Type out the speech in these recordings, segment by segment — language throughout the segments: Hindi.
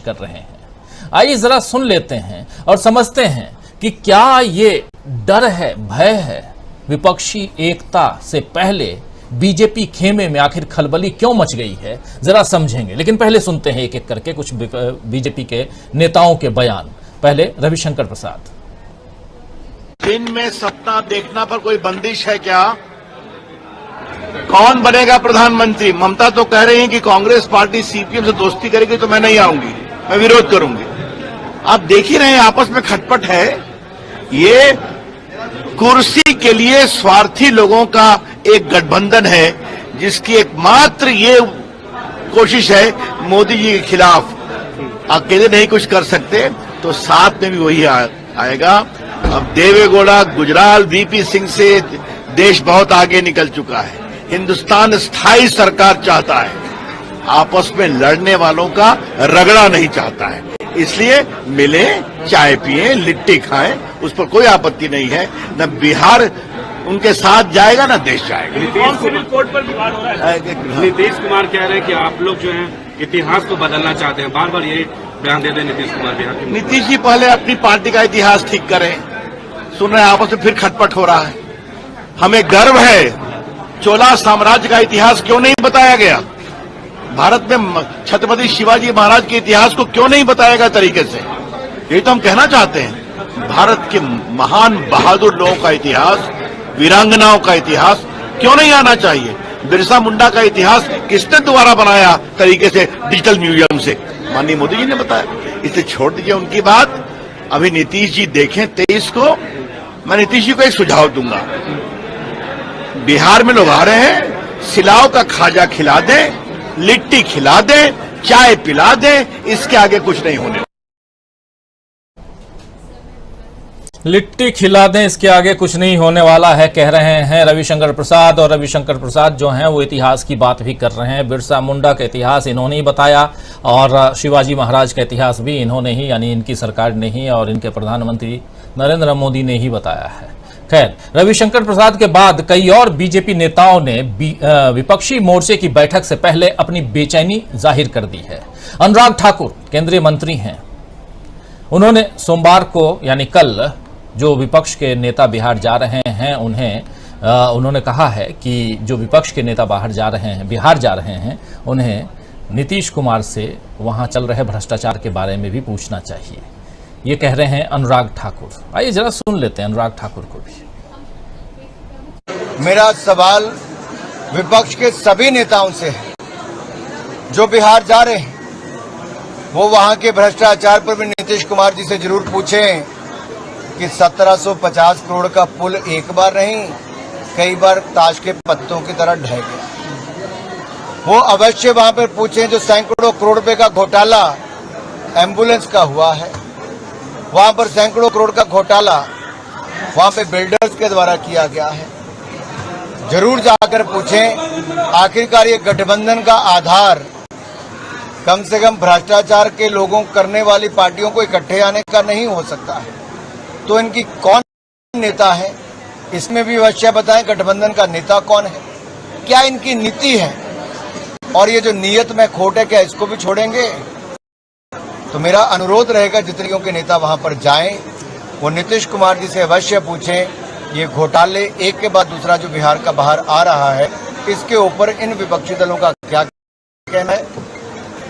कर रहे हैं। आइए जरा सुन लेते हैं और समझते हैं कि क्या ये डर है, भय है, विपक्षी एकता से पहले बीजेपी खेमे में आखिर खलबली क्यों मच गई है, जरा समझेंगे। लेकिन पहले सुनते हैं एक एक करके कुछ बीजेपी के नेताओं के बयान। पहले रविशंकर प्रसाद। दिन में सत्ता देखना पर कोई बंदिश है क्या? कौन बनेगा प्रधानमंत्री? ममता तो कह रही है कि कांग्रेस पार्टी सीपीएम से दोस्ती करेगी तो मैं नहीं आऊंगी, मैं विरोध करूंगी। आप देख ही रहे हैं आपस में खटपट है। ये कुर्सी के लिए स्वार्थी लोगों का एक गठबंधन है जिसकी एकमात्र ये कोशिश है मोदी जी के खिलाफ। अकेले नहीं कुछ कर सकते तो साथ में भी वही आएगा। अब देवेगौड़ा, गुजराल, वीपी सिंह से देश बहुत आगे निकल चुका है। हिंदुस्तान स्थायी सरकार चाहता है, आपस में लड़ने वालों का रगड़ा नहीं चाहता है। इसलिए मिले, चाय पिए, लिट्टी खाएं, उस पर कोई आपत्ति नहीं है। न बिहार उनके साथ जाएगा न देश जाएगा। सिविल कोड पर विवाद हो रहा है। नीतीश कुमार कह रहे हैं कि आप लोग जो हैं इतिहास को बदलना चाहते हैं, बार बार ये बयान देते हैं नीतीश कुमार बिहार के। नीतीश जी पहले अपनी पार्टी का इतिहास ठीक करें। सुन रहे हैं आपस में फिर खटपट हो रहा है। हमें गर्व है, चोला साम्राज्य का इतिहास क्यों नहीं बताया गया? भारत में छत्रपति शिवाजी महाराज के इतिहास को क्यों नहीं बताया गया तरीके से? यही तो हम कहना चाहते हैं। भारत के महान बहादुर लोगों का इतिहास, वीरांगनाओं का इतिहास क्यों नहीं आना चाहिए? बिरसा मुंडा का इतिहास किसने दोबारा बनाया तरीके से डिजिटल म्यूजियम से? माननीय मोदी जी ने बताया। इसे छोड़ दीजिए उनकी बात। अभी नीतीश जी देखें 23 को। मैं नीतीश जी को एक सुझाव दूंगा। बिहार में लोग आ रहे हैं, सिलाव का खाजा खिला दें, लिट्टी खिला दें, चाय पिला दें, इसके आगे कुछ नहीं होने। लिट्टी खिला दें, इसके आगे कुछ नहीं होने वाला है, कह रहे हैं रविशंकर प्रसाद। और रविशंकर प्रसाद जो हैं वो इतिहास की बात भी कर रहे हैं। बिरसा मुंडा का इतिहास इन्होंने ही बताया और शिवाजी महाराज का इतिहास भी इन्होंने ही, यानी इनकी सरकार ने ही और इनके प्रधानमंत्री नरेंद्र मोदी ने ही बताया है। खैर, रविशंकर प्रसाद के बाद कई और बीजेपी नेताओं ने विपक्षी मोर्चे की बैठक से पहले अपनी बेचैनी जाहिर कर दी है। अनुराग ठाकुर केंद्रीय मंत्री हैं। उन्होंने सोमवार को यानी कल जो विपक्ष के नेता बिहार जा रहे हैं उन्होंने कहा है कि जो विपक्ष के नेता बिहार जा रहे हैं उन्हें नीतीश कुमार से वहां चल रहे भ्रष्टाचार के बारे में भी पूछना चाहिए। ये कह रहे हैं अनुराग ठाकुर। आइए जरा सुन लेते हैं अनुराग ठाकुर को भी। मेरा सवाल विपक्ष के सभी नेताओं से है जो बिहार जा रहे हैं, वो वहां के भ्रष्टाचार पर भी नीतीश कुमार जी से जरूर पूछें कि 1750 करोड़ का पुल एक बार नहीं, कई बार ताश के पत्तों की तरह ढह गया। वो अवश्य वहां पर पूछें जो सैकड़ों करोड़ रुपए का घोटाला एम्बुलेंस का हुआ है। वहां पर सैकड़ों करोड़ का घोटाला वहां पे बिल्डर्स के द्वारा किया गया है। जरूर जाकर पूछें, आखिरकार ये गठबंधन का आधार कम से कम भ्रष्टाचार के लोगों करने वाली पार्टियों को इकट्ठे आने का नहीं हो सकता है, तो इनकी कौन नेता है इसमें भी अवश्य बताएं। गठबंधन का नेता कौन है, क्या इनकी नीति है, और ये जो नीयत में खोट है क्या इसको भी छोड़ेंगे? तो मेरा अनुरोध रहेगा जितने के नेता वहां पर जाएं, वो नीतीश कुमार जी से अवश्य पूछें ये घोटाले एक के बाद दूसरा जो बिहार का बाहर आ रहा है, इसके ऊपर इन विपक्षी दलों का क्या कहना है,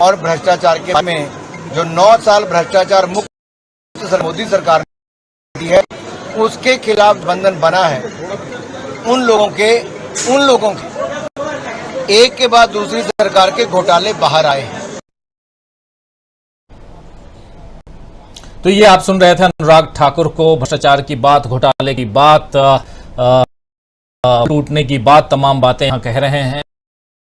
और भ्रष्टाचार के बारे में जो 9 साल भ्रष्टाचार मुक्त मोदी सरकार ने दी है उसके खिलाफ बंधन बना है। उन लोगों के एक के बाद दूसरी सरकार के घोटाले बाहर आए हैं। तो ये आप सुन रहे थे अनुराग ठाकुर को। भ्रष्टाचार की बात, घोटाले की बात, टूटने की बात, तमाम बातें यहां कह रहे हैं।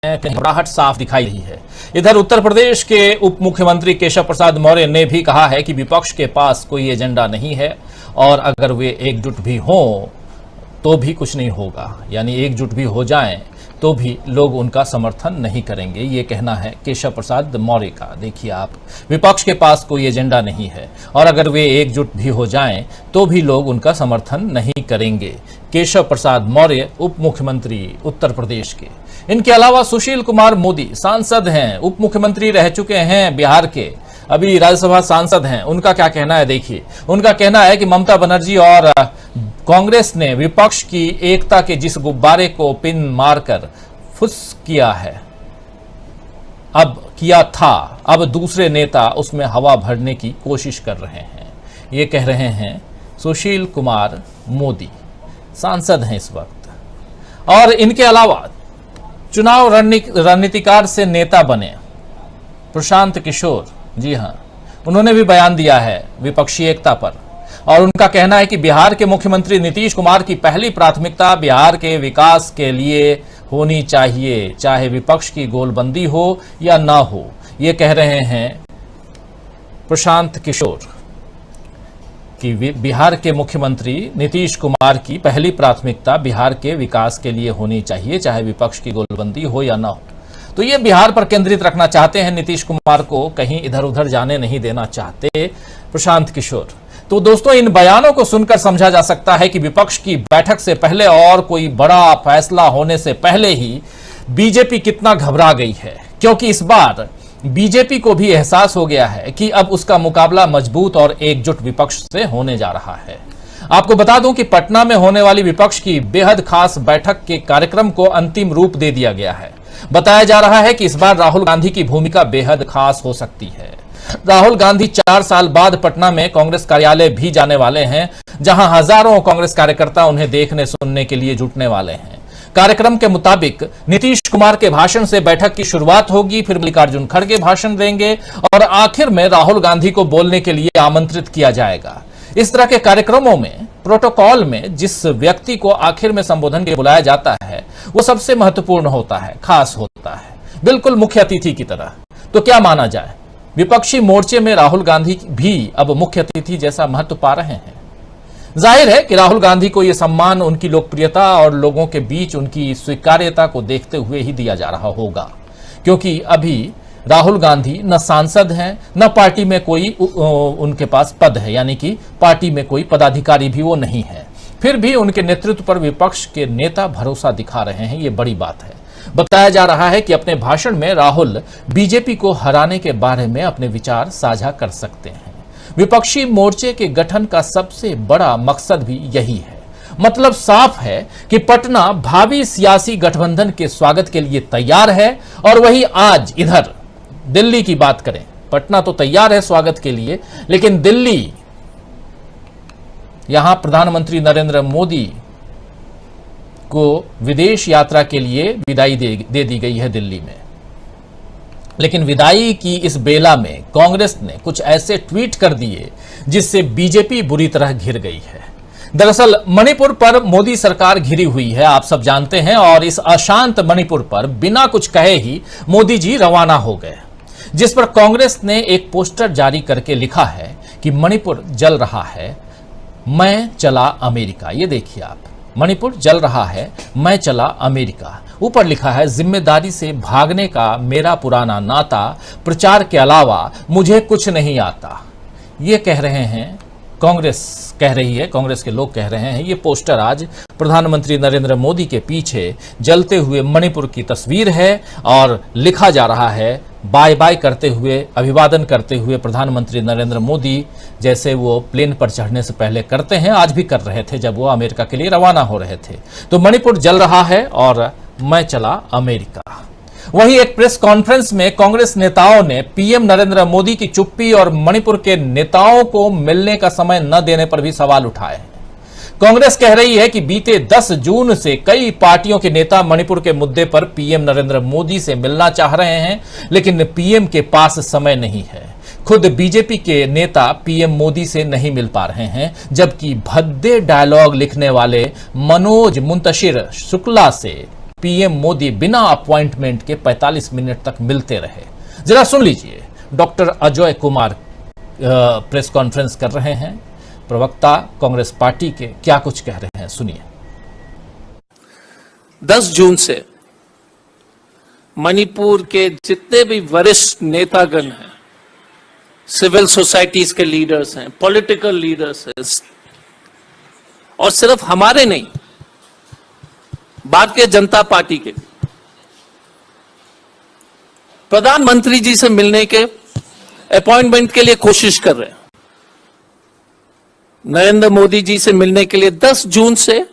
घबराहट साफ दिखाई रही है। इधर उत्तर प्रदेश के उप मुख्यमंत्री केशव प्रसाद मौर्य ने भी कहा है कि विपक्ष के पास कोई एजेंडा नहीं है और अगर वे एकजुट भी हों तो भी कुछ नहीं होगा, यानी एकजुट भी हो जाएं तो भी लोग उनका समर्थन नहीं करेंगे। ये कहना है केशव प्रसाद मौर्य का। देखिए आप, विपक्ष के पास कोई एजेंडा नहीं है और अगर वे एकजुट भी हो जाएं तो भी लोग उनका समर्थन नहीं करेंगे। केशव प्रसाद मौर्य उप मुख्यमंत्री उत्तर प्रदेश के। इनके अलावा सुशील कुमार मोदी सांसद हैं, उप मुख्यमंत्री रह चुके हैं बिहार के अभी राज्यसभा सांसद हैं, उनका क्या कहना है देखिए। उनका कहना है कि ममता बनर्जी और कांग्रेस ने विपक्ष की एकता के जिस गुब्बारे को पिन मारकर फुस किया है, अब किया था, अब दूसरे नेता उसमें हवा भरने की कोशिश कर रहे हैं। ये कह रहे हैं सुशील कुमार मोदी, सांसद हैं इस वक्त। और इनके अलावा चुनाव रणनीतिकार से नेता बने प्रशांत किशोर, जी हां, उन्होंने भी बयान दिया है विपक्षी एकता पर। और उनका कहना है कि बिहार के मुख्यमंत्री नीतीश कुमार की पहली प्राथमिकता बिहार के विकास के लिए होनी चाहिए, चाहे विपक्ष की गोलबंदी हो या ना हो। ये कह रहे हैं प्रशांत किशोर कि बिहार के मुख्यमंत्री नीतीश कुमार की पहली प्राथमिकता बिहार के विकास के लिए होनी चाहिए, चाहे विपक्ष की गोलबंदी हो या ना हो। तो ये बिहार पर केंद्रित रखना चाहते हैं, नीतीश कुमार को कहीं इधर उधर जाने नहीं देना चाहते प्रशांत किशोर। तो दोस्तों, इन बयानों को सुनकर समझा जा सकता है कि विपक्ष की बैठक से पहले और कोई बड़ा फैसला होने से पहले ही बीजेपी कितना घबरा गई है, क्योंकि इस बार बीजेपी को भी एहसास हो गया है कि अब उसका मुकाबला मजबूत और एकजुट विपक्ष से होने जा रहा है। आपको बता दूं कि पटना में होने वाली विपक्ष की बेहद खास बैठक के कार्यक्रम को अंतिम रूप दे दिया गया है। बताया जा रहा है कि इस बार राहुल गांधी की भूमिका बेहद खास हो सकती है। राहुल गांधी 4 साल बाद पटना में कांग्रेस कार्यालय भी जाने वाले हैं, जहां हजारों कांग्रेस कार्यकर्ता उन्हें देखने सुनने के लिए जुटने वाले हैं। कार्यक्रम के मुताबिक नीतीश कुमार के भाषण से बैठक की शुरुआत होगी, फिर मल्लिकार्जुन खड़गे भाषण देंगे और आखिर में राहुल गांधी को बोलने के लिए आमंत्रित किया जाएगा। इस तरह के कार्यक्रमों में प्रोटोकॉल में जिस व्यक्ति को आखिर में संबोधन के लिए बुलाया जाता है वो सबसे महत्वपूर्ण होता है, खास होता है, बिल्कुल मुख्य अतिथि की तरह। तो क्या माना जाए, विपक्षी मोर्चे में राहुल गांधी भी अब मुख्य अतिथि जैसा महत्व पा रहे हैं। जाहिर है कि राहुल गांधी को यह सम्मान उनकी लोकप्रियता और लोगों के बीच उनकी स्वीकार्यता को देखते हुए ही दिया जा रहा होगा, क्योंकि अभी राहुल गांधी न सांसद हैं, न पार्टी में कोई उनके पास पद है, यानी कि पार्टी में कोई पदाधिकारी भी वो नहीं है। फिर भी उनके नेतृत्व पर विपक्ष के नेता भरोसा दिखा रहे हैं, ये बड़ी बात है। बताया जा रहा है कि अपने भाषण में राहुल बीजेपी को हराने के बारे में अपने विचार साझा कर सकते हैं। विपक्षी मोर्चे के गठन का सबसे बड़ा मकसद भी यही है। मतलब साफ है कि पटना भावी सियासी गठबंधन के स्वागत के लिए तैयार है। और वही आज इधर दिल्ली की बात करें, पटना तो तैयार है स्वागत के लिए, लेकिन दिल्ली, यहां प्रधानमंत्री नरेंद्र मोदी को विदेश यात्रा के लिए विदाई दे दी गई है दिल्ली में। लेकिन विदाई की इस बेला में कांग्रेस ने कुछ ऐसे ट्वीट कर दिए जिससे बीजेपी बुरी तरह घिर गई है। दरअसल मणिपुर पर मोदी सरकार घिरी हुई है, आप सब जानते हैं, और इस अशांत मणिपुर पर बिना कुछ कहे ही मोदी जी रवाना हो गए, जिस पर कांग्रेस ने एक पोस्टर जारी करके लिखा है कि मणिपुर जल रहा है, मैं चला अमेरिका। ये देखिए आप, मणिपुर जल रहा है, मैं चला अमेरिका। ऊपर लिखा है, जिम्मेदारी से भागने का मेरा पुराना नाता, प्रचार के अलावा मुझे कुछ नहीं आता। ये कह रहे हैं, कांग्रेस कह रही है, कांग्रेस के लोग कह रहे हैं। ये पोस्टर आज प्रधानमंत्री नरेंद्र मोदी के पीछे जलते हुए मणिपुर की तस्वीर है और लिखा जा रहा है, बाय बाय करते हुए, अभिवादन करते हुए प्रधानमंत्री नरेंद्र मोदी, जैसे वो प्लेन पर चढ़ने से पहले करते हैं, आज भी कर रहे थे जब वो अमेरिका के लिए रवाना हो रहे थे। तो मणिपुर जल रहा है और मैं चला अमेरिका। वहीं एक प्रेस कॉन्फ्रेंस में कांग्रेस नेताओं ने पीएम नरेंद्र मोदी की चुप्पी और मणिपुर के नेताओं को मिलने का समय न देने पर भी सवाल उठाए। कांग्रेस कह रही है कि बीते 10 जून से कई पार्टियों के नेता मणिपुर के मुद्दे पर पीएम नरेंद्र मोदी से मिलना चाह रहे हैं, लेकिन पीएम के पास समय नहीं है। खुद बीजेपी के नेता पीएम मोदी से नहीं मिल पा रहे हैं, जबकि भद्दे डायलॉग लिखने वाले मनोज मुंतशिर शुक्ला से पीएम मोदी बिना अपॉइंटमेंट के 45 मिनट तक मिलते रहे। जरा सुन लीजिए, doctor Ajay Kumar press conference कर रहे हैं, प्रवक्ता कांग्रेस पार्टी के, क्या कुछ कह रहे हैं, सुनिए। 10 जून से मणिपुर के जितने भी वरिष्ठ नेतागण हैं, सिविल सोसाइटीज के लीडर्स हैं, पॉलिटिकल लीडर्स हैं, और सिर्फ हमारे नहीं, भारतीय जनता पार्टी के प्रधानमंत्री जी से मिलने के अपॉइंटमेंट के लिए कोशिश कर रहे हैं। नरेंद्र मोदी जी से मिलने के लिए 10 जून से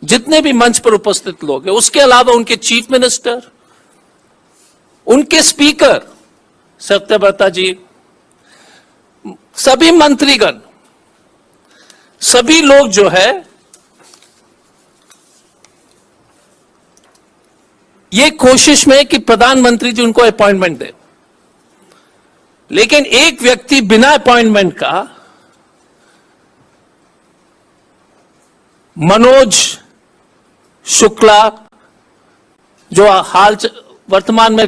जितने भी मंच पर उपस्थित लोग हैं, उसके अलावा उनके चीफ मिनिस्टर, उनके स्पीकर सत्यव्रता जी, सभी मंत्रीगण, सभी लोग जो है ये कोशिश में कि प्रधानमंत्री जी उनको अपॉइंटमेंट दे। लेकिन एक व्यक्ति बिना अपॉइंटमेंट का, मनोज शुक्ला, जो वर्तमान में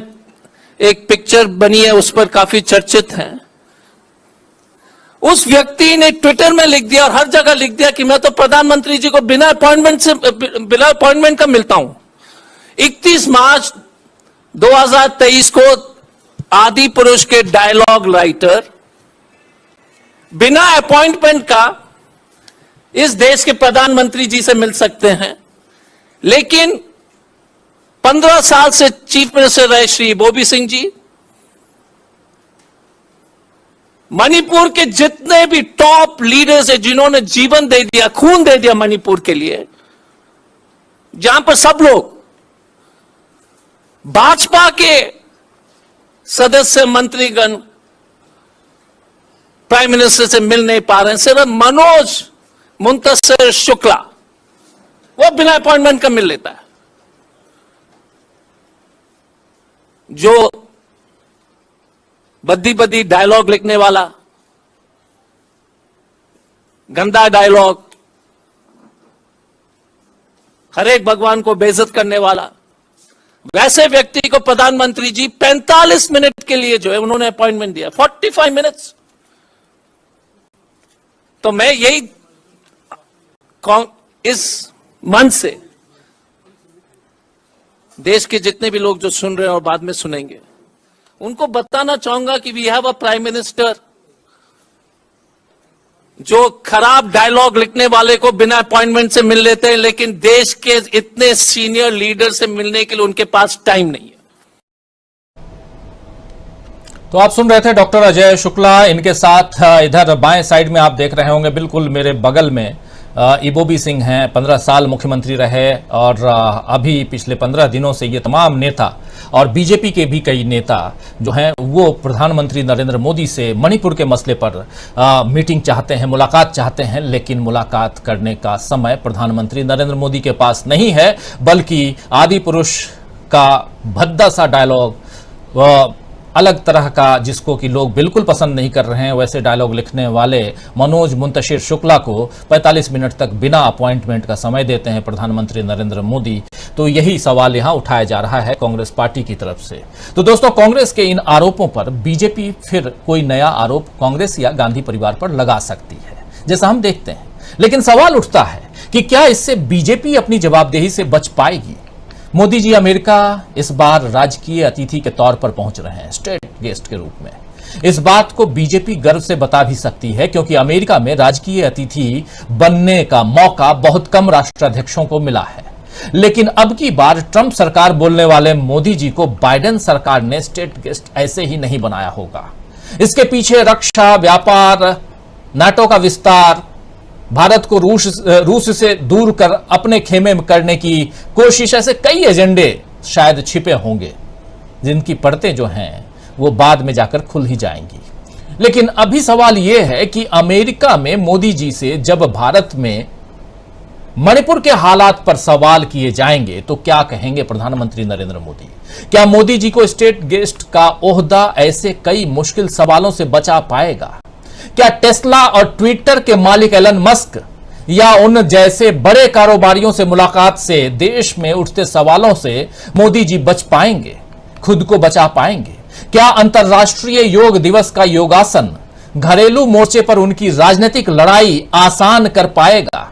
एक पिक्चर बनी है उस पर काफी चर्चित हैं, उस व्यक्ति ने ट्विटर में लिख दिया और हर जगह लिख दिया कि मैं तो प्रधानमंत्री जी को बिना अपॉइंटमेंट का मिलता हूं। 31 मार्च 2023 को आदि पुरुष के डायलॉग राइटर बिना अपॉइंटमेंट का इस देश के प्रधानमंत्री जी से मिल सकते हैं, लेकिन 15 साल से चीफ मिनिस्टर रहे श्री बोबी सिंह जी, मणिपुर के जितने भी टॉप लीडर्स हैं जिन्होंने जीवन दे दिया, खून दे दिया मणिपुर के लिए, जहां पर सब लोग भाजपा के सदस्य मंत्रीगण प्राइम मिनिस्टर से मिल नहीं पा रहे हैं, सिर्फ मनोज मुंतशिर शुक्ला वो बिना अपॉइंटमेंट का मिल लेता है। जो बद्दी बद्दी डायलॉग लिखने वाला, गंदा डायलॉग, हर एक भगवान को बेइज्जत करने वाला, वैसे व्यक्ति को प्रधानमंत्री जी 45 मिनट के लिए जो है उन्होंने अपॉइंटमेंट दिया, 45 मिनट्स। तो मैं यही इस मंच से देश के जितने भी लोग जो सुन रहे हैं और बाद में सुनेंगे, उनको बताना चाहूंगा कि we have a prime minister जो खराब डायलॉग लिखने वाले को बिना अपॉइंटमेंट से मिल लेते हैं, लेकिन देश के इतने सीनियर लीडर से मिलने के लिए उनके पास टाइम नहीं है। तो आप सुन रहे थे डॉक्टर अजय शुक्ला। इनके साथ इधर बाएं साइड में आप देख रहे होंगे, बिल्कुल मेरे बगल में इबोबी सिंह हैं, 15 साल मुख्यमंत्री रहे और अभी पिछले 15 दिनों से ये तमाम नेता और बीजेपी के भी कई नेता जो हैं वो प्रधानमंत्री नरेंद्र मोदी से मणिपुर के मसले पर मीटिंग चाहते हैं, मुलाकात चाहते हैं, लेकिन मुलाकात करने का समय प्रधानमंत्री नरेंद्र मोदी के पास नहीं है, बल्कि आदि पुरुष का भद्दा सा डायलॉग, अलग तरह का, जिसको कि लोग बिल्कुल पसंद नहीं कर रहे हैं, वैसे डायलॉग लिखने वाले मनोज मुंतशिर शुक्ला को 45 मिनट तक बिना अपॉइंटमेंट का समय देते हैं प्रधानमंत्री नरेंद्र मोदी। तो यही सवाल यहां उठाया जा रहा है कांग्रेस पार्टी की तरफ से। तो दोस्तों, कांग्रेस के इन आरोपों पर बीजेपी फिर कोई नया आरोप कांग्रेस या गांधी परिवार पर लगा सकती है, जैसा हम देखते हैं। लेकिन सवाल उठता है कि क्या इससे बीजेपी अपनी जवाबदेही से बच पाएगी? मोदी जी अमेरिका इस बार राजकीय अतिथि के तौर पर पहुंच रहे हैं, स्टेट गेस्ट के रूप में। इस बात को बीजेपी गर्व से बता भी सकती है, क्योंकि अमेरिका में राजकीय अतिथि बनने का मौका बहुत कम राष्ट्राध्यक्षों को मिला है। लेकिन अब की बार ट्रंप सरकार बोलने वाले मोदी जी को बाइडेन सरकार ने स्टेट गेस्ट ऐसे ही नहीं बनाया होगा। इसके पीछे रक्षा, व्यापार, नाटो का विस्तार, भारत को रूस से दूर कर अपने खेमे में करने की कोशिश, ऐसे कई एजेंडे शायद छिपे होंगे, जिनकी परतें जो हैं वो बाद में जाकर खुल ही जाएंगी। लेकिन अभी सवाल यह है कि अमेरिका में मोदी जी से जब भारत में मणिपुर के हालात पर सवाल किए जाएंगे तो क्या कहेंगे प्रधानमंत्री नरेंद्र मोदी? क्या मोदी जी को स्टेट गेस्ट का ओहदा ऐसे कई मुश्किल सवालों से बचा पाएगा? क्या टेस्ला और ट्विटर के मालिक एलन मस्क या उन जैसे बड़े कारोबारियों से मुलाकात से देश में उठते सवालों से मोदी जी बच पाएंगे, खुद को बचा पाएंगे? क्या अंतर्राष्ट्रीय योग दिवस का योगासन घरेलू मोर्चे पर उनकी राजनीतिक लड़ाई आसान कर पाएगा?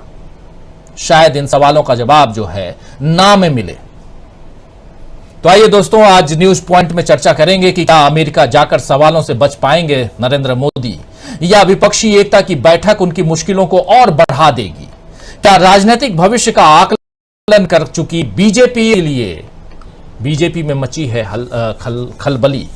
शायद इन सवालों का जवाब जो है ना में मिले। तो आइए दोस्तों, आज न्यूज पॉइंट में चर्चा करेंगे कि क्या अमेरिका जाकर सवालों से बच पाएंगे नरेंद्र मोदी, या विपक्षी एकता की बैठक उनकी मुश्किलों को और बढ़ा देगी? क्या राजनीतिक भविष्य का आकलन कर चुकी बीजेपी के लिए बीजेपी में मची है खलबली?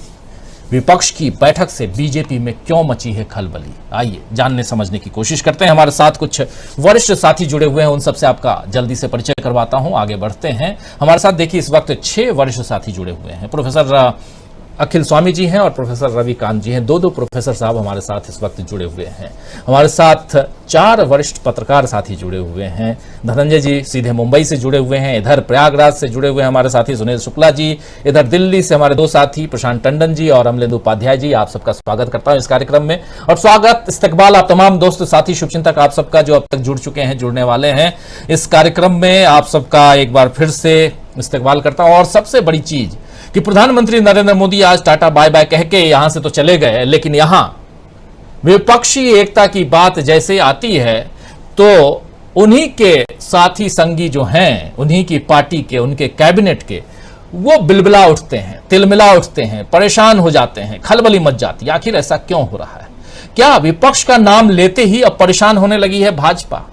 विपक्ष की बैठक से बीजेपी में क्यों मची है खलबली। आइए जानने समझने की कोशिश करते हैं। हमारे साथ कुछ वरिष्ठ साथी जुड़े हुए हैं, उन सबसे आपका जल्दी से परिचय करवाता हूं, आगे बढ़ते हैं। हमारे साथ देखिए इस वक्त 6 वरिष्ठ साथी जुड़े हुए हैं। प्रोफेसर अखिल स्वामी जी हैं और प्रोफेसर रविकांत जी हैं। दो प्रोफेसर साहब हमारे साथ इस वक्त जुड़े हुए हैं। हमारे साथ 4 वरिष्ठ पत्रकार साथी जुड़े हुए हैं। धनंजय जी सीधे मुंबई से जुड़े हुए हैं। इधर प्रयागराज से जुड़े हुए हैं हमारे साथी सुनील शुक्ला जी। इधर दिल्ली से हमारे 2 साथी प्रशांत टंडन जी और अमलेंदु उपाध्याय जी। आप सबका स्वागत करता हूं इस कार्यक्रम में। और स्वागत इस्तकबाल आप तमाम दोस्त साथी शुभचिंतक आप सबका जो अब तक जुड़ चुके हैं, जुड़ने वाले हैं इस कार्यक्रम में, आप सबका एक बार फिर से इस्तकबाल करता हूं। और सबसे बड़ी चीज कि प्रधानमंत्री नरेंद्र मोदी आज टाटा बाय बाय कह के यहां से तो चले गए, लेकिन यहां विपक्षी एकता की बात जैसे आती है तो उन्हीं के साथी संगी जो हैं, उन्हीं की पार्टी के, उनके कैबिनेट के, वो बिलबिला उठते हैं, तिलमिला उठते हैं, परेशान हो जाते हैं, खलबली मच जाती है। आखिर ऐसा क्यों हो रहा है? क्या विपक्ष का नाम लेते ही अब परेशान होने लगी है भाजपा?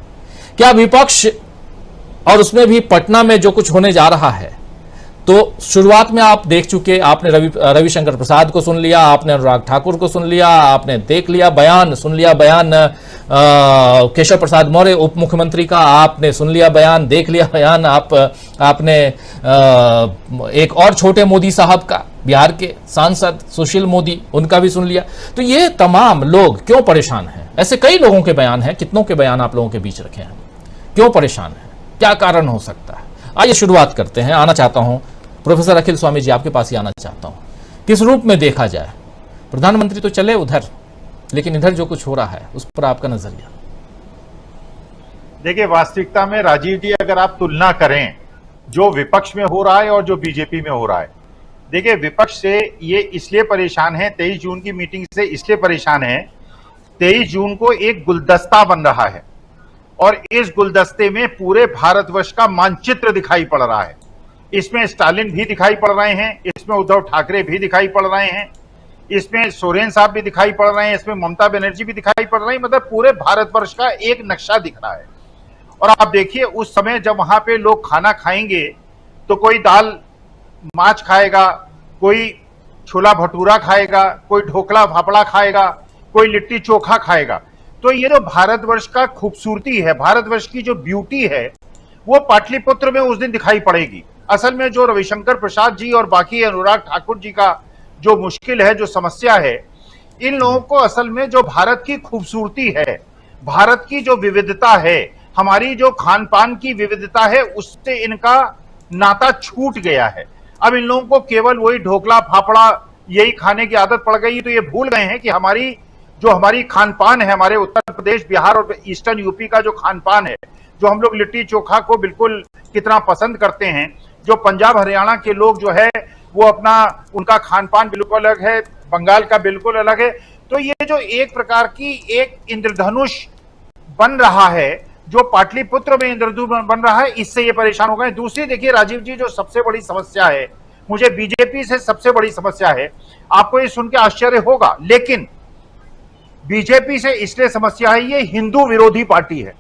क्या विपक्ष और उसमें भी पटना में जो कुछ होने जा रहा है, तो शुरुआत में आप देख चुके, आपने रविशंकर प्रसाद को सुन लिया, आपने अनुराग ठाकुर को सुन लिया, आपने देख लिया बयान, सुन लिया बयान केशव प्रसाद मौर्य उप मुख्यमंत्री का, आपने सुन लिया बयान, देख लिया बयान आपने एक और छोटे मोदी साहब का, बिहार के सांसद सुशील मोदी, उनका भी सुन लिया। तो ये तमाम लोग क्यों परेशान हैं? ऐसे कई लोगों के बयान हैं, कितनों के बयान आप लोगों के बीच रखे हैं, क्यों परेशान हैं, क्या कारण हो सकता है? आइए शुरुआत करते हैं। आना चाहता हूं प्रोफेसर अखिल स्वामी जी, आपके पास ही आना चाहता हूं। किस रूप में देखा जाए, प्रधानमंत्री तो चले उधर, लेकिन इधर जो कुछ हो रहा है उस पर आपका नजरिया? देखिए, वास्तविकता में राजीव जी, अगर आप तुलना करें जो विपक्ष में हो रहा है और जो बीजेपी में हो रहा है, देखिए विपक्ष से ये इसलिए परेशान है, 23 जून की मीटिंग से इसलिए परेशान है, 23 जून को एक गुलदस्ता बन रहा है और इस गुलदस्ते में पूरे भारतवर्ष का मानचित्र दिखाई पड़ रहा है। इसमें स्टालिन भी दिखाई पड़ रहे हैं, इसमें उद्धव ठाकरे भी दिखाई पड़ रहे हैं, इसमें सोरेन साहब भी दिखाई पड़ रहे हैं, इसमें ममता बनर्जी भी दिखाई पड़ रही है। मतलब पूरे भारतवर्ष का एक नक्शा दिख रहा है। और आप देखिए, उस समय जब वहां पे लोग खाना खाएंगे तो कोई दाल माछ खाएगा, कोई छोला भटूरा खाएगा, कोई ढोकला फाफड़ा खाएगा, कोई लिट्टी चोखा खाएगा। तो ये जो भारतवर्ष का खूबसूरती है, भारतवर्ष की जो ब्यूटी है, वो पाटलिपुत्र में उस दिन दिखाई पड़ेगी। असल में जो रविशंकर प्रसाद जी और बाकी अनुराग ठाकुर जी का जो मुश्किल है, जो समस्या है, इन लोगों को असल में जो भारत की खूबसूरती है, भारत की जो विविधता है, हमारी जो खान पान की विविधता है, उससे इनका नाता छूट गया है। अब इन लोगों को केवल वही ढोकला फाफड़ा यही खाने की आदत पड़ गई, तो ये भूल गए हैं कि हमारी खान पान है, हमारे उत्तर प्रदेश, बिहार और ईस्टर्न यूपी का जो खान पान है, जो हम लोग लिट्टी चोखा को बिल्कुल कितना पसंद करते हैं, जो पंजाब हरियाणा के लोग जो है वो उनका खान पान बिल्कुल अलग है, बंगाल का बिल्कुल अलग है। तो ये जो एक प्रकार की एक इंद्रधनुष बन रहा है, जो पाटलिपुत्र में इंद्रधनुष बन रहा है, इससे ये परेशान हो गए। दूसरी देखिए राजीव जी, जो सबसे बड़ी समस्या है, मुझे बीजेपी से सबसे बड़ी समस्या है, आपको ये सुन के आश्चर्य होगा, लेकिन बीजेपी से इसलिए समस्या है, ये हिंदू विरोधी पार्टी है,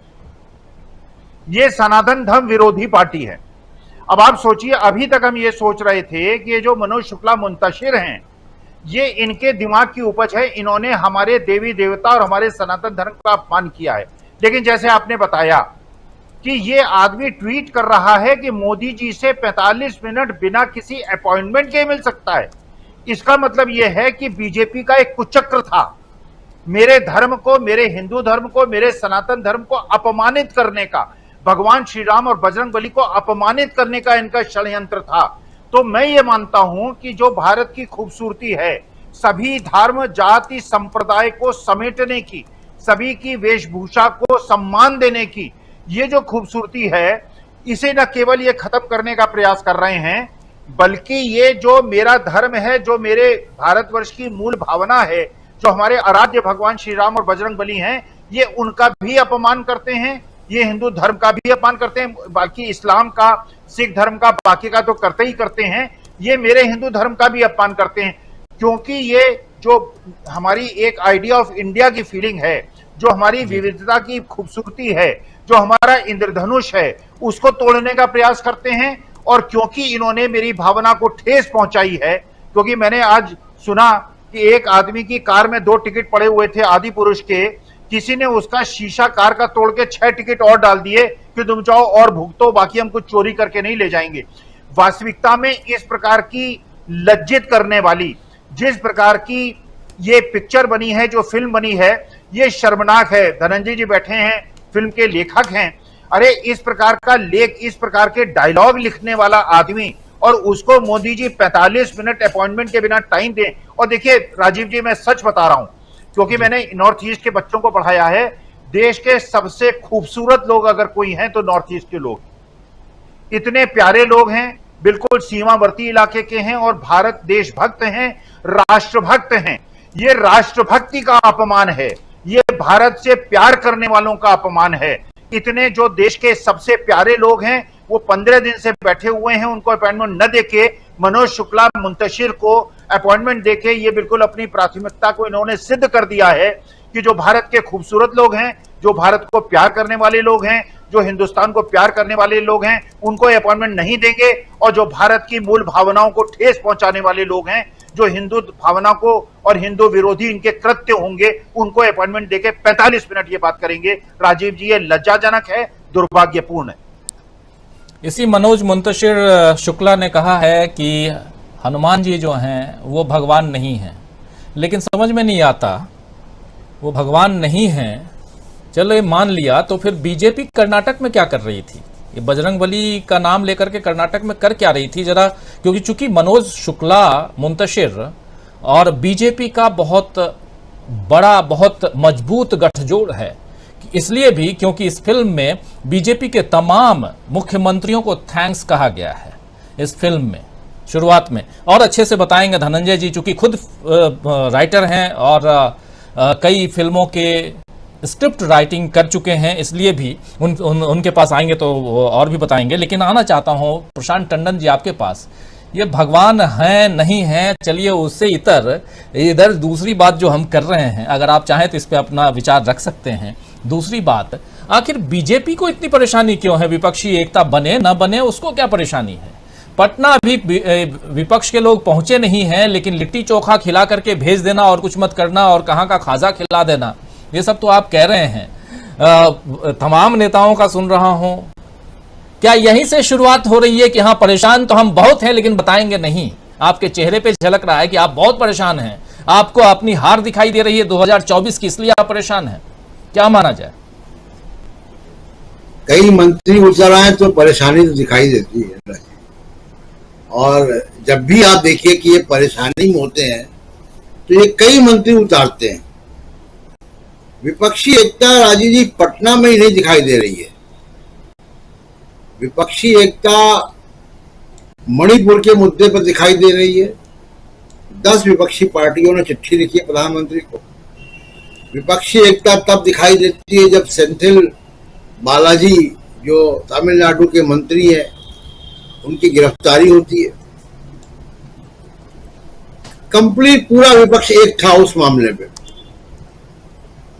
ये सनातन धर्म विरोधी पार्टी है। अब आप सोचिए, अभी तक हम ये सोच रहे थे कि ये जो मनोज शुक्ला मुंतशिर हैं, ये इनके दिमाग की उपज है, इन्होंने हमारे देवी देवता और हमारे सनातन धर्म का अपमान किया है। लेकिन जैसे आपने बताया कि ये आदमी ट्वीट कर रहा है कि मोदी जी से 45 मिनट बिना किसी अपॉइंटमेंट के मिल सकता है। इसका मतलब यह है कि बीजेपी का एक कुचक्र था, मेरे धर्म को, मेरे हिंदू धर्म को, मेरे सनातन धर्म को अपमानित करने का, भगवान श्री राम और बजरंगबली को अपमानित करने का इनका षड्यंत्र था। तो मैं ये मानता हूं कि जो भारत की खूबसूरती है, सभी धर्म जाति संप्रदाय को समेटने की, सभी की वेशभूषा को सम्मान देने की ये जो खूबसूरती है, इसे न केवल ये खत्म करने का प्रयास कर रहे हैं, बल्कि ये जो मेरा धर्म है, जो मेरे भारतवर्ष की मूल भावना है, जो हमारे आराध्य भगवान श्री राम और बजरंगबली हैं, ये उनका भी अपमान करते हैं, ये हिंदू धर्म का भी अपमान करते हैं, बाकी इस्लाम का, सिख धर्म का, बाकी का तो करते ही करते हैं, ये मेरे हिंदू धर्म का भी अपमान करते हैं। क्योंकि ये जो हमारी एक आइडिया ऑफ इंडिया की फीलिंग है, जो हमारी विविधता की खूबसूरती है, जो हमारा इंद्रधनुष है, उसको तोड़ने का प्रयास करते हैं। और क्योंकि इन्होंने मेरी भावना को ठेस पहुंचाई है, क्योंकि मैंने आज सुना कि एक आदमी की कार में 2 टिकट पड़े हुए थे आदि पुरुष के, किसी ने उसका शीशा कार का तोड़ के 6 टिकट और डाल दिए कि तुम जाओ और भुगतो, बाकी हम कुछ चोरी करके नहीं ले जाएंगे। वास्तविकता में इस प्रकार की लज्जित करने वाली जिस प्रकार की ये पिक्चर बनी है, जो फिल्म बनी है, ये शर्मनाक है। धनंजय जी बैठे हैं, फिल्म के लेखक हैं। अरे इस प्रकार का लेख, इस प्रकार के डायलॉग लिखने वाला आदमी, और उसको मोदी जी 45 मिनट अपॉइंटमेंट के बिना टाइम दें। और देखिए राजीव जी, मैं सच बता रहा हूं क्योंकि मैंने नॉर्थ ईस्ट के बच्चों को पढ़ाया है, देश के सबसे खूबसूरत लोग अगर कोई हैं तो नॉर्थ ईस्ट के लोग। इतने प्यारे लोग हैं, बिल्कुल सीमावर्ती इलाके के हैं और भारत देशभक्त हैं, राष्ट्रभक्त हैं। ये राष्ट्रभक्ति का अपमान है, ये भारत से प्यार करने वालों का अपमान है। इतने जो देश के सबसे प्यारे लोग हैं वो 15 दिन से बैठे हुए हैं, उनको अपॉइंटमेंट न देके मनोज शुक्ला मुंतशिर को अपॉइंटमेंट देके ये बिल्कुल अपनी प्राथमिकता को इन्होंने सिद्ध कर दिया है कि जो भारत के खूबसूरत लोग हैं, जो भारत को प्यार करने वाले लोग हैं, जो हिंदुस्तान को प्यार करने वाले लोग हैं, उनको अपॉइंटमेंट नहीं देंगे। और जो भारत की मूल भावनाओं को ठेस पहुंचाने वाले लोग हैं, जो हिंदू भावना को और हिंदू विरोधी इनके कृत्य होंगे, उनको अपॉइंटमेंट देके 45 मिनट ये बात करेंगे। राजीव जी, ये लज्जाजनक है, दुर्भाग्यपूर्ण है। इसी मनोज मुंतशिर शुक्ला ने कहा है कि हनुमान जी जो हैं वो भगवान नहीं हैं, लेकिन समझ में नहीं आता वो भगवान नहीं हैं। चलो ये मान लिया, तो फिर बीजेपी कर्नाटक में क्या कर रही थी? ये बजरंगबली का नाम लेकर के कर्नाटक में कर क्या रही थी जरा? क्योंकि चूंकि मनोज शुक्ला मुंतशिर और बीजेपी का बहुत बड़ा, बहुत मजबूत गठजोड़ है, इसलिए भी क्योंकि इस फिल्म में बीजेपी के तमाम मुख्यमंत्रियों को थैंक्स कहा गया है इस फिल्म में शुरुआत में। और अच्छे से बताएंगे धनंजय जी, चूंकि खुद राइटर हैं और कई फिल्मों के स्क्रिप्ट राइटिंग कर चुके हैं, इसलिए भी उनके पास आएंगे तो और भी बताएंगे। लेकिन आना चाहता हूं प्रशांत टंडन जी आपके पास, ये भगवान हैं नहीं हैं, चलिए उससे इधर दूसरी बात जो हम कर रहे हैं, अगर आप चाहें तो इस पे अपना विचार रख सकते हैं। दूसरी बात, आखिर बीजेपी को इतनी परेशानी क्यों है? विपक्षी एकता बने ना बने, उसको क्या परेशानी है? पटना अभी विपक्ष के लोग पहुंचे नहीं हैं, लेकिन लिट्टी चोखा खिला करके भेज देना और कुछ मत करना और कहां का खाजा खिला देना, ये सब तो आप कह रहे हैं। तमाम नेताओं का सुन रहा हूं, क्या यहीं से शुरुआत हो रही है कि हाँ परेशान तो हम बहुत हैं लेकिन बताएंगे नहीं? आपके चेहरे पे झलक रहा है कि आप बहुत परेशान हैं, आपको अपनी हार दिखाई दे रही है 2024 की, इसलिए आप परेशान हैं। क्या माना जाए? कई मंत्री उतर आए तो परेशानी तो दिखाई देती है, और जब भी आप देखिए कि ये परेशानी में होते हैं तो ये कई मंत्री उतारते हैं। विपक्षी एकता राजीव जी पटना में ही नहीं दिखाई दे रही है। विपक्षी एकता मणिपुर के मुद्दे पर दिखाई दे रही है। 10 विपक्षी पार्टियों ने चिट्ठी लिखी है प्रधानमंत्री को। विपक्षी एकता तब दिखाई देती है जब सेंथिल बालाजी जो तमिलनाडु के मंत्री हैं उनकी गिरफ्तारी होती है। कंप्लीट पूरा विपक्ष एक था उस मामले में।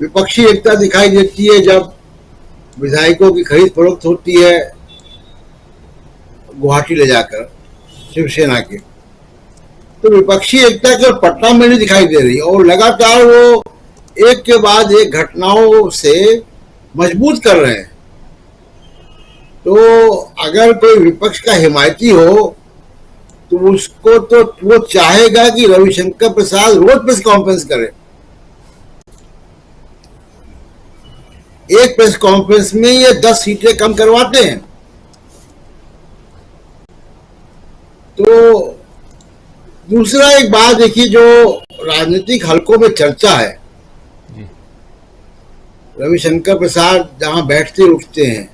विपक्षी एकता दिखाई देती है जब विधायकों की खरीद फरोख्त होती है गुवाहाटी ले जाकर शिवसेना के, तो विपक्षी एकता केवल पटना में नहीं दिखाई दे रही, और लगातार वो एक के बाद एक घटनाओं से मजबूत कर रहे हैं। तो अगर कोई विपक्ष का हिमायती हो तो उसको तो वो चाहेगा कि रविशंकर प्रसाद रोज प्रेस कॉन्फ्रेंस करे। एक प्रेस कॉन्फ्रेंस में ये 10 सीटें कम करवाते हैं। तो दूसरा एक बात देखिए, जो राजनीतिक हलकों में चर्चा है, रविशंकर प्रसाद जहां बैठते उठते हैं,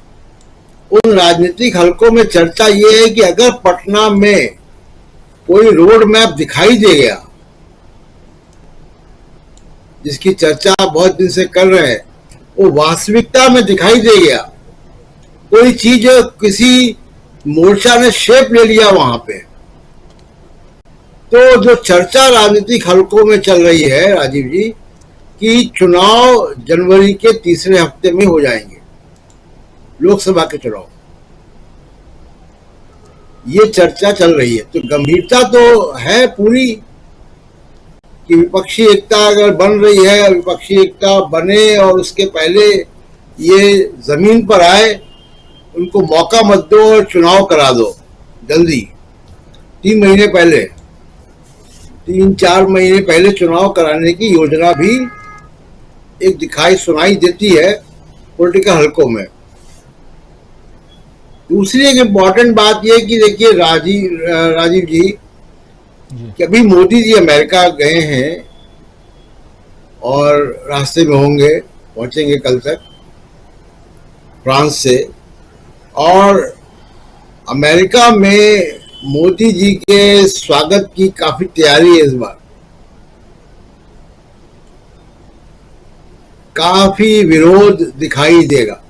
उन राजनीतिक हलकों में चर्चा ये है कि अगर पटना में कोई रोड मैप दिखाई दे गया, जिसकी चर्चा बहुत दिन से कर रहे हैं, वो वास्तविकता में दिखाई दे गया, कोई चीज किसी मोर्चा ने शेप ले लिया वहां पे, तो जो चर्चा राजनीतिक हलकों में चल रही है राजीव जी कि चुनाव जनवरी के तीसरे हफ्ते में हो जाएंगे, लोकसभा के चुनाव, ये चर्चा चल रही है। तो गंभीरता तो है पूरी, कि विपक्षी एकता अगर बन रही है, विपक्षी एकता बने और उसके पहले ये जमीन पर आए, उनको मौका मत दो और चुनाव करा दो जल्दी। 3-4 महीने पहले चुनाव कराने की योजना भी एक दिखाई सुनाई देती है पॉलिटिकल हलकों में। दूसरी एक इम्पॉर्टेंट बात यह कि देखिए राजीव जी कि अभी मोदी जी अमेरिका गए हैं और रास्ते में होंगे, पहुंचेंगे कल तक फ्रांस से, और अमेरिका में मोदी जी के स्वागत की काफी तैयारी है इस बार। काफी विरोध दिखाई देगा,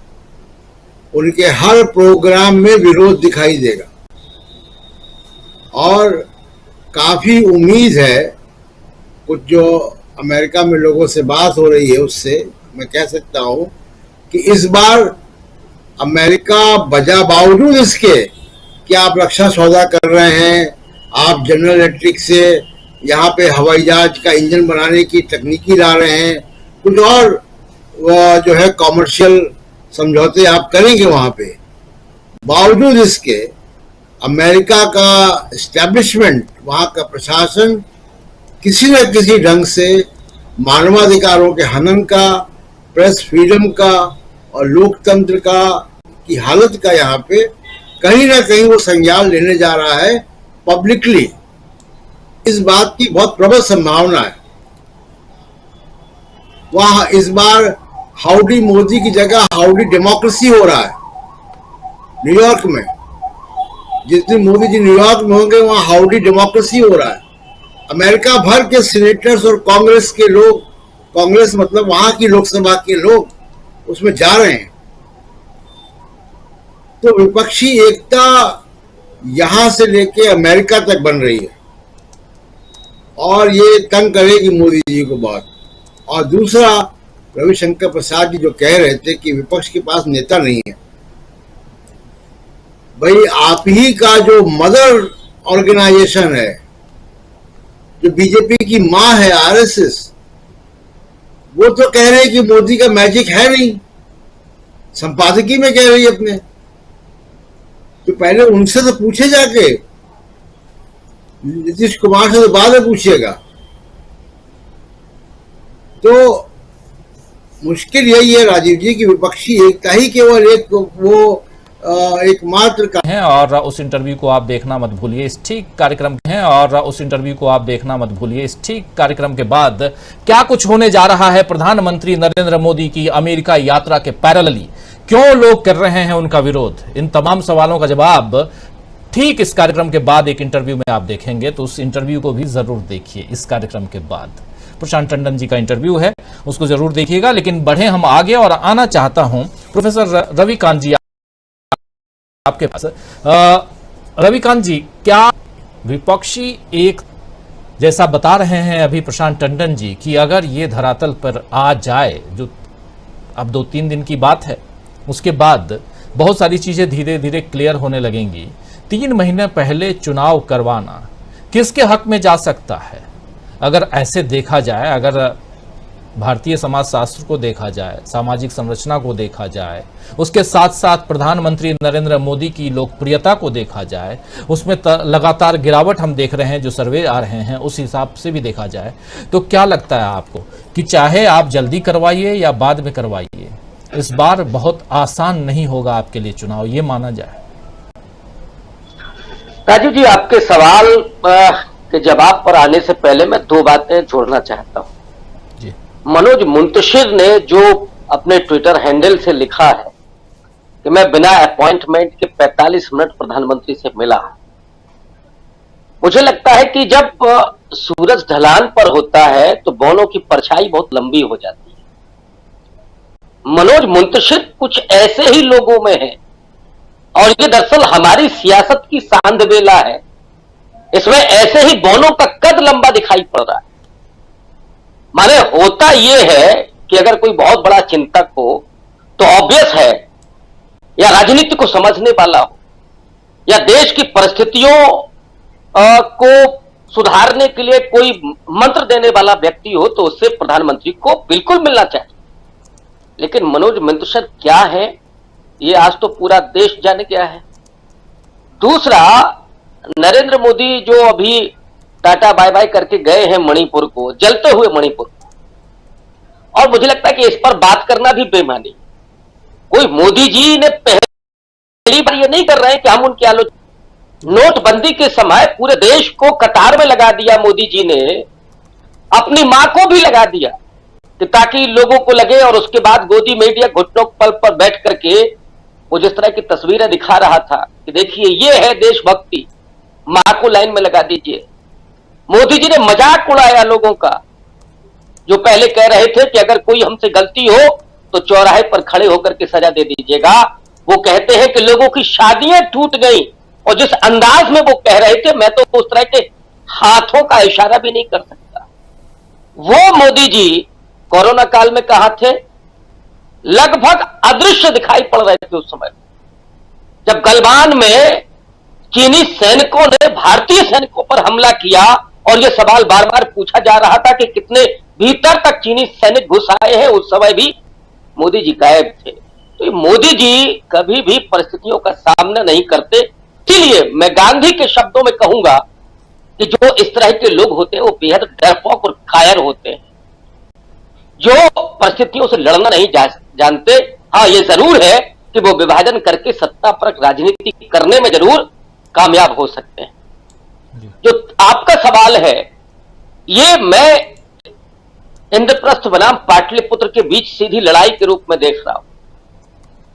उनके हर प्रोग्राम में विरोध दिखाई देगा और काफी उम्मीद है, कुछ जो अमेरिका में लोगों से बात हो रही है उससे मैं कह सकता हूं कि इस बार अमेरिका बावजूद इसके कि आप रक्षा सौदा कर रहे हैं, आप जनरल इलेक्ट्रिक से यहाँ पे हवाई जहाज का इंजन बनाने की तकनीकी ला रहे हैं, कुछ और जो है कॉमर्शियल समझौते आप करेंगे वहां पे, बावजूद इसके अमेरिका का एस्टेब्लिशमेंट, वहां का प्रशासन किसी न किसी ढंग से मानवाधिकारों के हनन का, प्रेस फ्रीडम का और लोकतंत्र का की हालत का यहाँ पे कहीं ना कहीं वो संज्ञान लेने जा रहा है पब्लिकली। इस बात की बहुत प्रबल संभावना है। वहां इस बार हाउडी मोदी की जगह हाउडी डेमोक्रेसी हो रहा है न्यूयॉर्क में। जिस दिन मोदी जी न्यूयॉर्क में होंगे वहां हाउडी डेमोक्रेसी हो रहा है। अमेरिका भर के सीनेटर्स और कांग्रेस के लोग, कांग्रेस मतलब वहां की लोकसभा के लोग उसमें जा रहे हैं। तो विपक्षी एकता यहां से लेके अमेरिका तक बन रही है और ये तंग करेगी मोदी जी को बहुत। और दूसरा, रविशंकर प्रसाद जी जो कह रहे थे कि विपक्ष के पास नेता नहीं है, भाई आप ही का जो मदर ऑर्गेनाइजेशन है, जो बीजेपी की मां है आरएसएस, वो तो कह रहे हैं कि मोदी का मैजिक है नहीं, संपादकीय में कह रही है अपने। तो पहले उनसे तो पूछे जाके, नीतीश कुमार से तो बाद में पूछिएगा। तो मुश्किल यही है राजीव जी कि विपक्षी एकता ही केवल एकमात्र का है। और उस इंटरव्यू को आप देखना मत भूलिए इस ठीक कार्यक्रम है और उस इंटरव्यू को आप देखना मत भूलिए इस ठीक कार्यक्रम के बाद क्या कुछ होने जा रहा है प्रधानमंत्री नरेंद्र मोदी की अमेरिका यात्रा के पैरेलली, क्यों लोग कर रहे हैं उनका विरोध, इन तमाम सवालों का जवाब ठीक इस कार्यक्रम के बाद एक इंटरव्यू में आप देखेंगे। तो उस इंटरव्यू को भी जरूर देखिए इस कार्यक्रम के बाद। प्रशांत टंडन जी का इंटरव्यू है, उसको जरूर देखिएगा। लेकिन बढ़े हम आगे और आना चाहता हूं प्रोफेसर रविकांत जी आपके पास। रविकांत जी, क्या विपक्षी एक जैसा बता रहे हैं अभी प्रशांत टंडन जी कि अगर ये धरातल पर आ जाए, जो अब 2-3 दिन की बात है, उसके बाद बहुत सारी चीजें धीरे धीरे क्लियर होने लगेंगी। 3 महीने पहले चुनाव करवाना किसके हक में जा सकता है? अगर ऐसे देखा जाए, अगर भारतीय समाज शास्त्र को देखा जाए, सामाजिक संरचना को देखा जाए, उसके साथ साथ प्रधानमंत्री नरेंद्र मोदी की लोकप्रियता को देखा जाए, उसमें लगातार गिरावट हम देख रहे हैं, जो सर्वे आ रहे हैं उस हिसाब से भी देखा जाए, तो क्या लगता है आपको कि चाहे आप जल्दी करवाइए या बाद में करवाइए, इस बार बहुत आसान नहीं होगा आपके लिए चुनाव, ये माना जाए? राजू जी, आपके सवाल के जवाब पर आने से पहले मैं 2 बातें जोड़ना चाहता हूं। मनोज मुंतशिर ने जो अपने ट्विटर हैंडल से लिखा है कि मैं बिना अपॉइंटमेंट के 45 मिनट प्रधानमंत्री से मिला, मुझे लगता है कि जब सूरज ढलान पर होता है तो बालों की परछाई बहुत लंबी हो जाती है। मनोज मुंतशिर कुछ ऐसे ही लोगों में है और ये दरअसल हमारी सियासत की सांधबेला है। इसमें ऐसे ही बालों का कद लंबा दिखाई पड़ रहा है। माने होता यह है कि अगर कोई बहुत बड़ा चिंतक हो तो ऑब्वियस है, या राजनीति को समझने वाला हो, या देश की परिस्थितियों को सुधारने के लिए कोई मंत्र देने वाला व्यक्ति हो तो उससे प्रधानमंत्री को बिल्कुल मिलना चाहिए। लेकिन मनोज मुंतशिर क्या है ये आज तो पूरा देश जान गया है। दूसरा, नरेंद्र मोदी जो अभी टाटा बाय बाय करके गए हैं मणिपुर को, जलते हुए मणिपुर को, और मुझे लगता है कि इस पर बात करना भी बेईमानी। कोई मोदी जी ने पहली बार ये नहीं कर रहे हैं कि हम उनकी आलोचना। नोटबंदी के समय पूरे देश को कतार में लगा दिया मोदी जी ने, अपनी मां को भी लगा दिया कि ताकि लोगों को लगे, और उसके बाद गोदी में या घुटनों पर बैठ करके वो जिस तरह की तस्वीरें दिखा रहा था कि देखिए ये है देशभक्ति, मां को लाइन में लगा दीजिए। मोदी जी ने मजाक उड़ाया लोगों का, जो पहले कह रहे थे कि अगर कोई हमसे गलती हो तो चौराहे पर खड़े होकर के सजा दे दीजिएगा। वो कहते हैं कि लोगों की शादियां टूट गई, और जिस अंदाज में वो कह रहे थे, मैं तो उस तरह के हाथों का इशारा भी नहीं कर सकता। वो मोदी जी कोरोना काल में कहां थे? लगभग अदृश्य दिखाई पड़ रहे थे उस समय, जब गलवान में चीनी सैनिकों ने भारतीय सैनिकों पर हमला किया, और यह सवाल बार बार पूछा जा रहा था कि कितने भीतर तक चीनी सैनिक घुस आए हैं, उस समय भी मोदी जी गायब थे। तो मोदी जी कभी भी परिस्थितियों का सामना नहीं करते। इसलिए मैं गांधी के शब्दों में कहूंगा कि जो इस तरह के लोग होते हैं वो बेहद डरपोक और कायर होते हैं, जो परिस्थितियों से लड़ना नहीं जानते। हाँ, ये जरूर है कि वो विभाजन करके सत्तापरक राजनीति करने में जरूर कामयाब हो सकते हैं। जो आपका सवाल है, ये मैं इंद्रप्रस्थ बनाम पाटलिपुत्र के बीच सीधी लड़ाई के रूप में देख रहा हूं।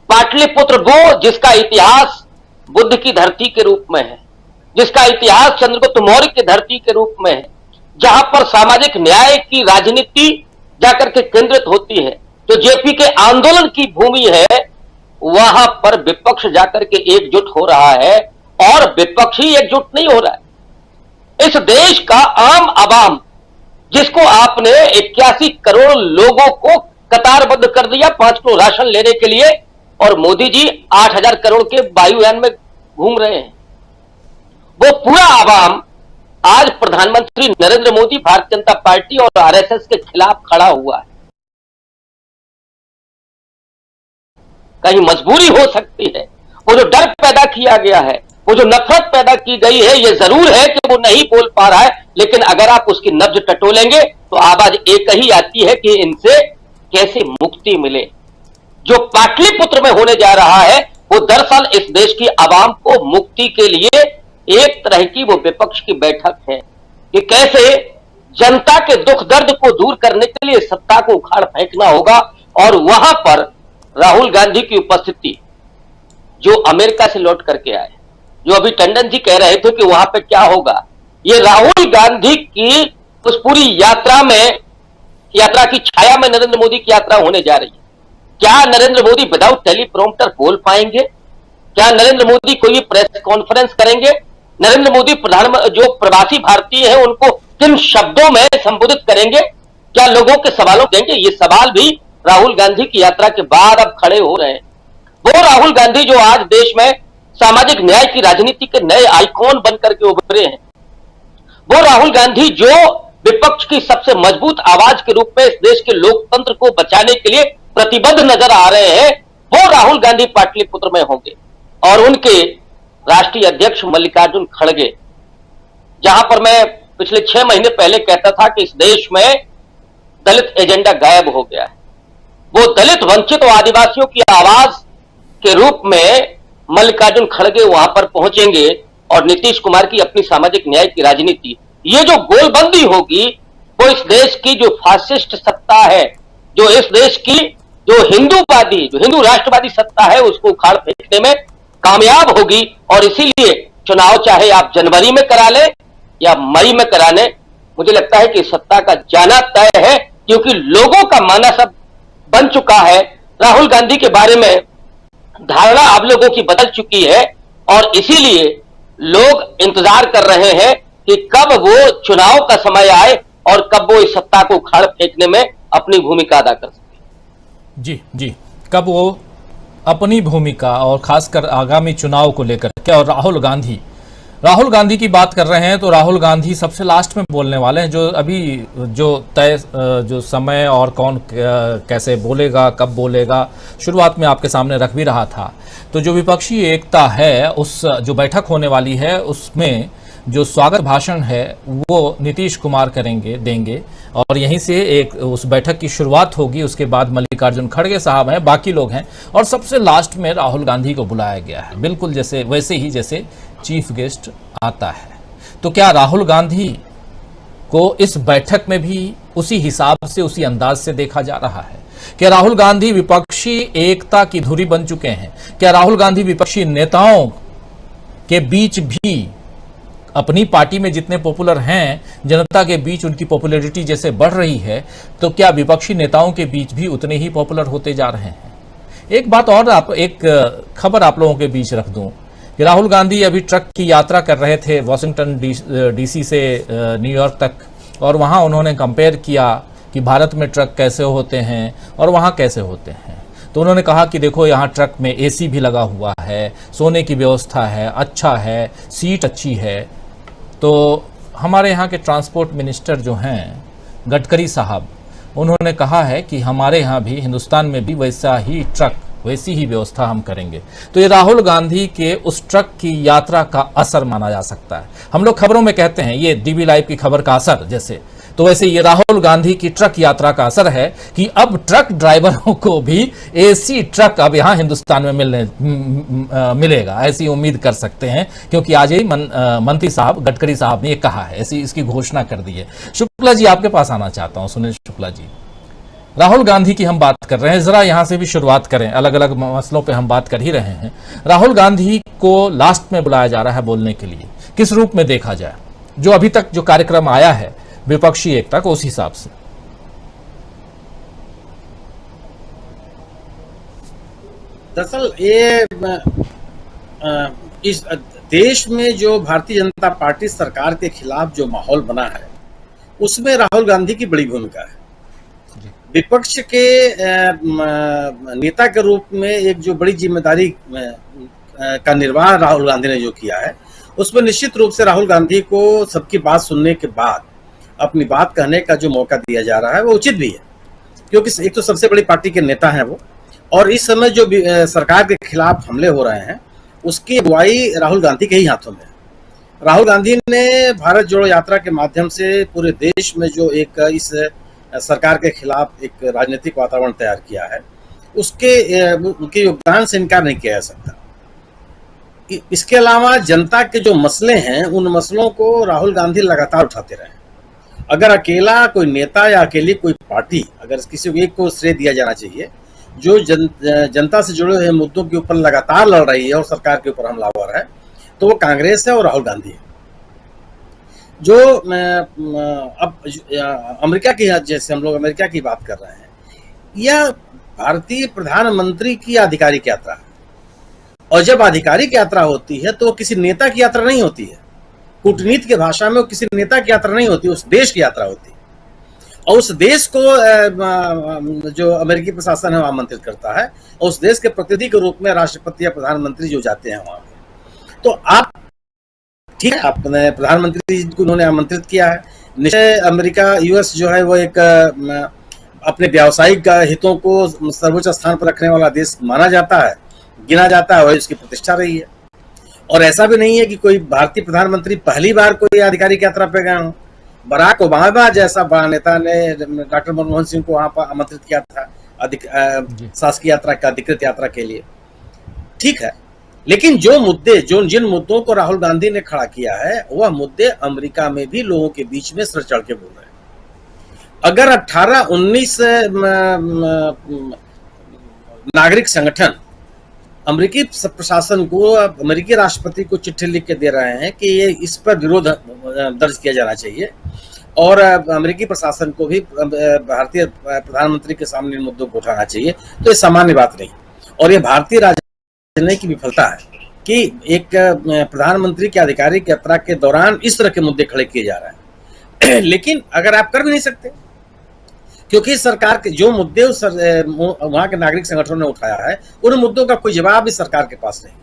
पाटलिपुत्र वो जिसका इतिहास बुद्ध की धरती के रूप में है, जिसका इतिहास चंद्रगुप्त मौर्य की धरती के रूप में है, जहां पर सामाजिक न्याय की राजनीति जाकर के केंद्रित होती है, जो जेपी के आंदोलन की भूमि है, वहां पर विपक्ष जाकर के एकजुट हो रहा है, और विपक्ष ही एकजुट नहीं हो रहा है। इस देश का आम आवाम, जिसको आपने 81 करोड़ लोगों को कतारबद्ध कर दिया 5 किलो राशन लेने के लिए, और मोदी जी 8,000 करोड़ के वायुयान में घूम रहे हैं, वो पूरा आवाम आज प्रधानमंत्री नरेंद्र मोदी, भारतीय जनता पार्टी और आरएसएस के खिलाफ खड़ा हुआ है। कहीं मजबूरी हो सकती है, वो जो डर पैदा किया गया है, वो जो नफरत पैदा की गई है, ये जरूर है कि वो नहीं बोल पा रहा है, लेकिन अगर आप उसकी नब्ज टटोलेंगे तो आवाज एक ही आती है कि इनसे कैसे मुक्ति मिले। जो पाटलिपुत्र में होने जा रहा है, वो दरअसल इस देश की आवाम को मुक्ति के लिए एक तरह की वो विपक्ष की बैठक है कि कैसे जनता के दुख दर्द को दूर करने के लिए सत्ता को उखाड़ फेंकना होगा। और वहां पर राहुल गांधी की उपस्थिति, जो अमेरिका से लौट करके आए, जो अभी टंडन जी कह रहे थे कि वहां पे क्या होगा, ये राहुल गांधी की उस पूरी यात्रा में, यात्रा की छाया में नरेंद्र मोदी की यात्रा होने जा रही है। क्या नरेंद्र मोदी विदाउट टेलीप्रॉम्प्टर बोल पाएंगे? क्या नरेंद्र मोदी कोई प्रेस कॉन्फ्रेंस करेंगे? नरेंद्र मोदी जो प्रवासी भारतीय हैं उनको किन शब्दों में संबोधित करेंगे? क्या लोगों के सवालों देंगे? ये सवाल भी राहुल गांधी की यात्रा के बाद अब खड़े हो रहे हैं। वो राहुल गांधी जो आज देश में सामाजिक न्याय की राजनीति के नए आइकॉन बनकर के उभरे हैं, वो राहुल गांधी जो विपक्ष की सबसे मजबूत आवाज के रूप में इस देश के लोकतंत्र को बचाने के लिए प्रतिबद्ध नजर आ रहे हैं, वो राहुल गांधी पाटलिपुत्र में होंगे। और उनके राष्ट्रीय अध्यक्ष मल्लिकार्जुन खड़गे, जहां पर मैं पिछले 6 महीने पहले कहता था कि इस देश में दलित एजेंडा गायब हो गया है, वो दलित, वंचित और आदिवासियों की आवाज के रूप में मल्लिकार्जुन खड़गे वहां पर पहुंचेंगे। और नीतीश कुमार की अपनी सामाजिक न्याय की राजनीति, ये जो गोलबंदी होगी, वो इस देश की जो फासिस्ट सत्ता है, जो इस देश की जो हिंदूवादी, जो हिंदू राष्ट्रवादी सत्ता है, उसको उखाड़ फेंकने में कामयाब होगी। और इसीलिए चुनाव चाहे आप जनवरी में करा लें या मई में करा लें, मुझे लगता है कि सत्ता का जाना तय है, क्योंकि लोगों का मानस अब बन चुका है। राहुल गांधी के बारे में धारणा आप लोगों की बदल चुकी है, और इसीलिए लोग इंतजार कर रहे हैं कि कब वो चुनाव का समय आए और कब वो इस सत्ता को उखाड़ फेंकने में अपनी भूमिका अदा कर सके। जी, कब वो अपनी भूमिका और खासकर आगामी चुनाव को लेकर के, और राहुल गांधी राहुल गांधी की बात कर रहे हैं तो राहुल गांधी सबसे लास्ट में बोलने वाले हैं, जो अभी जो तय जो समय और कौन कैसे बोलेगा, कब बोलेगा, शुरुआत में आपके सामने रख भी रहा था। तो जो विपक्षी एकता है, उस जो बैठक होने वाली है उसमें जो स्वागत भाषण है वो नीतीश कुमार देंगे और यहीं से एक उस बैठक की शुरुआत होगी। उसके बाद मल्लिकार्जुन खड़गे साहब हैं, बाकी लोग हैं और सबसे लास्ट में राहुल गांधी को बुलाया गया है, बिल्कुल वैसे ही जैसे चीफ गेस्ट आता है। तो क्या राहुल गांधी को इस बैठक में भी उसी हिसाब से, उसी अंदाज से देखा जा रहा है? क्या राहुल गांधी विपक्षी एकता की धुरी बन चुके हैं? क्या राहुल गांधी विपक्षी नेताओं के बीच भी अपनी पार्टी में जितने पॉपुलर हैं, जनता के बीच उनकी पॉपुलैरिटी जैसे बढ़ रही है, तो क्या विपक्षी नेताओं के बीच भी उतने ही पॉपुलर होते जा रहे हैं? एक बात और, एक खबर आप लोगों के बीच रख दूं कि राहुल गांधी अभी ट्रक की यात्रा कर रहे थे वॉशिंगटन डीसी से न्यूयॉर्क तक, और वहां उन्होंने कंपेयर किया कि भारत में ट्रक कैसे होते हैं और वहां कैसे होते हैं। तो उन्होंने कहा कि देखो यहाँ ट्रक में एसी भी लगा हुआ है, सोने की व्यवस्था है, अच्छा है, सीट अच्छी है। तो हमारे यहाँ के ट्रांसपोर्ट मिनिस्टर जो हैं गडकरी साहब, उन्होंने कहा है कि हमारे यहाँ भी, हिंदुस्तान में भी वैसा ही ट्रक, वैसी ही व्यवस्था हम करेंगे। तो ये राहुल गांधी के उस ट्रक की यात्रा का असर माना जा सकता है। हम लोग खबरों में कहते हैं ये डीबी लाइव की खबर का असर जैसे, तो वैसे ये राहुल गांधी की ट्रक यात्रा का असर है कि अब ट्रक ड्राइवरों को भी एसी ट्रक अब यहाँ हिंदुस्तान में मिलेगा, ऐसी उम्मीद कर सकते हैं, क्योंकि आज ही मंत्री साहब गडकरी साहब ने ये कहा है, ऐसी इसकी घोषणा कर दी है। शुक्ला जी, आपके पास आना चाहता हूं। सुनील शुक्ला जी, राहुल गांधी की हम बात कर रहे हैं, जरा यहां से भी शुरुआत करें, अलग अलग मसलों पे हम बात कर ही रहे हैं। राहुल गांधी को लास्ट में बुलाया जा रहा है बोलने के लिए, किस रूप में देखा जाए? जो अभी तक जो कार्यक्रम आया है विपक्षी एकता को, उस हिसाब से। दरअसल ये इस देश में जो भारतीय जनता पार्टी सरकार के खिलाफ जो माहौल बना है, उसमें राहुल गांधी की बड़ी भूमिका है। विपक्ष के नेता के रूप में एक जो बड़ी जिम्मेदारी का निर्वाह राहुल गांधी ने जो किया है, उसमें निश्चित रूप से राहुल गांधी को सबकी बात सुनने के बाद अपनी बात कहने का जो मौका दिया जा रहा है वो उचित भी है, क्योंकि एक तो सबसे बड़ी पार्टी के नेता हैं वो, और इस समय जो सरकार के खिलाफ हमले हो रहे हैं उसकी अगुवाई राहुल गांधी के ही हाथों में है। राहुल गांधी ने भारत जोड़ो यात्रा के माध्यम से पूरे देश में जो एक इस सरकार के खिलाफ एक राजनीतिक वातावरण तैयार किया है, उनके योगदान से इनकार नहीं किया जा सकता। इसके अलावा जनता के जो मसले हैं, उन मसलों को राहुल गांधी लगातार उठाते रहे। अगर अकेला कोई नेता या अकेली कोई पार्टी, अगर किसी एक को श्रेय दिया जाना चाहिए जो जनता से जुड़े हुए मुद्दों के ऊपर लगातार लड़ रही है और सरकार के ऊपर हमलावर है, तो वो कांग्रेस है और राहुल गांधी है। जो अब अमेरिका की, जैसे हम लोग अमेरिका की बात कर रहे हैं, यह भारतीय प्रधानमंत्री की आधिकारिक यात्रा है, और जब आधिकारिक यात्रा होती है तो वो किसी नेता की यात्रा नहीं होती है। कूटनीति की भाषा में वो किसी नेता की यात्रा नहीं होती, उस देश की यात्रा होती है, और उस देश को जो अमेरिकी प्रशासन है वो आमंत्रित करता है, और उस देश के प्रतिनिधि के रूप में राष्ट्रपति या प्रधानमंत्री जो जाते हैं वहां पे। तो आप ठीक है, अपने प्रधानमंत्री को उन्होंने आमंत्रित किया है। निश्चय अमेरिका, यूएस जो है वो एक अपने व्यावसायिक हितों को सर्वोच्च स्थान पर रखने वाला देश माना जाता है, गिना जाता है, वही उसकी प्रतिष्ठा रही है। और ऐसा भी नहीं है कि कोई भारतीय प्रधानमंत्री पहली बार कोई आधिकारिक यात्रा पे गए हों। बराक ओबामा जैसा बड़ा नेता ने डॉक्टर मनमोहन सिंह को वहां पर आमंत्रित किया था शासकीय यात्रा का, अधिकृत यात्रा के लिए। ठीक है, लेकिन जो मुद्दे, जिन मुद्दों को राहुल गांधी ने खड़ा किया है, वह मुद्दे अमेरिका में भी लोगों के बीच में सर चढ़ के बोल रहे हैं। अगर 18-19 नागरिक संगठन अमेरिकी प्रशासन को, अमेरिकी राष्ट्रपति को चिट्ठी लिख के दे रहे हैं कि ये इस पर विरोध दर्ज किया जाना चाहिए, और अमेरिकी प्रशासन को भी भारतीय प्रधानमंत्री के सामने इन मुद्दों को उठाना चाहिए, तो ये सामान्य बात नहीं। और ये भारतीय राजनीति की विफलता है कि एक प्रधानमंत्री की आधिकारिक यात्रा के दौरान इस तरह के मुद्दे खड़े किए जा रहे हैं। लेकिन अगर आप कर भी नहीं सकते, क्योंकि सरकार के जो मुद्दे वहां के नागरिक संगठनों ने उठाया है, उन मुद्दों का कोई जवाब इस सरकार के पास नहीं,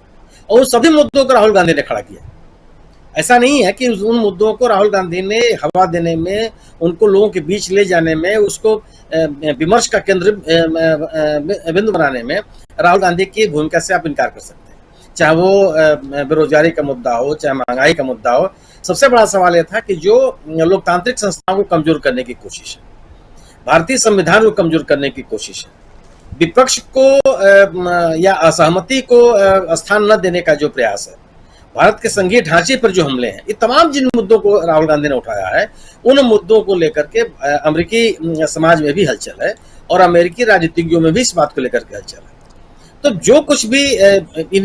और उन सभी मुद्दों को राहुल गांधी ने खड़ा किया। ऐसा नहीं है कि उन मुद्दों को राहुल गांधी ने हवा देने में, उनको लोगों के बीच ले जाने में, उसको विमर्श का केंद्र बिंदु बनाने में राहुल गांधी की भूमिका से आप इनकार कर सकते हैं। चाहे वो बेरोजगारी का मुद्दा हो, चाहे महंगाई का मुद्दा हो। सबसे बड़ा सवाल यह था कि जो लोकतांत्रिक संस्थाओं को कमजोर करने की कोशिश है, भारतीय संविधान को कमजोर करने की कोशिश है, विपक्ष को या असहमति को स्थान न देने का जो प्रयास है, भारत के संघीय ढांचे पर जो हमले हैं, ये तमाम जिन मुद्दों को राहुल गांधी ने उठाया है, उन मुद्दों को लेकर के अमेरिकी समाज में भी हलचल है और अमेरिकी राजनीतिज्ञों में भी इस बात को लेकर के हलचल है। तो जो कुछ भी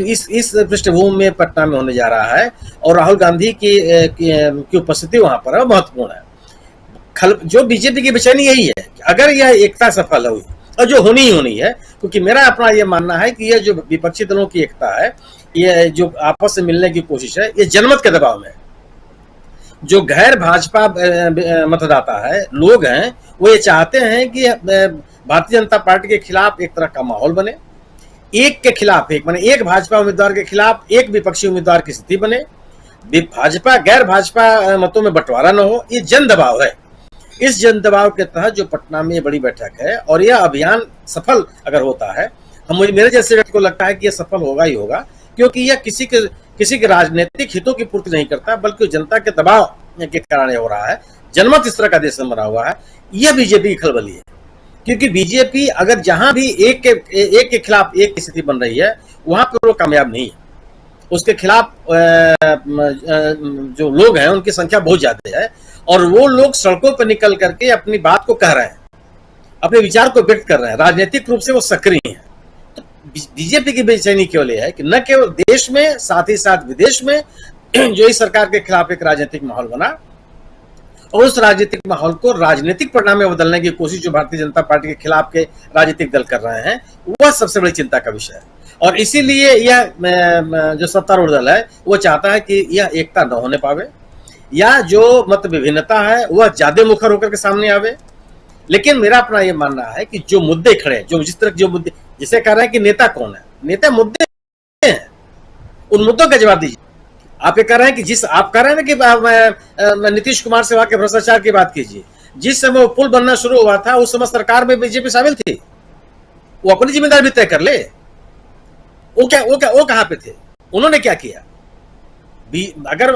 इस पृष्ठभूमि में पटना में होने जा रहा है और राहुल गांधी की उपस्थिति वहां पर है, महत्वपूर्ण है। जो बीजेपी की बेचैनी यही है कि अगर यह एकता सफल हुई, और जो होनी ही होनी है, क्योंकि मेरा अपना यह मानना है कि यह जो विपक्षी दलों की एकता है, ये जो आपस में मिलने की कोशिश है, ये जनमत के दबाव में। जो गैर भाजपा मतदाता है, लोग हैं, वो ये चाहते हैं कि भारतीय जनता पार्टी के खिलाफ एक तरह का माहौल बने, एक के खिलाफ एक बने, एक भाजपा उम्मीदवार के खिलाफ एक विपक्षी उम्मीदवार की स्थिति बने, भाजपा गैर भाजपा मतों में बंटवारा न हो। ये जन दबाव है। इस जन दबाव के तहत जो पटना में ये बड़ी बैठक है और यह अभियान सफल अगर होता है, मेरे जैसे व्यक्ति को लगता है कि यह सफल होगा ही होगा, क्योंकि यह किसी के राजनीतिक हितों की पूर्ति नहीं करता, बल्कि जनता के दबाव के कारण हो रहा है। जनमत इस तरह का देश में बना हुआ है। यह बीजेपी की खलबली है, क्योंकि बीजेपी अगर जहां भी एक के खिलाफ एक की स्थिति बन रही है, वहां पर वो कामयाब नहीं है। उसके खिलाफ जो लोग हैं उनकी संख्या बहुत ज्यादा है और वो लोग सड़कों पर निकल करके अपनी बात को कह रहे हैं, अपने विचार को व्यक्त कर रहे हैं, राजनीतिक रूप से वो सक्रिय हैं। तो बीजेपी की बेचैनी केवल यह है कि न केवल देश में, साथ ही साथ विदेश में जो इस सरकार के खिलाफ एक राजनीतिक माहौल बना और उस राजनीतिक माहौल को राजनीतिक परिणाम में बदलने की कोशिश जो भारतीय जनता पार्टी के खिलाफ के राजनीतिक दल कर रहे हैं, वह सबसे बड़ी चिंता का विषय है। और इसीलिए यह जो सत्तारूढ़ दल है वो चाहता है कि यह एकता न होने पावे या जो मत विभिन्नता है वह ज्यादा मुखर होकर के सामने आवे। लेकिन मेरा अपना यह मानना है कि जो मुद्दे खड़े हैं, जो जिस तरह जो मुद्दे, जिसे कह रहे हैं कि नेता कौन है, नेता मुद्दे हैं, उन मुद्दों का जवाब दीजिए। आप ये कह रहे हैं कि आप कह रहे हैं कि नीतीश कुमार से वहां के भ्रष्टाचार की बात कीजिए। जिस समय वो पुल बनना शुरू हुआ था उस समय सरकार में बीजेपी शामिल थी, वो अपनी जिम्मेदारी भी तय कर ले। वो कहां पे थे, उन्होंने क्या किया? अगर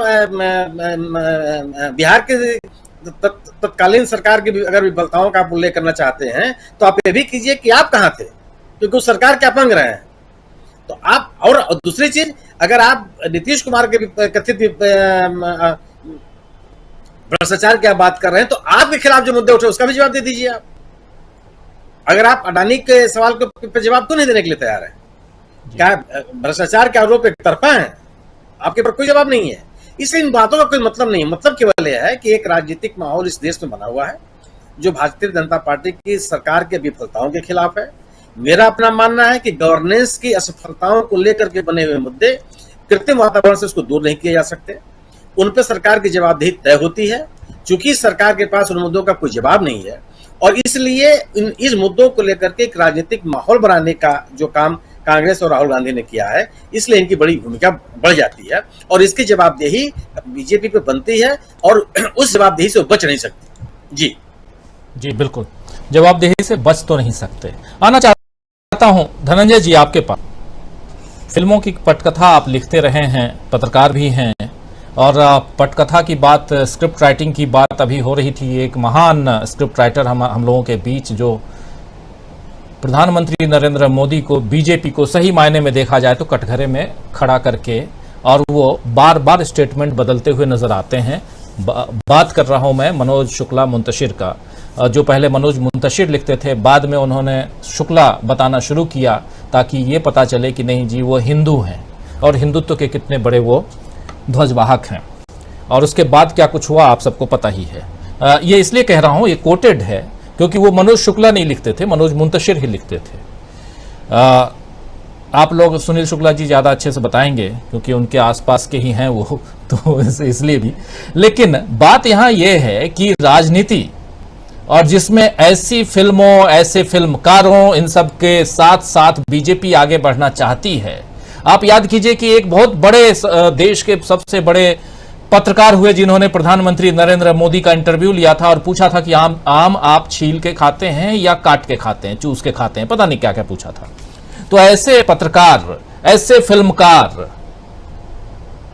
बिहार के तत्कालीन सरकार की अगर विफलताओं का आप उल्लेख करना चाहते हैं तो आप ये भी कीजिए कि आप कहां थे, क्योंकि उस सरकार के अपंग रहे हैं। तो आप और दूसरी चीज, अगर आप नीतीश कुमार के कथित भ्रष्टाचार की बात कर रहे हैं तो आपके खिलाफ जो मुद्दे उठे उसका भी जवाब दे दीजिए। आप अगर आप अडानी के सवाल पे जवाब क्यों नहीं देने के लिए तैयार हैं? क्या भ्रष्टाचार के आरोप एक तरफा है? आपके पर कोई जवाब नहीं है। इसलिए इन बातों का कोई मतलब नहीं है। मतलब केवल यह है कि एक राजनीतिक माहौल इस देश में बना हुआ है जो भारतीय जनता पार्टी की सरकार के विफलताओं के खिलाफ है। मेरा अपना मानना है कि गवर्नेंस की असफलताओं को लेकर के बने हुए मुद्दे कृत्रिम वातावरण से उसको दूर नहीं किए जा सकते। उन पर सरकार की जवाबदेही तय होती है। चूंकि सरकार के पास उन मुद्दों का कोई जवाब नहीं है और इसलिए इस मुद्दों को लेकर के एक राजनीतिक माहौल बनाने का जो काम कांग्रेस और राहुल गांधी ने किया है, इसलिए इनकी बड़ी भूमिका बढ़ जाती है और इसकी जवाबदेही बीजेपी पे बनती है और उस जवाबदेही से बच नहीं सकती। जी बिल्कुल, जवाबदेही से बच तो नहीं सकते। आना चाहता हूं धनंजय जी आपके पास। फिल्मों की पटकथा आप लिखते रहे हैं, पत्रकार भी हैं, और पटकथा की बात, स्क्रिप्ट राइटिंग की बात अभी हो रही थी। एक महान स्क्रिप्ट राइटर हम लोगों के बीच, जो प्रधानमंत्री नरेंद्र मोदी को, बीजेपी को सही मायने में देखा जाए तो कटघरे में खड़ा करके, और वो बार बार स्टेटमेंट बदलते हुए नजर आते हैं। बात कर रहा हूं मैं मनोज शुक्ला मुंतशिर का, जो पहले मनोज मुंतशिर लिखते थे, बाद में उन्होंने शुक्ला बताना शुरू किया ताकि ये पता चले कि नहीं जी वो हिंदू हैं और हिंदुत्व के कितने बड़े वो ध्वजवाहक हैं। और उसके बाद क्या कुछ हुआ आप सबको पता ही है। ये इसलिए कह रहा हूं, ये कोटेड है क्योंकि वो मनोज शुक्ला नहीं लिखते थे, मनोज मुंतशिर ही लिखते थे। आप लोग सुनील शुक्ला जी ज़्यादा अच्छे से बताएंगे क्योंकि उनके आसपास के ही हैं वो, तो इसलिए भी। लेकिन बात यहाँ ये है कि राजनीति, और जिसमें ऐसी फिल्मों, ऐसे फिल्मकारों, इन सब के साथ साथ बीजेपी आगे बढ़ना चाहती है। आप याद कीजिए कि एक बहुत बड़े देश के सबसे बड़े पत्रकार हुए जिन्होंने प्रधानमंत्री नरेंद्र मोदी का इंटरव्यू लिया था और पूछा था कि आम आप छील के खाते हैं या काट के खाते हैं, चूस के खाते हैं, पता नहीं क्या क्या पूछा था। तो ऐसे पत्रकार, ऐसे फिल्मकार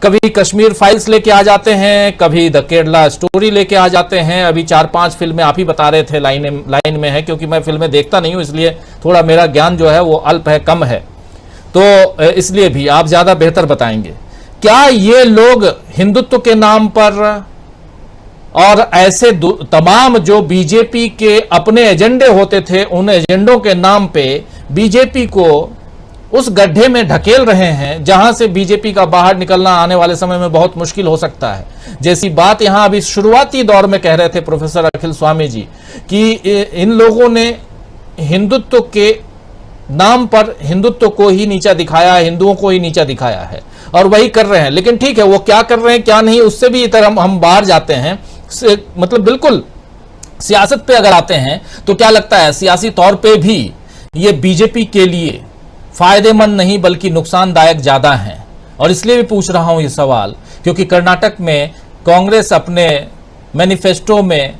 कभी कश्मीर फाइल्स लेके आ जाते हैं, कभी द केरला स्टोरी लेके आ जाते हैं। अभी 4-5 फिल्में आप ही बता रहे थे लाइन में है, क्योंकि मैं फिल्में देखता नहीं हूं, इसलिए थोड़ा मेरा ज्ञान जो है वो अल्प है, कम है, तो इसलिए भी आप ज्यादा बेहतर बताएंगे। क्या ये लोग हिंदुत्व के नाम पर और ऐसे तमाम जो बीजेपी के अपने एजेंडे होते थे, उन एजेंडों के नाम पे बीजेपी को उस गड्ढे में ढकेल रहे हैं जहां से बीजेपी का बाहर निकलना आने वाले समय में बहुत मुश्किल हो सकता है? जैसी बात यहां अभी शुरुआती दौर में कह रहे थे प्रोफेसर अखिल स्वामी जी कि इन लोगों ने हिंदुत्व के नाम पर हिंदुत्व को ही नीचा दिखाया, हिंदुओं को ही नीचा दिखाया है, और वही कर रहे हैं। लेकिन ठीक है, वो क्या कर रहे हैं क्या नहीं, उससे भी इधर हम बाहर जाते हैं। मतलब बिल्कुल सियासत पे अगर आते हैं तो क्या लगता है, सियासी तौर पे भी ये बीजेपी के लिए फायदेमंद नहीं बल्कि नुकसानदायक ज्यादा है। और इसलिए भी पूछ रहा हूं ये सवाल क्योंकि कर्नाटक में कांग्रेस अपने मैनिफेस्टो में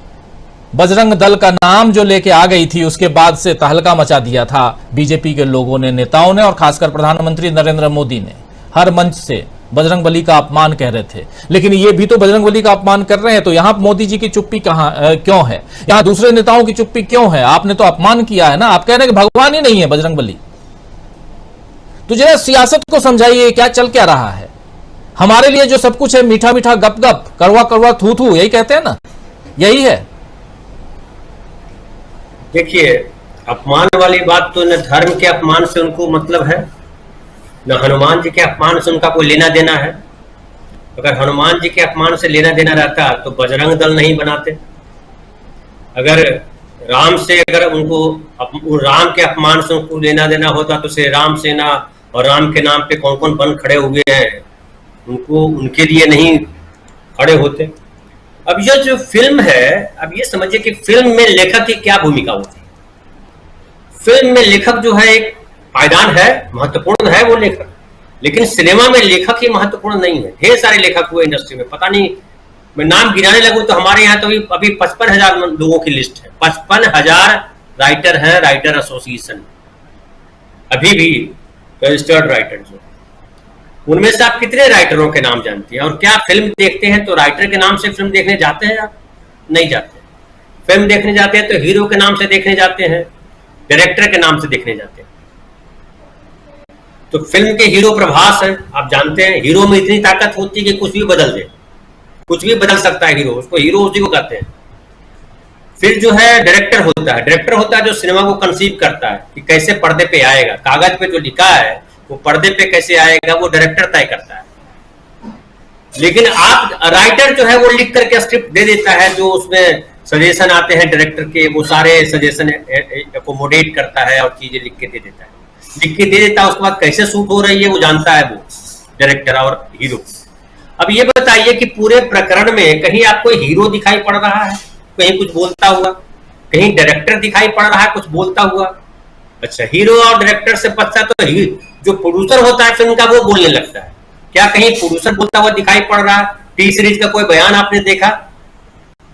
बजरंग दल का नाम जो लेके आ गई थी, उसके बाद से तहलका मचा दिया था बीजेपी के लोगों ने, नेताओं ने, और खासकर प्रधानमंत्री नरेंद्र मोदी ने हर मंच से बजरंग बली का अपमान कह रहे थे। लेकिन ये भी तो बजरंग बली का अपमान कर रहे हैं, तो यहां मोदी जी की चुप्पी क्यों है? यहां दूसरे नेताओं की चुप्पी क्यों है? आपने तो अपमान किया है ना, आप कह रहे हैं कि भगवान ही नहीं है बजरंग बली। तो जरा सियासत को समझाइए, क्या चल क्या रहा है? हमारे लिए जो सब कुछ है मीठा मीठा गप गप, कड़वा कड़वा थू थू, यही कहते हैं ना, यही है। देखिए, अपमान वाली बात तो न धर्म के अपमान से उनको मतलब है, न हनुमान जी के अपमान से उनका कोई लेना देना है। अगर हनुमान जी के अपमान से लेना देना रहता तो बजरंग दल नहीं बनाते। अगर राम से अगर उनको राम के अपमान से उनको लेना देना होता तो श्री राम सेना और राम के नाम पे कौन कौन बन खड़े हुए हैं, उनको उनके लिए नहीं खड़े होते। अब ये जो फिल्म है, अब ये समझिए कि फिल्म में लेखक की क्या भूमिका होती है। फिल्म में लेखक जो है एक पायदान है, महत्वपूर्ण है वो लेखक, लेकिन सिनेमा में लेखक ही महत्वपूर्ण नहीं है। ढेर सारे लेखक हुए इंडस्ट्री में, पता नहीं, मैं नाम गिनाने लगूं तो हमारे यहाँ तो अभी 55,000 लोगों की लिस्ट है। 55,000 राइटर हैं, राइटर एसोसिएशन अभी भी रजिस्टर्ड राइटर जो, उनमें से आप कितने राइटरों के नाम जानते हैं? और क्या फिल्म देखते हैं तो राइटर के नाम से फिल्म देखने जाते हैं? आप नहीं जाते। फिल्म देखने जाते हैं तो हीरो के नाम से देखने जाते हैं, डायरेक्टर के नाम से देखने जाते हैं। तो फिल्म के हीरो प्रभास है, आप जानते हैं, हीरो में इतनी ताकत होती है कि कुछ भी बदल दे, कुछ भी बदल सकता है हीरो, उसको हीरो उसी को कहते हैं। फिर जो है डायरेक्टर होता है, डायरेक्टर होता है जो सिनेमा को कंसीव करता है कि कैसे पर्दे पे आएगा, कागज पे जो लिखा है वो पर्दे पे कैसे आएगा, वो डायरेक्टर तय करता है। लेकिन आप राइटर जो है वो लिख करके स्क्रिप्ट दे देता है, जो उसमें सजेशन आते हैं डायरेक्टर के, वो सारे सजेशन एकोमोडेट करता है और चीजें लिख के दे देता है। लिख के दे देता है, उसके बाद कैसे शूट हो रही है वो जानता है वो डायरेक्टर और हीरो। अब ये बताइए कि पूरे प्रकरण में कहीं आपको हीरो दिखाई पड़ रहा है कहीं कुछ बोलता हुआ, कहीं डायरेक्टर दिखाई पड़ रहा है कुछ बोलता हुआ? अच्छा, हीरो और डायरेक्टर से बचता तो जो प्रोड्यूसर होता है फिल्म का वो बोलने लगता है। क्या कहीं प्रोड्यूसर बोलता हुआ दिखाई पड़ रहा है? टी सीरीज का कोई बयान आपने देखा?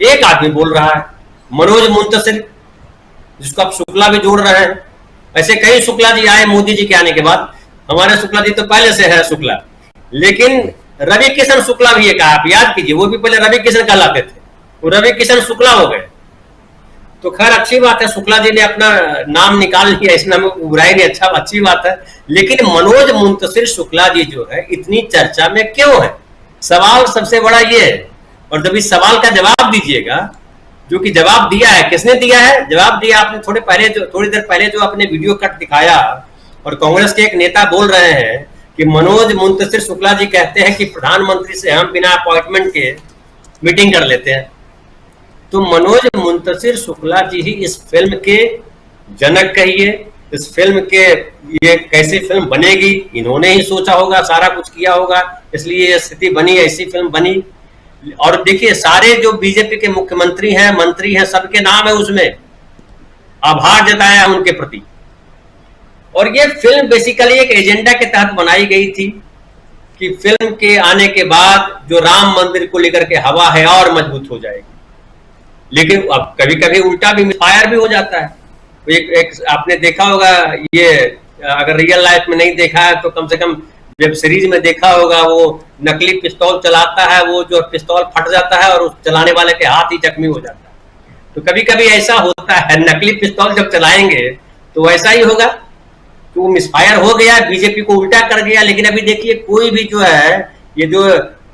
एक आदमी बोल रहा है, मनोज मुंतशिर, जिसको आप शुक्ला भी जोड़ रहे हैं। ऐसे कई शुक्ला जी आए मोदी जी के आने के बाद, हमारे शुक्ला जी तो पहले से है शुक्ला, लेकिन रवि किशन शुक्ला भी एक, आप याद कीजिए, वो भी पहले रवि किशन कहलाते थे, वो रवि किशन शुक्ला हो गए। तो खैर अच्छी बात है, शुक्ला जी ने अपना नाम निकाल लिया, इस नाम में बुराई नहीं, अच्छा अच्छी बात है। लेकिन मनोज मुंतशिर शुक्ला जी जो है इतनी चर्चा में क्यों है? सवाल सबसे बड़ा ये है। और जब इस सवाल का जवाब दीजिएगा, जो कि जवाब दिया है, किसने दिया है? जवाब दिया आपने थोड़ी देर पहले जो अपने वीडियो कट दिखाया, और कांग्रेस के एक नेता बोल रहे हैं कि मनोज मुंतशिर शुक्ला जी कहते हैं कि प्रधानमंत्री से हम बिना अपॉइंटमेंट के मीटिंग कर लेते हैं। तो मनोज मुंतशिर शुक्ला जी ही इस फिल्म के जनक कहिए, इस फिल्म के ये कैसी फिल्म बनेगी इन्होंने ही सोचा होगा, सारा कुछ किया होगा, इसलिए ये स्थिति बनी, ऐसी फिल्म बनी। और देखिए सारे जो बीजेपी के मुख्यमंत्री हैं, मंत्री हैं, सबके नाम है उसमें, आभार जताया है उनके प्रति। और ये फिल्म बेसिकली एक एजेंडा के तहत बनाई गई थी कि फिल्म के आने के बाद जो राम मंदिर को लेकर के हवा है और मजबूत हो जाएगी, लेकिन अब कभी कभी उल्टा भी फायर भी हो जाता है। एक आपने देखा होगा, ये अगर रियल लाइफ में नहीं देखा है तो कम से कम वेब सीरीज में देखा होगा, वो नकली पिस्तौल चलाता है, वो जो पिस्तौल फट जाता है और उस चलाने वाले के हाथ ही जख्मी हो जाता है। तो कभी कभी ऐसा होता है, नकली पिस्तौल जब चलाएंगे तो ऐसा ही होगा कि वो मिसफायर हो गया, बीजेपी को उल्टा कर गया। लेकिन अभी देखिए कोई भी जो है, ये जो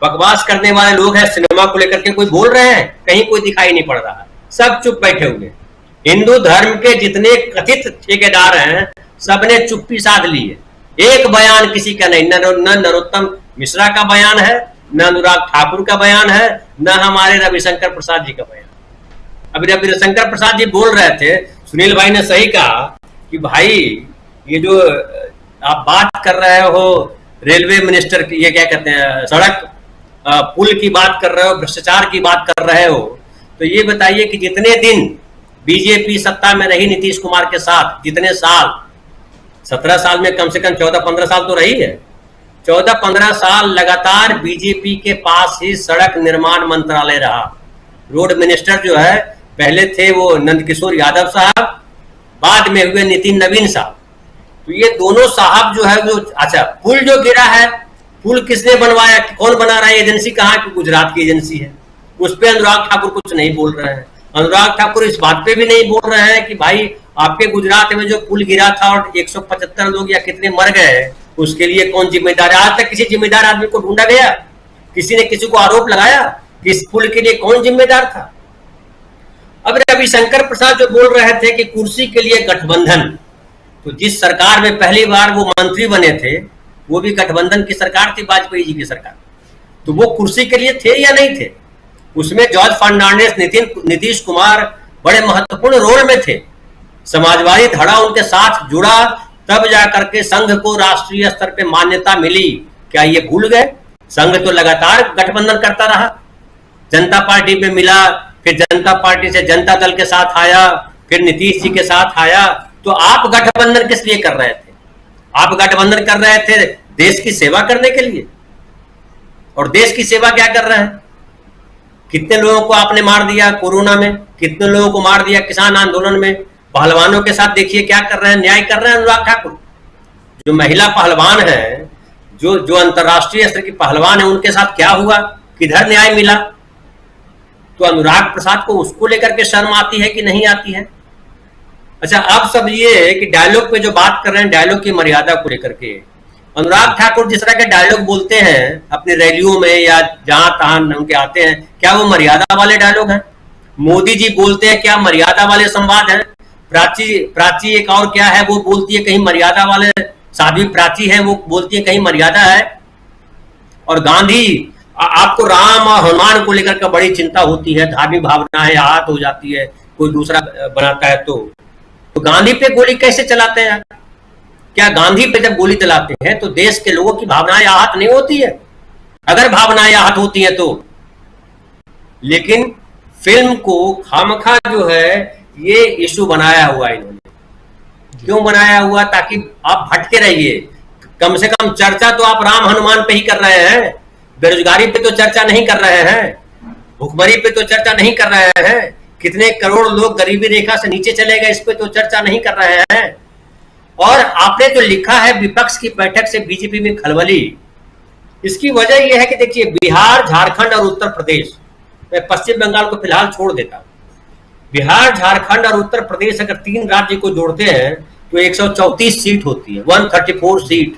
बकवास करने वाले लोग हैं सिनेमा को लेकर के, कोई बोल रहे हैं? कहीं कोई दिखाई नहीं पड़ रहा है, सब चुप बैठे हुए। हिंदू धर्म के जितने कथित ठेकेदार हैं सबने चुप्पी साध ली है, एक बयान किसी का नहीं, न नरोत्तम मिश्रा का बयान है, न अनुराग ठाकुर का बयान है, न हमारे रविशंकर प्रसाद जी का बयान। अभी रविशंकर प्रसाद जी बोल रहे थे, सुनील भाई ने सही कहा कि भाई ये जो आप बात कर रहे हो रेलवे मिनिस्टर की, ये क्या कहते हैं, सड़क पुल की बात कर रहे हो, भ्रष्टाचार की बात कर रहे हो, तो ये बताइए कि जितने दिन बीजेपी सत्ता में रही नीतीश कुमार के साथ, जितने साल, 17 साल में कम से कम 14-15 साल तो रही है, 14-15 साल लगातार बीजेपी के पास ही सड़क निर्माण मंत्रालय रहा। रोड मिनिस्टर जो है पहले थे वो नंदकिशोर यादव साहब, बाद में हुए नितिन नवीन साहब। तो ये दोनों साहब जो है जो, अच्छा पुल जो गिरा है, पुल किसने बनवाया, कौन बना रहा है, एजेंसी कहाँ की, गुजरात की एजेंसी है। उस पर अनुराग ठाकुर कुछ नहीं बोल रहे हैं। अनुराग ठाकुर इस बात पे भी नहीं बोल रहे हैं कि भाई आपके गुजरात में जो पुल गिरा था और 175 लोग या कितने मर गए, उसके लिए कौन जिम्मेदार है। आज तक किसी जिम्मेदार आदमी को ढूंढा गया, किसी ने किसी को आरोप लगाया कि इस पुल के लिए कौन जिम्मेदार था। अब रविशंकर प्रसाद जो बोल रहे थे कि कुर्सी के लिए गठबंधन, तो जिस सरकार में पहली बार वो मंत्री बने थे वो भी गठबंधन की सरकार थी, वाजपेयी जी की सरकार, तो वो कुर्सी के लिए थे या नहीं थे? उसमें जॉर्ज फर्नांडिस, नीतीश कुमार बड़े महत्वपूर्ण रोल में थे। समाजवादी धड़ा उनके साथ जुड़ा, तब जाकर के संघ को राष्ट्रीय स्तर पे मान्यता मिली। क्या ये भूल गए? संघ तो लगातार गठबंधन करता रहा, जनता पार्टी में मिला, फिर जनता पार्टी से जनता दल के साथ आया, फिर नीतीश जी के साथ आया। तो आप गठबंधन किस लिए कर रहे थे? आप गठबंधन कर रहे थे देश की सेवा करने के लिए, और देश की सेवा क्या कर रहे हैं? कितने लोगों को आपने मार दिया कोरोना में, कितने लोगों को मार दिया किसान आंदोलन में। पहलवानों के साथ देखिए क्या कर रहे हैं, न्याय कर रहे हैं अनुराग ठाकुर। जो महिला पहलवान है, जो अंतरराष्ट्रीय स्तर की पहलवान है, उनके साथ क्या हुआ, किधर न्याय मिला? तो अनुराग प्रसाद को उसको लेकर के शर्म आती है कि नहीं आती है? अच्छा, अब सब ये कि डायलॉग पे जो बात कर रहे हैं, डायलॉग की मर्यादा को लेकर के, अनुराग ठाकुर जिस तरह के डायलॉग बोलते हैं अपनी रैलियों में या जहां तहां उनके आते हैं, क्या वो मर्यादा वाले डायलॉग हैं? मोदी जी बोलते हैं, क्या मर्यादा वाले संवाद हैं? प्राची एक और क्या है, वो बोलती है कहीं मर्यादा वाले, साध्वी प्राची है वो बोलती है कहीं मर्यादा है। और गांधी, आपको राम और हनुमान को लेकर के बड़ी चिंता होती है, धार्मिक भावनाएं आहत हो जाती है, कोई दूसरा बनाता है तो गांधी पे गोली कैसे चलाते हैं? क्या गांधी पे जब गोली चलाते हैं तो देश के लोगों की भावनाएं आहत नहीं होती है? अगर भावनाएं आहत होती हैं तो, लेकिन फिल्म को खामखा जो है ये इशू बनाया हुआ है इन्होंने। क्यों बनाया हुआ? ताकि आप भटके रहिए। कम से कम चर्चा तो आप राम हनुमान पे ही कर रहे हैं, बेरोजगारी पे तो चर्चा नहीं कर रहे हैं, भुखमरी पे तो चर्चा नहीं कर रहे हैं, कितने करोड़ लोग गरीबी रेखा से नीचे चले गए इस पे तो चर्चा नहीं कर रहे हैं। और आपने जो लिखा है विपक्ष की बैठक से बीजेपी में खलबली, इसकी वजह यह है कि देखिए बिहार, झारखंड और उत्तर प्रदेश, मैं पश्चिम बंगाल को फिलहाल छोड़ देता हूं, बिहार, झारखंड और उत्तर प्रदेश अगर 3 राज्य को जोड़ते हैं तो 134 सीट होती है, 134 सीट।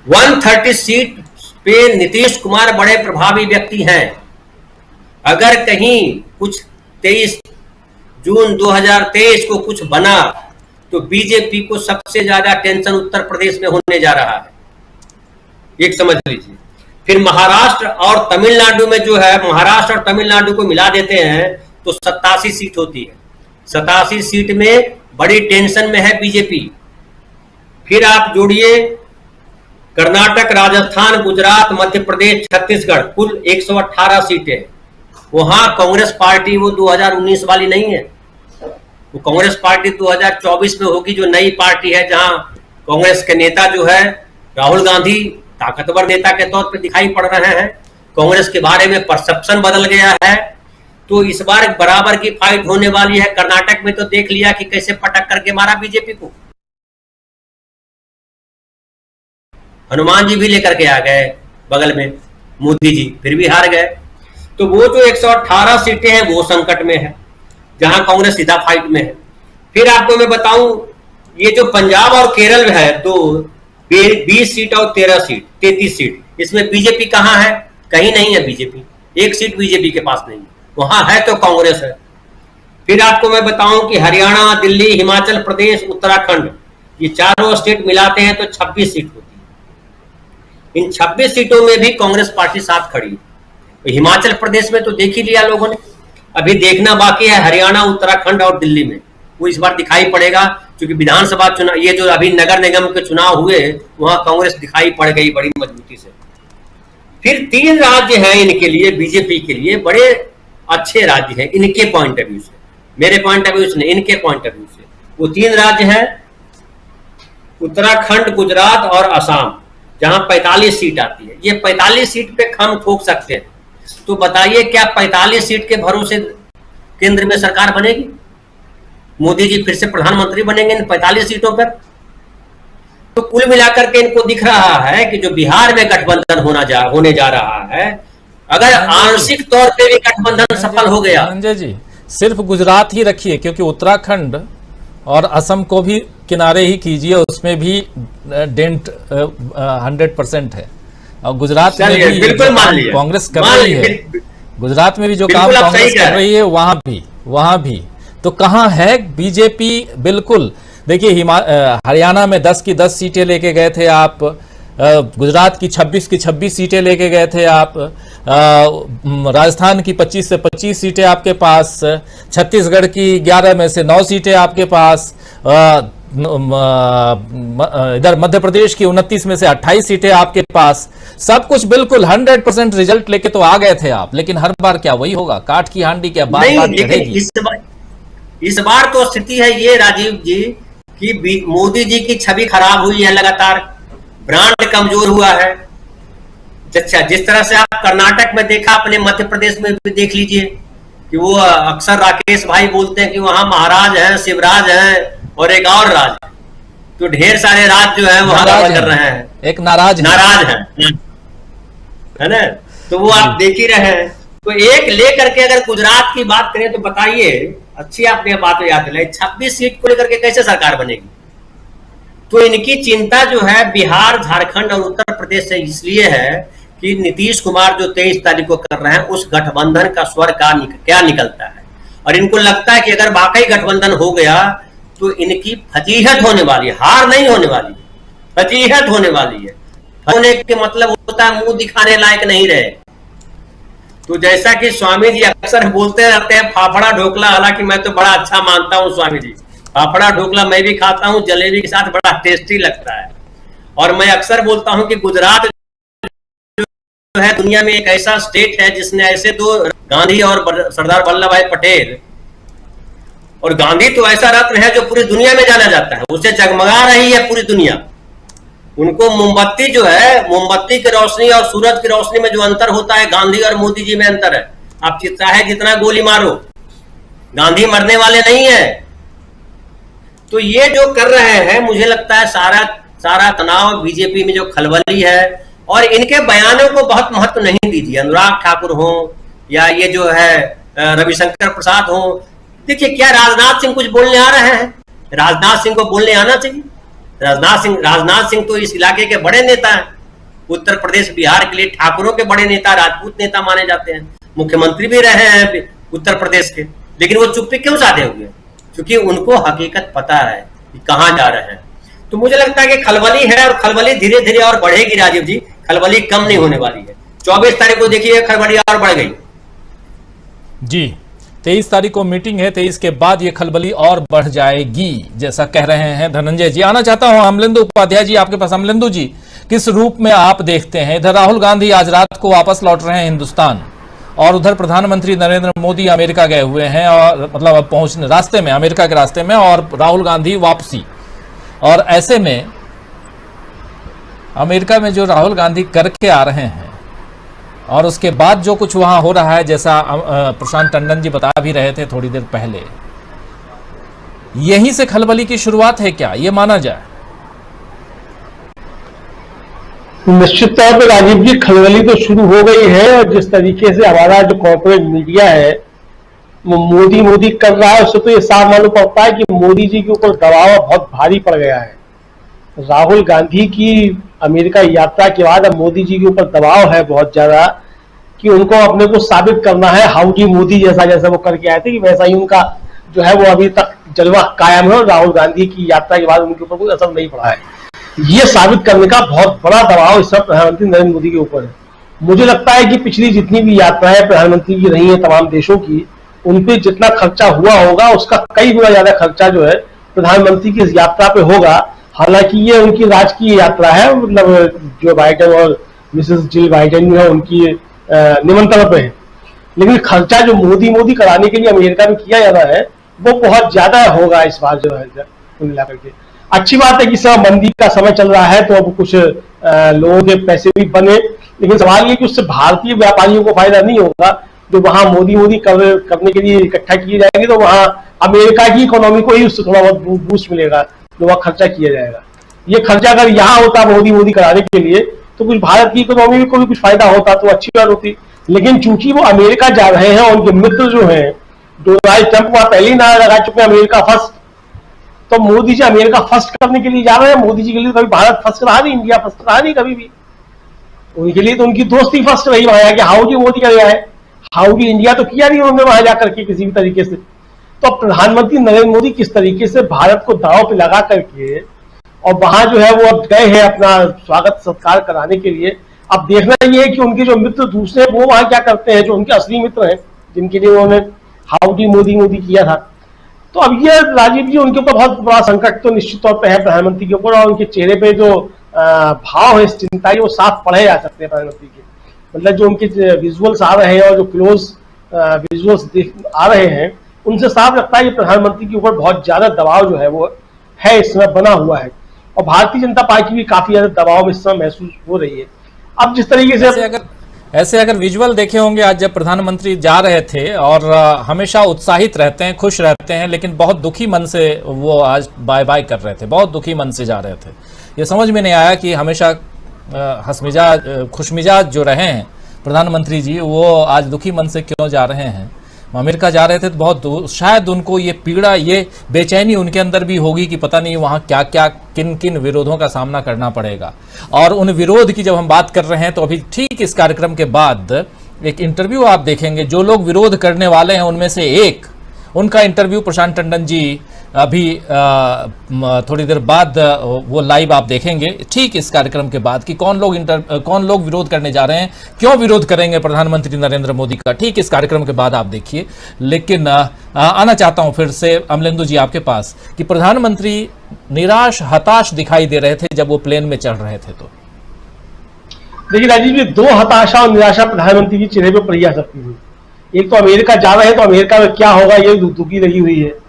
130 सीट पे नीतीश कुमार बड़े प्रभावी व्यक्ति हैं। अगर कहीं कुछ 23 जून 2023 को कुछ बना तो बीजेपी को सबसे ज्यादा टेंशन उत्तर प्रदेश में होने जा रहा है, एक समझ लीजिए। फिर महाराष्ट्र और तमिलनाडु में जो है, महाराष्ट्र और तमिलनाडु को मिला देते हैं तो 87 सीट होती है। 87 सीट में बड़ी टेंशन में है बीजेपी। फिर आप जोड़िए कर्नाटक, राजस्थान, गुजरात, मध्य प्रदेश, छत्तीसगढ़, कुल 118 सीटें। वहां कांग्रेस पार्टी वो 2019 वाली नहीं है, वो कांग्रेस पार्टी 2024 में होगी, जो नई पार्टी है, जहां कांग्रेस के नेता जो है राहुल गांधी ताकतवर नेता के तौर पे दिखाई पड़ रहे हैं, कांग्रेस के बारे में परसेप्शन बदल गया है। तो इस बार बराबर की फाइट होने वाली है। कर्नाटक में तो देख लिया कि कैसे पटक करके मारा बीजेपी को, हनुमान जी भी लेकर के आ गए बगल में मोदी जी, फिर भी हार गए। तो वो जो 118 सीटें हैं वो संकट में है, जहां कांग्रेस सीधा फाइट में है। फिर आपको मैं बताऊं, ये जो पंजाब और केरल है, तो 20 सीट और 13 सीट 33 सीट, इसमें बीजेपी कहां है? कहीं नहीं है बीजेपी, एक सीट बीजेपी के पास नहीं, वहां है तो कांग्रेस है। फिर आपको मैं बताऊं कि हरियाणा, दिल्ली, हिमाचल प्रदेश, उत्तराखंड, ये चारों स्टेट मिलाते हैं तो 26 सीट होती है। इन 26 सीटों में भी कांग्रेस पार्टी साथ खड़ी है। तो हिमाचल प्रदेश में तो देख ही लिया लोगों ने, अभी देखना बाकी है हरियाणा, उत्तराखंड और दिल्ली में, वो इस बार दिखाई पड़ेगा। क्योंकि विधानसभा चुनाव, ये जो अभी नगर निगम के चुनाव हुए, वहां कांग्रेस दिखाई पड़ गई बड़ी मजबूती से। फिर 3 राज्य हैं इनके लिए, बीजेपी के लिए बड़े अच्छे राज्य हैं इनके पॉइंट ऑफ व्यू से, मेरे पॉइंट ऑफ व्यू से नहीं, इनके पॉइंट ऑफ व्यू से। वो 3 राज्य हैं उत्तराखंड, गुजरात और असम, जहां 45 सीट आती है। ये 45 सीट पे हम ठोक सकते हैं। तो बताइए, क्या 45 सीट के भरोसे केंद्र में सरकार बनेगी? मोदी जी फिर से प्रधानमंत्री बनेंगे इन 45 सीटों पर? तो कुल मिलाकर के इनको दिख रहा है कि जो बिहार में गठबंधन होने जा रहा है, अगर आंशिक तौर पे भी गठबंधन सफल हो गया। संजय जी, सिर्फ गुजरात ही रखिए, क्योंकि उत्तराखंड और असम को भी किनारे ही कीजिए, उसमें भी डेंट 100% है। और गुजरात में भी बिल्कुल मान लिया, कांग्रेस कर रही है, गुजरात में भी जो काम कांग्रेस कर रही है वहां भी तो कहां है बीजेपी? बिल्कुल देखिए, हरियाणा में 10 की 10 सीटें लेके गए थे आप, गुजरात की 26 की 26 सीटें लेके गए थे आप, राजस्थान की 25 से 25 सीटें आपके पास, छत्तीसगढ़ की 11 में से 9 सीटें आपके पास, इधर मध्य प्रदेश की 29 में से 28 सीटें आपके पास। सब कुछ बिल्कुल 100% रिजल्ट लेके तो आ गए थे आप, लेकिन हर बार क्या वही होगा? काठ की हांडी क्या बार बार चढ़ेगी? इस बार तो स्थिति है ये राजीव जी कि मोदी जी की छवि खराब हुई है, लगातार ब्रांड कमजोर हुआ है। अच्छा, जिस तरह से आप कर्नाटक में देखा, अपने मध्य प्रदेश में भी देख लीजिए कि वो अक्सर राकेश भाई बोलते हैं कि वहां महाराज हैं, शिवराज हैं और एक और राज, तो ढेर सारे राज जो है वहां कर रहे हैं, एक नाराज है ना। तो वो आप देख ही रहे हैं। तो एक लेकर के अगर गुजरात की बात करें तो बताइए, अच्छी आपने बात याद दिलाई, 26 सीट को लेकर के कैसे सरकार बनेगी? तो इनकी चिंता जो है बिहार, झारखंड और उत्तर प्रदेश से इसलिए है कि नीतीश कुमार जो 23 तारीख को कर रहे हैं, उस गठबंधन का स्वर क्या निकलता है। और इनको लगता है कि अगर वाकई गठबंधन हो गया तो इनकी फजीहत होने वाली है, हार नहीं होने वाली है, फजीहत होने वाली है। होने के मतलब होता है मुंह दिखाने लायक नहीं रहे। तो जैसा कि स्वामी जी अक्सर बोलते रहते हैं, फाफड़ा ढोकला, हालांकि मैं तो बड़ा अच्छा मानता हूं स्वामी जी, फाफड़ा ढोकला मैं भी खाता हूं, जलेबी के साथ बड़ा टेस्टी लगता है। और मैं अक्सर बोलता हूं कि गुजरात जो है दुनिया में एक ऐसा स्टेट है जिसने ऐसे 2 गांधी और सरदार वल्लभ भाई पटेल, और गांधी तो ऐसा रत्न है जो पूरी दुनिया में जाना जाता है, उसे जगमगा रही है पूरी दुनिया। उनको मोमबत्ती जो है, मोमबत्ती की रोशनी और सूरज की रोशनी में जो अंतर होता है, गांधी और मोदी जी में अंतर है। आप चाहे जितना गोली मारो, गांधी मरने वाले नहीं है। तो ये जो कर रहे हैं, मुझे लगता है सारा तनाव बीजेपी में जो खलबली है, और इनके बयानों को बहुत महत्व नहीं दीजिए। अनुराग ठाकुर हो या ये जो है रविशंकर प्रसाद हो, देखिए क्या राजनाथ सिंह कुछ बोलने आ रहे हैं? राजनाथ सिंह को बोलने आना चाहिए। राजनाथ सिंह तो इस इलाके के बड़े नेता हैं, उत्तर प्रदेश बिहार के लिए ठाकुरों के बड़े नेता, राजपूत नेता माने जाते हैं, मुख्यमंत्री भी रहे हैं उत्तर प्रदेश के, लेकिन वो चुप्पी क्यों साधे हुए? क्योंकि उनको हकीकत पता है कि कहां जा रहे हैं। तो मुझे लगता है कि खलबली है, और खलबली धीरे धीरे और बढ़ेगी राजीव जी, खलबली कम नहीं होने वाली है। 24 तारीख को देखिए खलबली और बढ़ गई जी। 23 तारीख को मीटिंग है, 23 के बाद ये खलबली और बढ़ जाएगी, जैसा कह रहे हैं धनंजय जी। आना चाहता हूं अमलेंदु उपाध्याय जी आपके पास। अमलेंदु जी, किस रूप में आप देखते हैं? इधर राहुल गांधी आज रात को वापस लौट रहे हैं हिंदुस्तान, और उधर प्रधानमंत्री नरेंद्र मोदी अमेरिका गए हुए हैं, और मतलब अब पहुंचने रास्ते में, अमेरिका के रास्ते में, और राहुल गांधी वापसी। और ऐसे में अमेरिका में जो राहुल गांधी करके आ रहे हैं और उसके बाद जो कुछ वहां हो रहा है, जैसा प्रशांत टंडन जी बता भी रहे थे थोड़ी देर पहले, यहीं से खलबली की शुरुआत है क्या, ये माना जाए? निश्चित तौर पर राजीव जी, खलबली तो शुरू हो गई है। और जिस तरीके से हमारा जो कॉर्पोरेट मीडिया है वो मोदी कर रहा है, उससे तो ये साफ मालूम पड़ता है कि मोदी जी के ऊपर दबाव बहुत भारी पड़ गया है। राहुल गांधी की अमेरिका यात्रा के बाद अब मोदी जी के ऊपर दबाव है बहुत ज्यादा कि उनको अपने को साबित करना है। हाउडी मोदी जैसा वो करके आए थे कि वैसा ही उनका जो है वो अभी तक जलवा कायम है और राहुल गांधी की यात्रा के बाद उनके ऊपर कोई असर नहीं पड़ा है। ये साबित करने का बहुत बड़ा दबाव इस समय प्रधानमंत्री नरेंद्र मोदी के ऊपर है। मुझे लगता है कि पिछली जितनी भी यात्राएं प्रधानमंत्री की रही है तमाम देशों की, उन पे जितना खर्चा हुआ होगा उसका कई गुना ज्यादा खर्चा जो है प्रधानमंत्री की इस यात्रा पे होगा। हालांकि ये उनकी राजकीय यात्रा है, मतलब जो बाइडेन और मिसेस जिल बाइडेन जो है उनकी निमंत्रण पे है, लेकिन खर्चा जो मोदी कराने के लिए अमेरिका में किया जा रहा है वो बहुत ज्यादा होगा इस बार जो है कुल मिलाकर के। अच्छी बात है कि सब मंदी का समय चल रहा है तो अब कुछ लोगों के पैसे भी बने, लेकिन सवाल ये कि उससे भारतीय व्यापारियों को फायदा नहीं होगा। जो वहां मोदी करने के लिए इकट्ठा किए जाएंगे तो वहां अमेरिका की इकोनॉमी को ही उससे थोड़ा बहुत बूस्ट मिलेगा जो वहां खर्चा किया जाएगा। ये खर्चा अगर यहाँ होता मोदी कराने के लिए तो कुछ भारत की इकोनॉमी को भी कुछ फायदा होता तो अच्छी बात होती। लेकिन चूंकि वो अमेरिका जा रहे हैं और उनके मित्र जो हैं डोनाल्ड ट्रंप वहां पहले ही नारा लगा चुके हैं अमेरिका फर्स्ट, तो मोदी जी अमेरिका फर्स्ट करने के लिए जा रहे हैं। मोदी जी के लिए कभी भारत फर्स्ट रहा नहीं, इंडिया फर्स्ट रहा नहीं कभी भी। उनके लिए तो उनकी दोस्ती फर्स्ट रही, वहां जाके हाउडी मोदी कर गया है, हाउडी इंडिया तो किया नहीं उन्होंने वहां जाकर के किसी भी तरीके से। तो प्रधानमंत्री नरेंद्र मोदी किस तरीके से भारत को दांव पे लगा करके और वहां जो है वो अब गए हैं अपना स्वागत सत्कार कराने के लिए। अब देखना ये है कि उनके जो मित्र दूसरे वो वहां क्या करते हैं, जो उनके असली मित्र हैं जिनके लिए उन्होंने हाउडी मोदी किया था। तो अब ये राजीव जी उनके ऊपर बहुत बड़ा संकट तो निश्चित तौर पर है प्रधानमंत्री के ऊपर, और उनके चेहरे पे जो भाव है चिंता वो साफ पढ़े जा सकते हैं प्रधानमंत्री के। मतलब जो उनके विजुअल्स आ रहे हैं और जो क्लोज विजुअल्स आ रहे हैं उनसे साफ लगता है कि प्रधानमंत्री के ऊपर बहुत ज्यादा दबाव जो है वो है इस समय बना हुआ है, और भारतीय जनता पार्टी भी काफी ज्यादा दबाव में इस समय महसूस हो रही है। अब जिस तरीके से ऐसे अगर विजुअल देखे होंगे आज जब प्रधानमंत्री जा रहे थे, और हमेशा उत्साहित रहते हैं, खुश रहते हैं, लेकिन बहुत दुखी मन से वो आज बाय बाय कर रहे थे, बहुत दुखी मन से जा रहे थे। ये समझ में नहीं आया कि हमेशा हंसमिजाज खुशमिजाज जो रहे हैं प्रधानमंत्री जी, वो आज दुखी मन से क्यों जा रहे हैं। अमेरिका जा रहे थे तो बहुत शायद उनको ये पीड़ा, ये बेचैनी उनके अंदर भी होगी कि पता नहीं वहाँ क्या क्या किन किन विरोधों का सामना करना पड़ेगा। और उन विरोध की जब हम बात कर रहे हैं तो अभी ठीक इस कार्यक्रम के बाद एक इंटरव्यू आप देखेंगे, जो लोग विरोध करने वाले हैं उनमें से एक, उनका इंटरव्यू प्रशांत टंडन जी अभी थोड़ी देर बाद वो लाइव आप देखेंगे ठीक इस कार्यक्रम के बाद कि कौन लोग विरोध करने जा रहे हैं, क्यों विरोध करेंगे प्रधानमंत्री नरेंद्र मोदी का, ठीक इस कार्यक्रम के बाद आप देखिए। लेकिन आना चाहता हूं फिर से अमलेंदु जी आपके पास कि प्रधानमंत्री निराश हताश दिखाई दे रहे थे जब वो प्लेन में चढ़ रहे थे। तो देखिए राजीव जी, दो हताशा और निराशा प्रधानमंत्री के चेहरे पर पड़ी जा सकती है। एक तो अमेरिका जा रहे हैं तो अमेरिका में क्या होगा ये दुखी लगी हुई है।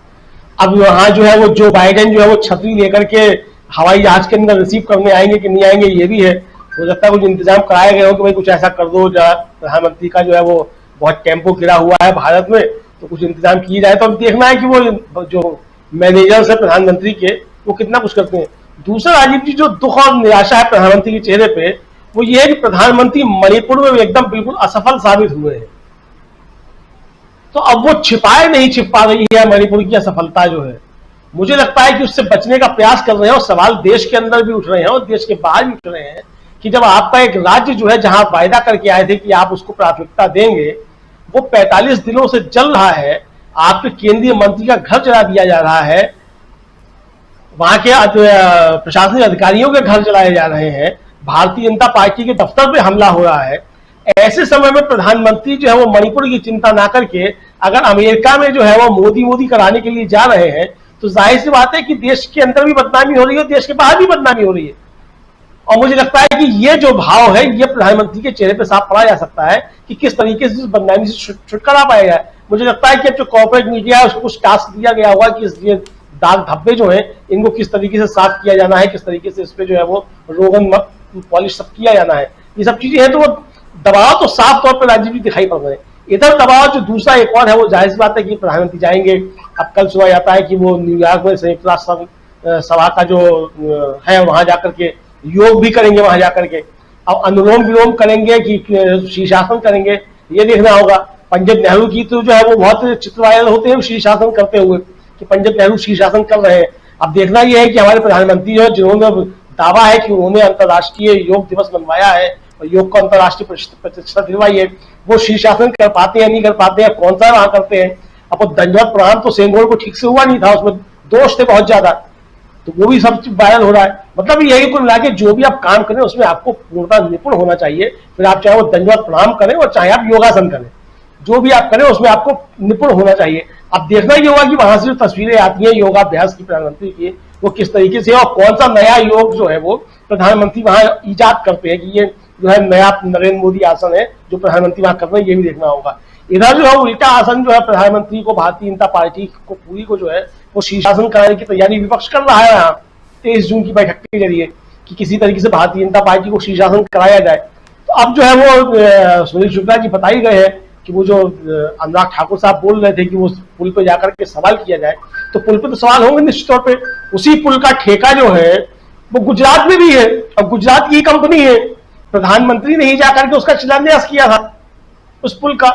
अब वहां जो है वो जो बाइडेन जो है वो छतरी लेकर के हवाई जहाज के अंदर रिसीव करने आएंगे कि नहीं आएंगे ये भी है। हो सकता है कुछ इंतजाम कराए गए हो कि भाई कुछ ऐसा कर दो, प्रधानमंत्री का जो है वो बहुत टेम्पो गिरा हुआ है भारत में, तो कुछ इंतजाम किए जाए। तो अब देखना है कि वो जो मैनेजर्स है प्रधानमंत्री के वो कितना कुछ करते हैं। दूसरा राजीव जी जो दुख और निराशा है प्रधानमंत्री के चेहरे पे वो ये है कि प्रधानमंत्री मणिपुर में एकदम बिल्कुल असफल साबित हुए हैं। तो अब वो छिप पा रही है मणिपुर की असफलता जो है। मुझे लगता है कि उससे बचने का प्रयास कर रहे हैं, और सवाल देश के अंदर भी उठ रहे हैं और देश के बाहर भी उठ रहे हैं कि जब आपका एक राज्य जो है जहां वायदा करके आए थे कि आप उसको प्राथमिकता देंगे, वो 45 दिनों से चल रहा है, आपके केंद्रीय मंत्री का घर जला दिया जा रहा है, वहां के प्रशासनिक अधिकारियों के घर जलाए जा रहे हैं, भारतीय जनता पार्टी के दफ्तर पे हमला हो रहा है। ऐसे समय में प्रधानमंत्री जो है वो मणिपुर की चिंता ना करके अगर अमेरिका में जो है वो मोदी कराने के लिए जा रहे हैं तो जाहिर सी बात है कि देश के अंदर भी बदनामी हो रही है और देश के बाहर भी बदनामी हो रही है। और मुझे लगता है कि ये जो भाव है ये प्रधानमंत्री के चेहरे पे साफ पड़ा जा सकता है कि किस तरीके से इस बदनामी से छुटकारा पाएगा। मुझे लगता है कि अब जो कॉर्पोरेट मीडिया है उसको कुछ टास्क दिया गया होगा कि ये दाग धब्बे जो है इनको किस तरीके से साफ किया जाना है, किस तरीके से इस पे जो है वो रोगन पॉलिश सब किया जाना है, ये सब चीजें हैं, तो वो दबाव तो साफ तौर पर राजीव जी दिखाई पड़ रहे हैं। इधर दबाव जो दूसरा एक और है, वो जाहिर सी बात है कि प्रधानमंत्री जाएंगे। अब कल सुना जाता है कि वो न्यूयॉर्क में संयुक्त राष्ट्र सभा का जो है वहां जाकर के योग भी करेंगे, वहां जाकर के अब अनुलोम विलोम करेंगे कि शीर्षासन करेंगे, ये देखना होगा। पंडित नेहरू की तो जो है वो बहुत चित्र वायरल होते हैं शीर्षासन करते हुए कि पंडित नेहरू शीर्षासन कर रहे हैं। अब देखना यह है कि हमारे प्रधानमंत्री जो जिन्होंने दावा है कि उन्होंने अंतर्राष्ट्रीय योग दिवस मनवाया है और योग को अंतर्राष्ट्रीय प्रतिष्ठा दिलवाई है, वो शीर्षासन कर पाते हैं नहीं कर पाते हैं, कौन सा वहां करते हैं। अब वो दंडवत प्रणाम तो सेंगोल को ठीक से हुआ नहीं था, उसमें दोष थे बहुत ज्यादा, तो वो भी सब वायरल हो रहा है। मतलब ये है कि कुल मिला के जो भी आप काम करें उसमें आपको पूर्णतः निपुण होना चाहिए। फिर आप चाहे वो दंडवत प्रणाम करें और चाहे आप योगासन करें, जो भी आप करें उसमें आपको निपुण होना चाहिए। अब देखना ही होगा कि वहां से जो तस्वीरें आती हैं योगाभ्यास की प्रधानमंत्री की, वो किस तरीके से और कौन सा नया योग जो है वो प्रधानमंत्री वहां ईजाद करते हैं कि ये जो है नया नरेंद्र मोदी आसन है जो प्रधानमंत्री वहां कर रहे हैं, ये भी देखना होगा। इधर जो है उल्टा आसन जो है प्रधानमंत्री को भारतीय जनता पार्टी को पूरी को जो है वो शीर्षासन कराने की तैयारी विपक्ष कर रहा है यहाँ 23 जून की बैठक के जरिए कि किसी तरीके से भारतीय जनता पार्टी को शीर्षासन कराया जाए। तो अब जो है वो सुनील शुक्ला जी बता ही गए हैं कि वो जो अनुराग ठाकुर साहब बोल रहे थे कि वो पुल पे जाकर के सवाल किया जाए, तो पुल पे तो सवाल होंगे निश्चित तौर पे। उसी पुल का ठेका जो है वो गुजरात में भी है और गुजरात की कंपनी है, प्रधानमंत्री ने ही जाकर के उसका शिलान्यास किया था उस पुल का।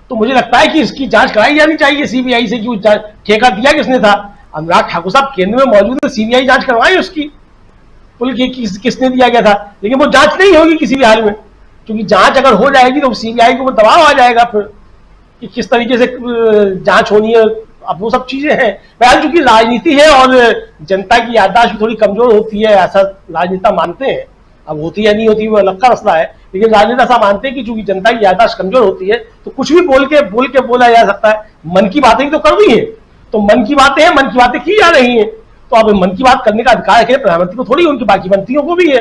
तो मुझे लगता है कि इसकी जांच कराई जानी चाहिए सीबीआई से कि ठेका दिया किसने था। अनुराग ठाकुर साहब केंद्र में मौजूद है, सीबीआई जांच करवाए उसकी पुल की किसने दिया गया था, लेकिन वो जांच नहीं होगी किसी भी हाल में, क्योंकि जांच अगर हो जाएगी तो सीबीआई को दबाव आ जाएगा फिर कि किस तरीके से जांच होनी है। अब वो सब चीजें हैं, बहरहाल चूंकि राजनीति है और जनता की याददाश्त भी थोड़ी कमजोर होती है, ऐसा राजनेता मानते हैं। अब होती या नहीं होती वो अलग का मसला है, लेकिन राजनेता ऐसा मानते हैं कि चूंकि जनता की याददाश्त कमजोर होती है तो कुछ भी बोल के बोला जा सकता है। मन की बातें तो करनी है, तो मन की बातें हैं, मन की बातें की जा रही हैं, तो अब मन की बात करने का अधिकार है प्रधानमंत्री को थोड़ी, उनके बाकी मंत्रियों को भी है।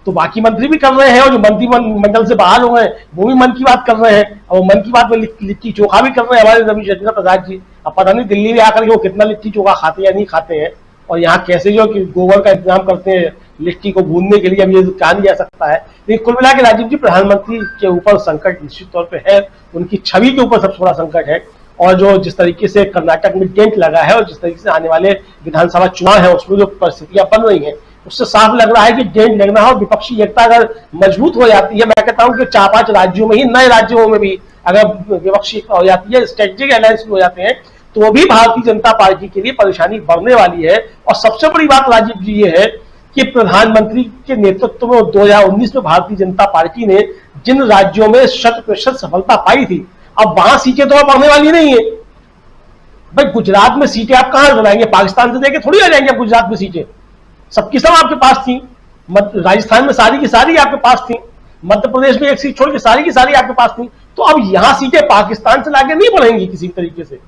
तो बाकी मंत्री भी कर रहे हैं और जो मंत्रिमंडल से बाहर हो गए वो भी मन की बात कर रहे हैं, और मन की बात में लिट्टी चोखा भी कर रहे हैं हमारे रविशंकर प्रसाद जी। अब पता नहीं दिल्ली में आकर के वो कितना लिट्टी चोखा खाते या नहीं खाते हैं, और यहाँ कैसे जो गोबर का इंतजाम करते हैं लिट्टी को भूनने के लिए, अब ये कहा नहीं जा सकता है। लेकिन कुल मिला के राजीव जी प्रधानमंत्री के ऊपर संकट निश्चित तौर पर है, उनकी छवि के ऊपर सबसे बड़ा संकट है। और जो जिस तरीके से कर्नाटक में टेंट लगा है और जिस तरीके से आने वाले विधानसभा चुनाव है उसमें जो परिस्थितियां बन रही हैं, उससे साफ लग रहा है कि टेंट लगना हो, विपक्षी एकता अगर मजबूत हो जाती है, मैं कहता हूं कि 4-5 राज्यों में ही, नए राज्यों में भी अगर विपक्षी एकता हो जाती है, स्ट्रेटेजिक अलायंस हो जाते हैं, तो वो भी भारतीय जनता पार्टी के लिए परेशानी बढ़ने वाली है। और सबसे बड़ी बात राजीव जी ये है कि प्रधानमंत्री के नेतृत्व में 2019 में भारतीय जनता पार्टी ने जिन राज्यों में 100% सफलता पाई थी, अब वहां सीटें तो बढ़ने वाली नहीं है। भाई गुजरात में सीटें आप कहां से लाएंगे, पाकिस्तान से देके थोड़ी आ जाएंगे आप गुजरात में सीटें, सबकी सब आपके पास थी। राजस्थान में सारी की सारी आपके पास थी, मध्य प्रदेश में एक सीट छोड़ के सारी की सारी आपके पास थी। तो अब यहां सीटें पाकिस्तान से लाके नहीं बढ़ेंगी किसी तरीके से।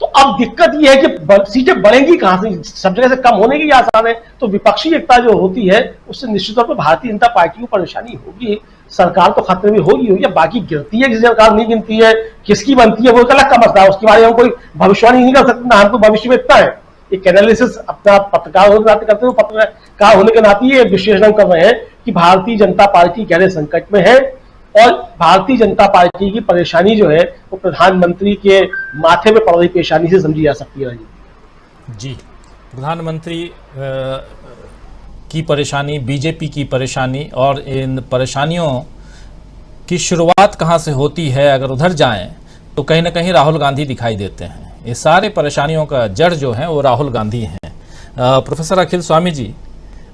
तो अब दिक्कत यह है कि सीटें बढ़ेंगी कहां से, सब जगह से कम होने की आसान है। तो विपक्षी एकता जो होती है उससे निश्चित तौर पर भारतीय जनता पार्टी को परेशानी होगी, सरकार तो खतरे में होगी। बाकी गिरती है किसी सरकार नहीं गिनती है, किसकी बनती है वो अलग का मसला है, उसके बारे में कोई भविष्यवाणी नहीं कर सकता। हमको भविष्य में इतना है, एक एनालिसिस अपना पत्रकार होने के नाते करते हो, पत्रकार होने के नाते ये विश्लेषण कर रहे हैं कि भारतीय जनता पार्टी गहरे संकट में है और भारतीय जनता पार्टी की परेशानी जो है वो प्रधानमंत्री के माथे पे पड़ रही परेशानी से समझी जा सकती है। जी, प्रधानमंत्री की परेशानी, बीजेपी की परेशानी, और इन परेशानियों की शुरुआत कहां से होती है, अगर उधर जाएं तो कहीं ना कहीं राहुल गांधी दिखाई देते हैं। ये सारे परेशानियों का जड़ जो है वो राहुल गांधी हैं। प्रोफेसर अखिल स्वामी जी,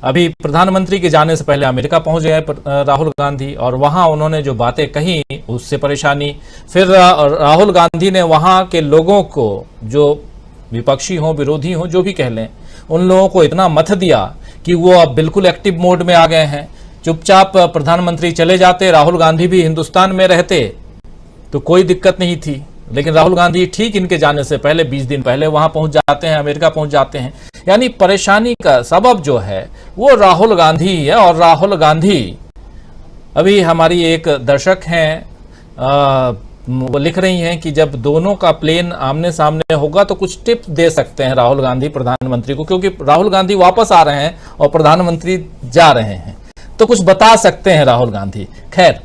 अभी प्रधानमंत्री के जाने से पहले अमेरिका पहुंच गए राहुल गांधी, और वहां उन्होंने जो बातें कही उससे परेशानी। फिर राहुल गांधी ने वहां के लोगों को, जो विपक्षी हो विरोधी हो जो भी कह लें, उन लोगों को इतना मत दिया कि वो अब बिल्कुल एक्टिव मोड में आ गए हैं। चुपचाप प्रधानमंत्री चले जाते, राहुल गांधी भी हिंदुस्तान में रहते तो कोई दिक्कत नहीं थी, लेकिन राहुल गांधी ठीक इनके जाने से पहले 20 दिन पहले वहां पहुंच जाते हैं, अमेरिका पहुंच जाते हैं। यानी परेशानी का सबब जो है वो राहुल गांधी है। और राहुल गांधी, अभी हमारी एक दर्शक हैं वो लिख रही हैं कि जब दोनों का प्लेन आमने सामने होगा तो कुछ टिप्स दे सकते हैं राहुल गांधी प्रधानमंत्री को, क्योंकि राहुल गांधी वापस आ रहे हैं और प्रधानमंत्री जा रहे हैं। तो कुछ बता सकते हैं राहुल गांधी। खैर,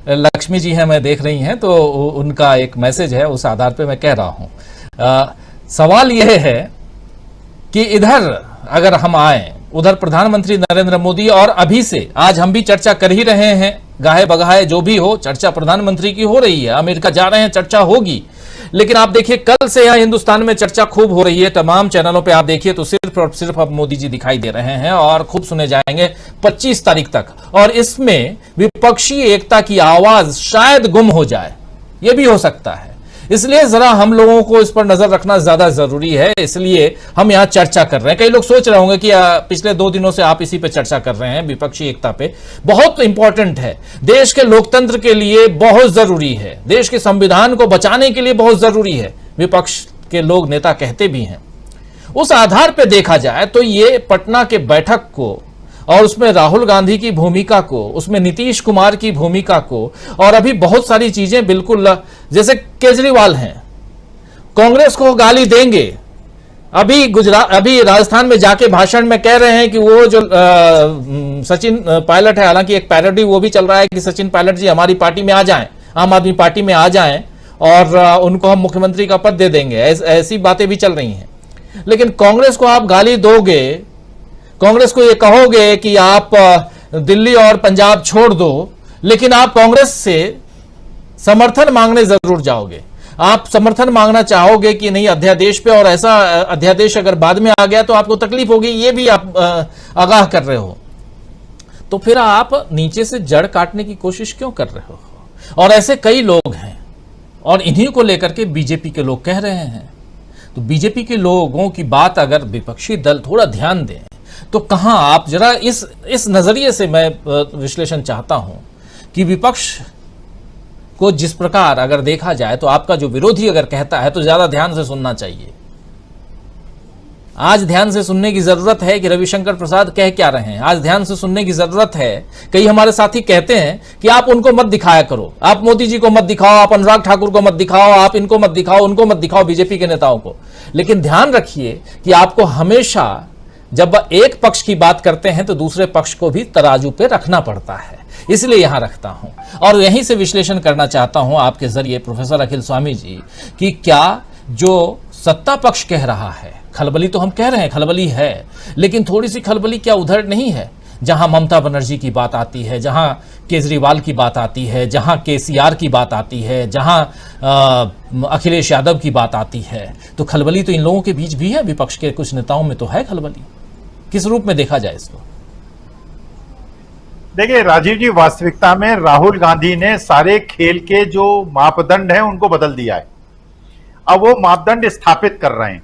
लक्ष्मी जी हैं, मैं देख रही हैं, तो उनका एक मैसेज है, उस आधार पे मैं कह रहा हूं। सवाल यह है कि इधर अगर हम आए, उधर प्रधानमंत्री नरेंद्र मोदी, और अभी से आज हम भी चर्चा कर ही रहे हैं, गाहे बगाहे जो भी हो, चर्चा प्रधानमंत्री की हो रही है, अमेरिका जा रहे हैं, चर्चा होगी। लेकिन आप देखिए, कल से यहाँ हिंदुस्तान में चर्चा खूब हो रही है, तमाम चैनलों पे आप देखिए तो सिर्फ और सिर्फ अब मोदी जी दिखाई दे रहे हैं और खूब सुने जाएंगे 25 तारीख तक। और इसमें विपक्षी एकता की आवाज शायद गुम हो जाए, यह भी हो सकता है। इसलिए जरा हम लोगों को इस पर नजर रखना ज्यादा जरूरी है, इसलिए हम यहाँ चर्चा कर रहे हैं। कई लोग सोच रहे होंगे कि पिछले 2 दिनों से आप इसी पे चर्चा कर रहे हैं, विपक्षी एकता पे। बहुत इंपॉर्टेंट है, देश के लोकतंत्र के लिए बहुत जरूरी है, देश के संविधान को बचाने के लिए बहुत जरूरी है, विपक्ष के लोग, नेता कहते भी हैं। उस आधार पर देखा जाए तो ये पटना के बैठक को और उसमें राहुल गांधी की भूमिका को, उसमें नीतीश कुमार की भूमिका को, और अभी बहुत सारी चीजें, बिल्कुल जैसे केजरीवाल हैं, कांग्रेस को गाली देंगे। अभी राजस्थान में जाके भाषण में कह रहे हैं कि वो जो सचिन पायलट है, हालांकि एक पैरोडी वो भी चल रहा है कि सचिन पायलट जी हमारी पार्टी में आ जाएं, आम आदमी पार्टी में आ जाएं और उनको हम मुख्यमंत्री का पद दे देंगे, ऐसी बातें भी चल रही हैं। लेकिन कांग्रेस को आप गाली दोगे, कांग्रेस को ये कहोगे कि आप दिल्ली और पंजाब छोड़ दो, लेकिन आप कांग्रेस से समर्थन मांगने जरूर जाओगे। आप समर्थन मांगना चाहोगे कि नहीं अध्यादेश पे, और ऐसा अध्यादेश अगर बाद में आ गया तो आपको तकलीफ होगी, ये भी आप आगाह कर रहे हो। तो फिर आप नीचे से जड़ काटने की कोशिश क्यों कर रहे हो? और ऐसे कई लोग हैं, और इन्हीं को लेकर के बीजेपी के लोग कह रहे हैं। तो बीजेपी के लोगों की बात अगर विपक्षी दल थोड़ा ध्यान दें तो कहां आप, जरा इस नजरिए से मैं विश्लेषण चाहता हूं कि विपक्ष को जिस प्रकार अगर देखा जाए तो आपका जो विरोधी अगर कहता है तो ज्यादा ध्यान से सुनना चाहिए। आज ध्यान से सुनने की जरूरत है कि रविशंकर प्रसाद कह क्या रहे हैं। आज ध्यान से सुनने की जरूरत है। कई हमारे साथी कहते हैं कि आप उनको मत दिखाया करो, आप मोदी जी को मत दिखाओ, आप अनुराग ठाकुर को मत दिखाओ, आप इनको मत दिखाओ, उनको मत दिखाओ, बीजेपी के नेताओं को। लेकिन ध्यान रखिए कि आपको हमेशा जब एक पक्ष की बात करते हैं तो दूसरे पक्ष को भी तराजू पे रखना पड़ता है, इसलिए यहां रखता हूं। और यहीं से विश्लेषण करना चाहता हूं आपके जरिए प्रोफेसर अखिल स्वामी जी कि क्या जो सत्ता पक्ष कह रहा है, खलबली तो हम कह रहे हैं खलबली है, लेकिन थोड़ी सी खलबली क्या उधर नहीं है जहां ममता बनर्जी की बात आती है, जहां केजरीवाल की बात आती है, जहां केसीआर की बात आती है, जहां अखिलेश यादव की बात आती है? तो खलबली तो इन लोगों के बीच भी है, विपक्ष के कुछ नेताओं में तो है खलबली। किस रूप में देखा जाए इसको? देखिए राजीव जी, वास्तविकता में राहुल गांधी ने सारे खेल के जो मापदंड हैं उनको बदल दिया है। अब वो मापदंड स्थापित कर रहे हैं।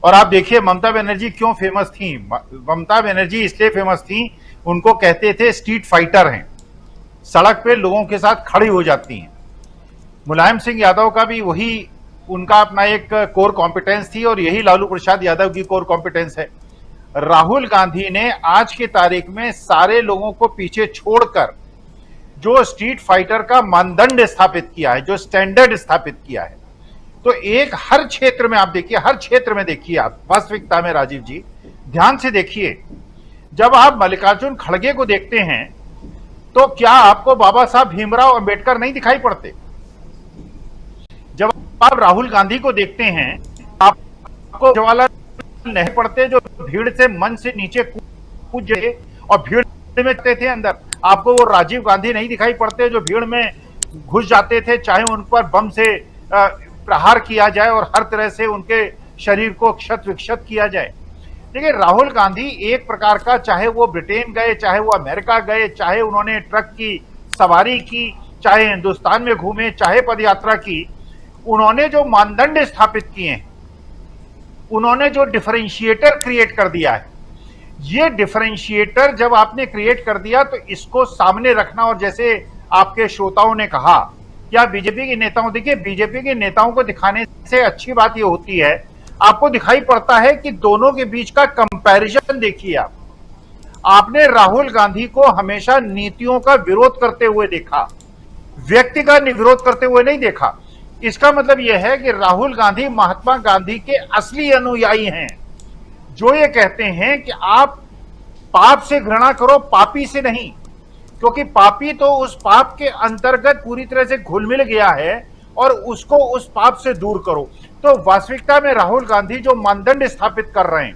और आप देखिए ममता बनर्जी क्यों फेमस थी। ममता बनर्जी इसलिए फेमस थी, उनको कहते थे स्ट्रीट फाइटर हैं, सड़क पे लोगों के साथ खड़ी हो जाती हैं। मुलायम सिंह यादव का भी वही उनका अपना एक कोर कॉम्पिटेंस थी, और यही लालू प्रसाद यादव की कोर कॉम्पिटेंस है। राहुल गांधी ने आज की तारीख में सारे लोगों को पीछे छोड़कर जो स्ट्रीट फाइटर का मानदंड स्थापित किया है, जो स्टैंडर्ड स्थापित किया है, तो एक हर क्षेत्र में आप देखिए, हर क्षेत्र में देखिए आप वास्तविकता में राजीव जी ध्यान से देखिए, जब आप मल्लिकार्जुन खड़गे को देखते हैं तो क्या आपको बाबा साहब भीमराव अंबेडकर नहीं दिखाई पड़ते? जब आप राहुल गांधी को देखते हैं आपको जवाहरलाल नहीं पड़ते, जो भीड़ से मन से नीचे कूद जाए और भीड़ में थे अंदर। आपको वो राजीव गांधी नहीं दिखाई पड़ते जो भीड़ में घुस जाते थे, चाहे उन पर बम से प्रहार किया जाए और हर तरह से उनके शरीर को क्षत विक्षत किया जाए। देखिए राहुल गांधी एक प्रकार का, चाहे वो ब्रिटेन गए, चाहे वो अमेरिका गए, चाहे उन्होंने ट्रक की सवारी की, चाहे हिंदुस्तान में घूमे, चाहे पदयात्रा की, उन्होंने जो मानदंड स्थापित किए हैं, उन्होंने जो डिफरेंशिएटर क्रिएट कर दिया है, ये डिफरेंशिएटर जब आपने क्रिएट कर दिया तो इसको सामने रखना। और जैसे आपके श्रोताओं ने कहा, क्या बीजेपी के नेताओं, देखिए बीजेपी के नेताओं को दिखाने से अच्छी बात ये होती है, आपको दिखाई पड़ता है कि दोनों के बीच का कंपैरिजन देखिए। आपने राहुल गांधी को हमेशा नीतियों का विरोध करते हुए देखा, व्यक्ति का विरोध करते हुए नहीं देखा। इसका मतलब यह है कि राहुल गांधी महात्मा गांधी के असली अनुयायी हैं, जो ये कहते हैं कि आप पाप से घृणा करो, पापी से नहीं, क्योंकि पापी तो उस पाप के अंतर्गत पूरी तरह से घुल मिल गया है और उसको उस पाप से दूर करो। तो वास्तविकता में राहुल गांधी जो मानदंड स्थापित कर रहे हैं,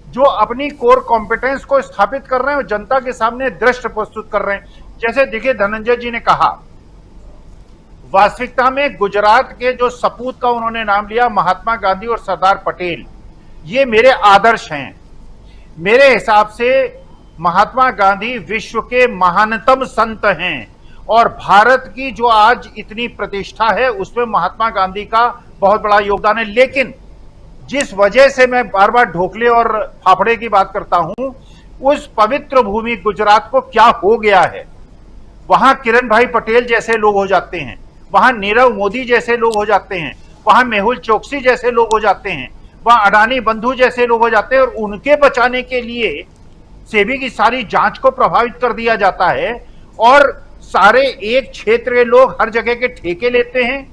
जो अपनी कोर कॉम्पिटेंस को स्थापित कर रहे हैं और जनता के सामने दृश्य प्रस्तुत कर रहे हैं, जैसे देखिए धनंजय जी ने कहा, वास्तविकता में गुजरात के जो सपूत का उन्होंने नाम लिया, महात्मा गांधी और सरदार पटेल, ये मेरे आदर्श हैं। मेरे हिसाब से महात्मा गांधी विश्व के महानतम संत हैं और भारत की जो आज इतनी प्रतिष्ठा है उसमें महात्मा गांधी का बहुत बड़ा योगदान है। लेकिन जिस वजह से मैं बार बार ढोकले और फाफड़े की बात करता हूं, उस पवित्र भूमि गुजरात को क्या हो गया है, वहां किरण भाई पटेल जैसे लोग हो जाते हैं, वहां नीरव मोदी जैसे लोग हो जाते हैं, वहां मेहुल चोकसी जैसे लोग हो जाते हैं, वहां अडानी बंधु जैसे लोग हो जाते हैं और उनके बचाने के लिए सेबी की सारी जांच को प्रभावित कर दिया जाता है और सारे एक क्षेत्र के लोग हर जगह के ठेके लेते हैं,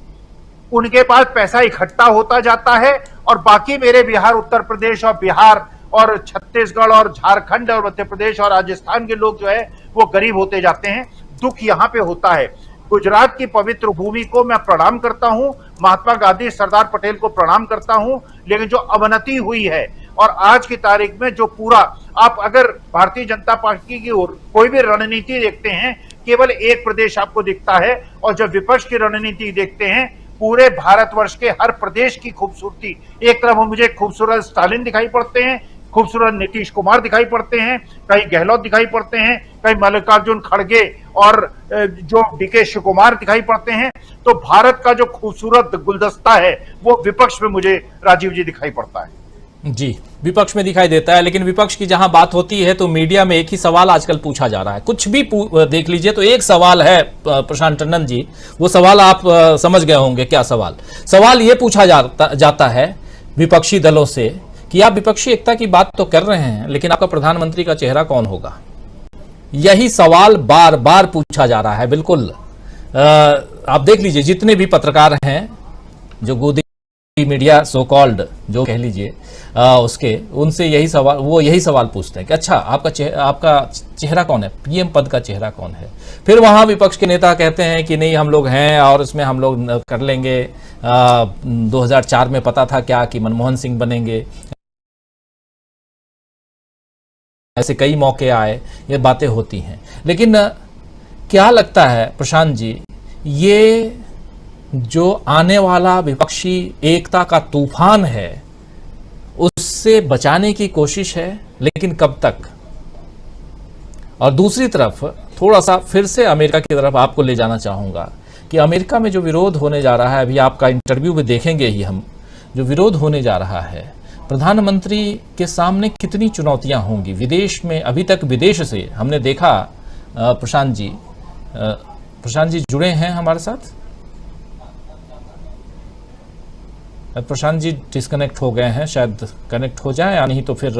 उनके पास पैसा इकट्ठा होता जाता है और बाकी मेरे बिहार, उत्तर प्रदेश और बिहार और छत्तीसगढ़ और झारखंड और मध्य प्रदेश और राजस्थान के लोग जो है वो गरीब होते जाते हैं। दुख यहां पे होता है। गुजरात की पवित्र भूमि को मैं प्रणाम करता हूं, महात्मा गांधी, सरदार पटेल को प्रणाम करता हूं, लेकिन जो अवनति हुई है और आज की तारीख में जो पूरा, आप अगर भारतीय जनता पार्टी की ओर कोई भी रणनीति देखते हैं, केवल एक प्रदेश आपको दिखता है और जब विपक्ष की रणनीति देखते हैं, पूरे भारतवर्ष के हर प्रदेश की खूबसूरती, एक तरफ मुझे खूबसूरत स्टालिन दिखाई पड़ते हैं, खूबसूरत नीतीश कुमार दिखाई पड़ते हैं, कहीं गहलोत दिखाई पड़ते हैं, कहीं मल्लिकार्जुन खड़गे और जो डीके शिव कुमार दिखाई पड़ते हैं। तो भारत का जो खूबसूरत गुलदस्ता है वो विपक्ष में मुझे राजीव जी दिखाई पड़ता है। जी, विपक्ष में दिखाई देता है, लेकिन विपक्ष की जहां बात होती है तो मीडिया में एक ही सवाल आजकल पूछा जा रहा है। कुछ भी देख लीजिए तो एक सवाल है, प्रशांत टंडन जी, वो सवाल आप समझ गए होंगे क्या सवाल। सवाल ये पूछा जाता है विपक्षी दलों से कि आप विपक्षी एकता की बात तो कर रहे हैं, लेकिन आपका प्रधानमंत्री का चेहरा कौन होगा। यही सवाल बार बार पूछा जा रहा है। बिल्कुल आप देख लीजिए, जितने भी पत्रकार हैं जो गोदी मीडिया सो कॉल्ड जो कह लीजिए उसके, उनसे यही सवाल पूछते हैं कि अच्छा आपका चेहरा कौन है, पीएम पद का चेहरा कौन है। फिर वहां विपक्ष के नेता कहते हैं कि नहीं हम लोग हैं और इसमें हम लोग कर लेंगे। 2004 में पता था क्या कि मनमोहन सिंह बनेंगे, ऐसे कई मौके आए, ये बातें होती हैं। लेकिन क्या लगता है प्रशांत जी, ये जो आने वाला विपक्षी एकता का तूफान है उससे बचाने की कोशिश है, लेकिन कब तक। और दूसरी तरफ थोड़ा सा फिर से अमेरिका की तरफ आपको ले जाना चाहूंगा कि अमेरिका में जो विरोध होने जा रहा है, अभी आपका इंटरव्यू भी देखेंगे ही हम, जो विरोध होने जा रहा है, प्रधानमंत्री के सामने कितनी चुनौतियां होंगी। विदेश में अभी तक विदेश से हमने देखा, प्रशांत जी जुड़े हैं हमारे साथ। प्रशांत जी डिस्कनेक्ट हो गए हैं, शायद कनेक्ट हो जाए, या नहीं तो फिर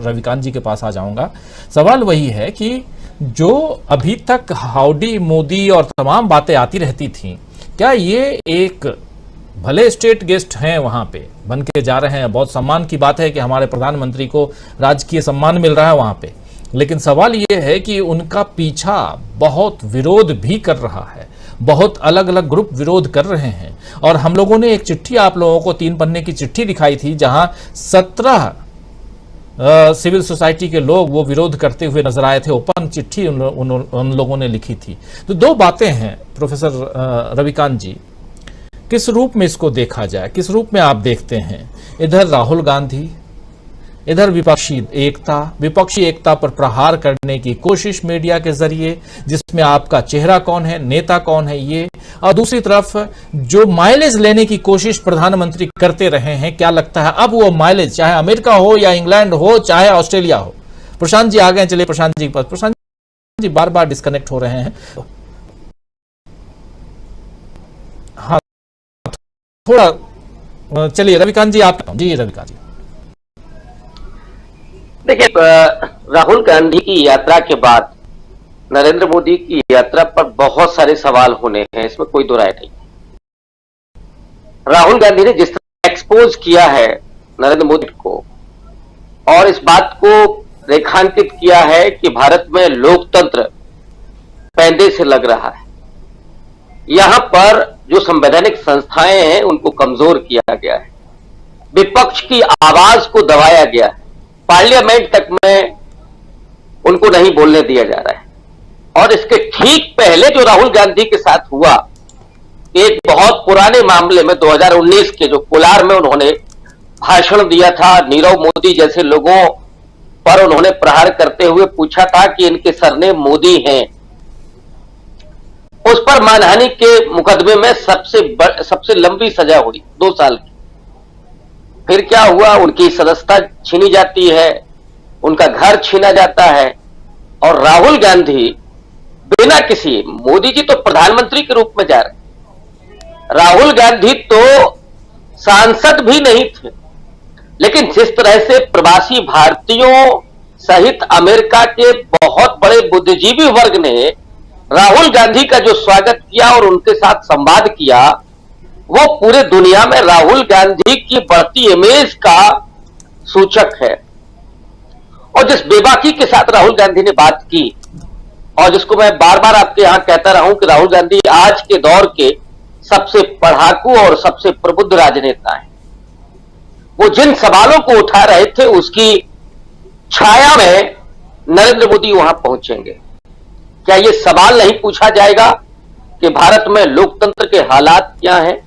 रविकांत जी के पास आ जाऊंगा। सवाल वही है कि जो अभी तक हाउडी मोदी और तमाम बातें आती रहती थीं, क्या ये एक, भले स्टेट गेस्ट हैं वहां पे बन के जा रहे हैं, बहुत सम्मान की बात है कि हमारे प्रधानमंत्री को राजकीय सम्मान मिल रहा है वहां पे, लेकिन सवाल ये है कि उनका पीछा बहुत विरोध भी कर रहा है, बहुत अलग अलग ग्रुप विरोध कर रहे हैं। और हम लोगों ने एक चिट्ठी आप लोगों को 3 पन्ने की चिट्ठी दिखाई थी, जहां 17 सिविल सोसाइटी के लोग वो विरोध करते हुए नजर आए थे। ओपन चिट्ठी उन लोगों ने लिखी थी। तो 2 बातें हैं प्रोफेसर रविकांत जी, किस रूप में इसको देखा जाए, किस रूप में आप देखते हैं। इधर राहुल गांधी, इधर विपक्षी एकता पर प्रहार करने की कोशिश मीडिया के जरिए, जिसमें आपका चेहरा कौन है, नेता कौन है ये, और दूसरी तरफ जो माइलेज लेने की कोशिश प्रधानमंत्री करते रहे हैं, क्या लगता है अब वो माइलेज, चाहे अमेरिका हो या इंग्लैंड हो चाहे ऑस्ट्रेलिया हो। प्रशांत जी आ गए, चलिए प्रशांत जी के पास। प्रशांत जी बार बार डिस्कनेक्ट हो रहे हैं। हाँ थोड़ा चलिए रविकांत जी आप जी। रविकांत जी देखिए, राहुल गांधी की यात्रा के बाद नरेंद्र मोदी की यात्रा पर बहुत सारे सवाल होने हैं, इसमें कोई दो राय नहीं। राहुल गांधी ने जिस तरह एक्सपोज किया है नरेंद्र मोदी को, और इस बात को रेखांकित किया है कि भारत में लोकतंत्र पैंदे से लग रहा है। यहां पर जो संवैधानिक संस्थाएं हैं उनको कमजोर किया गया है, विपक्ष की आवाज को दबाया गया है, पार्लियामेंट तक में उनको नहीं बोलने दिया जा रहा है। और इसके ठीक पहले जो राहुल गांधी के साथ हुआ, एक बहुत पुराने मामले में 2019 के जो कोलार में उन्होंने भाषण दिया था, नीरव मोदी जैसे लोगों पर उन्होंने प्रहार करते हुए पूछा था कि इनके सरनेम मोदी हैं, उस पर मानहानि के मुकदमे में सबसे लंबी सजा हुई 2 साल की। फिर क्या हुआ, उनकी सदस्यता छीनी जाती है, उनका घर छीना जाता है, और राहुल गांधी बिना किसी, मोदी जी तो प्रधानमंत्री के रूप में जा रहे, राहुल गांधी तो सांसद भी नहीं थे, लेकिन जिस तरह से प्रवासी भारतीयों सहित अमेरिका के बहुत बड़े बुद्धिजीवी वर्ग ने राहुल गांधी का जो स्वागत किया और उनके साथ संवाद किया, वो पूरे दुनिया में राहुल गांधी की बढ़ती इमेज का सूचक है। और जिस बेबाकी के साथ राहुल गांधी ने बात की, और जिसको मैं बार बार आपके यहां कहता रहा हूं कि राहुल गांधी आज के दौर के सबसे पढ़ाकू और सबसे प्रबुद्ध राजनेता हैं, वो जिन सवालों को उठा रहे थे उसकी छाया में नरेंद्र मोदी वहां पहुंचेंगे। क्या ये सवाल नहीं पूछा जाएगा कि भारत में लोकतंत्र के हालात क्या हैं,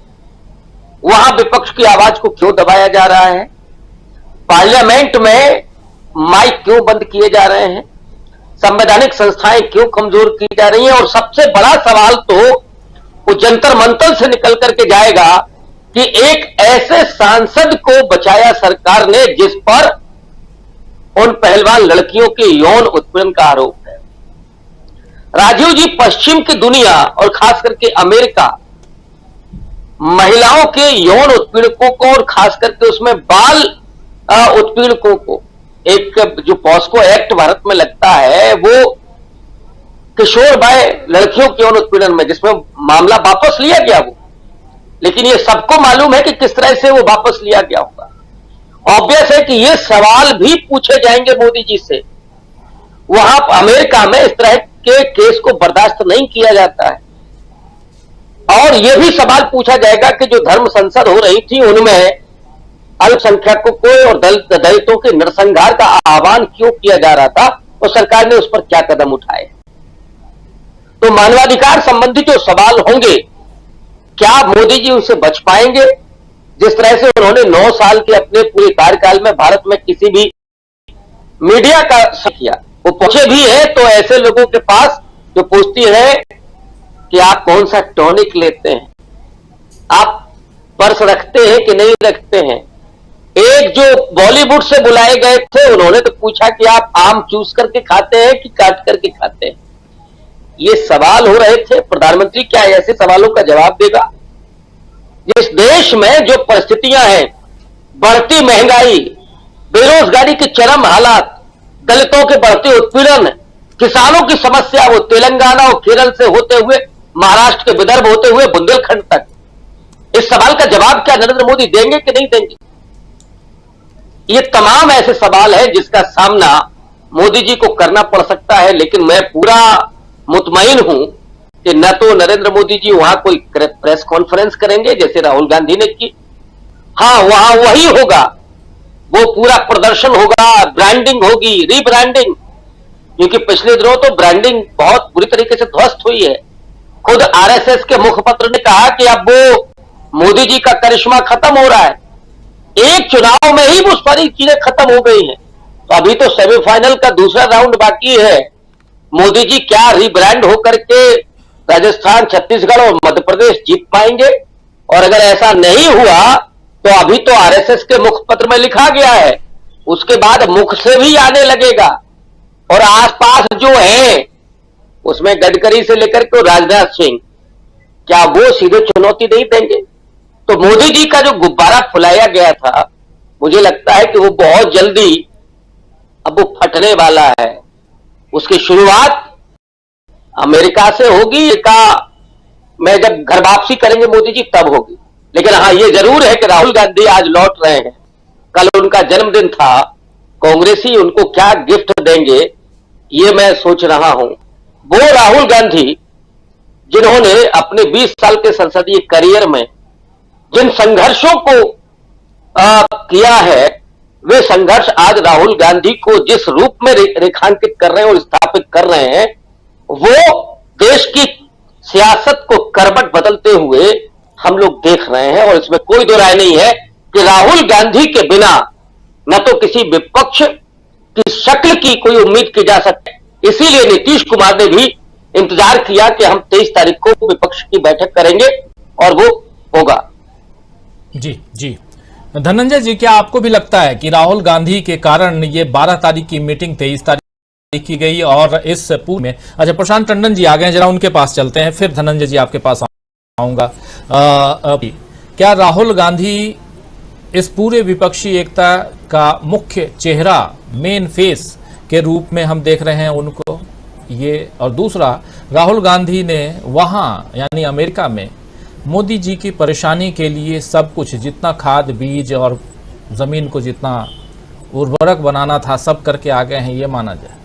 वहां विपक्ष की आवाज को क्यों दबाया जा रहा है, पार्लियामेंट में माइक क्यों बंद किए जा रहे हैं, संवैधानिक संस्थाएं क्यों कमजोर की जा रही हैं, और सबसे बड़ा सवाल तो वो जंतर मंतर से निकल करके जाएगा कि एक ऐसे सांसद को बचाया सरकार ने जिस पर उन पहलवान लड़कियों के यौन उत्पीड़न का आरोप है। राजीव जी, पश्चिम की दुनिया और खास करके अमेरिका महिलाओं के यौन उत्पीड़कों को और खास करके उसमें बाल उत्पीड़कों को, एक जो पॉस्को एक्ट भारत में लगता है वो किशोर बाय लड़कियों के यौन उत्पीड़न में, जिसमें मामला वापस लिया गया वो, लेकिन ये सबको मालूम है कि किस तरह से वो वापस लिया गया होगा। ऑब्वियस है कि ये सवाल भी पूछे जाएंगे मोदी जी से। वहां अमेरिका में इस तरह के केस को बर्दाश्त नहीं किया जाता है, और यह भी सवाल पूछा जाएगा कि जो धर्म संसद हो रही थी उनमें अल्पसंख्यकों को और दलितों के नरसंहार का आह्वान क्यों किया जा रहा था, और सरकार ने उस पर क्या कदम उठाए। तो मानवाधिकार संबंधी जो सवाल होंगे, क्या मोदी जी उनसे बच पाएंगे? जिस तरह से उन्होंने 9 साल के अपने पूरे कार्यकाल में भारत में किसी भी मीडिया का किया, वो पहुंचे भी है तो ऐसे लोगों के पास जो पूछती है कि आप कौन सा टॉनिक लेते हैं, आप पर्स रखते हैं कि नहीं रखते हैं। एक जो बॉलीवुड से बुलाए गए थे उन्होंने तो पूछा कि आप आम चूस करके खाते हैं कि काट करके खाते हैं। ये सवाल हो रहे थे, प्रधानमंत्री क्या ऐसे सवालों का जवाब देगा? जिस देश में जो परिस्थितियां हैं, बढ़ती महंगाई, बेरोजगारी के चरम हालात, दलितों के बढ़ते उत्पीड़न, किसानों की समस्या, वो तेलंगाना और केरल से होते हुए महाराष्ट्र के विदर्भ होते हुए बुंदेलखंड तक, इस सवाल का जवाब क्या नरेंद्र मोदी देंगे कि नहीं देंगे? ये तमाम ऐसे सवाल हैं जिसका सामना मोदी जी को करना पड़ सकता है। लेकिन मैं पूरा मुतमईन हूं कि न तो नरेंद्र मोदी जी वहां कोई प्रेस कॉन्फ्रेंस करेंगे जैसे राहुल गांधी ने की, हां वहां वही होगा, वो पूरा प्रदर्शन होगा, ब्रांडिंग होगी, रीब्रांडिंग, क्योंकि पिछले दिनों तो ब्रांडिंग बहुत बुरी तरीके से ध्वस्त हुई है। खुद आरएसएस के मुखपत्र ने कहा कि अब वो मोदी जी का करिश्मा खत्म हो रहा है, एक चुनाव में ही वो सारी चीजें खत्म हो गई हैं। तो अभी तो सेमीफाइनल का दूसरा राउंड बाकी है। मोदी जी क्या रीब्रांड होकर के राजस्थान, छत्तीसगढ़ और मध्य प्रदेश जीत पाएंगे? और अगर ऐसा नहीं हुआ तो अभी तो आरएसएस के मुखपत्र में लिखा गया है, उसके बाद मुख से भी आने लगेगा। और आसपास जो है उसमें गडकरी से लेकर के राजनाथ सिंह, क्या वो सीधे चुनौती नहीं देंगे? तो मोदी जी का जो गुब्बारा फुलाया गया था, मुझे लगता है कि वो बहुत जल्दी अब वो फटने वाला है। उसकी शुरुआत अमेरिका से होगी, का मैं जब घर वापसी करेंगे मोदी जी तब होगी। लेकिन हाँ, ये जरूर है कि राहुल गांधी आज लौट रहे हैं, कल उनका जन्मदिन था, कांग्रेसी उनको क्या गिफ्ट देंगे ये मैं सोच रहा हूं। वो राहुल गांधी जिन्होंने अपने 20 साल के संसदीय करियर में जिन संघर्षों को किया है, वे संघर्ष आज राहुल गांधी को जिस रूप में रेखांकित कर रहे हैं और स्थापित कर रहे हैं, वो देश की सियासत को करवट बदलते हुए हम लोग देख रहे हैं। और इसमें कोई दो राय नहीं है कि राहुल गांधी के बिना न तो किसी विपक्ष की शक्ल की कोई उम्मीद की जा सकती। इसीलिए नीतीश कुमार ने भी इंतजार किया कि हम 23 तारीख को विपक्ष की बैठक करेंगे और वो होगा। जी जी, धनंजय जी, क्या आपको भी लगता है कि राहुल गांधी के कारण ये 12 तारीख की मीटिंग 23 तारीख की गई और इस पूरे में, अच्छा प्रशांत टंडन जी आ गए, जरा उनके पास चलते हैं, फिर धनंजय जी आपके पास आऊंगा। क्या राहुल गांधी इस पूरे विपक्षी एकता का मुख्य चेहरा, मेन फेस के रूप में हम देख रहे हैं उनको ये? और दूसरा, राहुल गांधी ने वहां यानी अमेरिका में मोदी जी की परेशानी के लिए सब कुछ, जितना खाद बीज और जमीन को जितना उर्वरक बनाना था, सब करके आ गए हैं, ये माना जाए?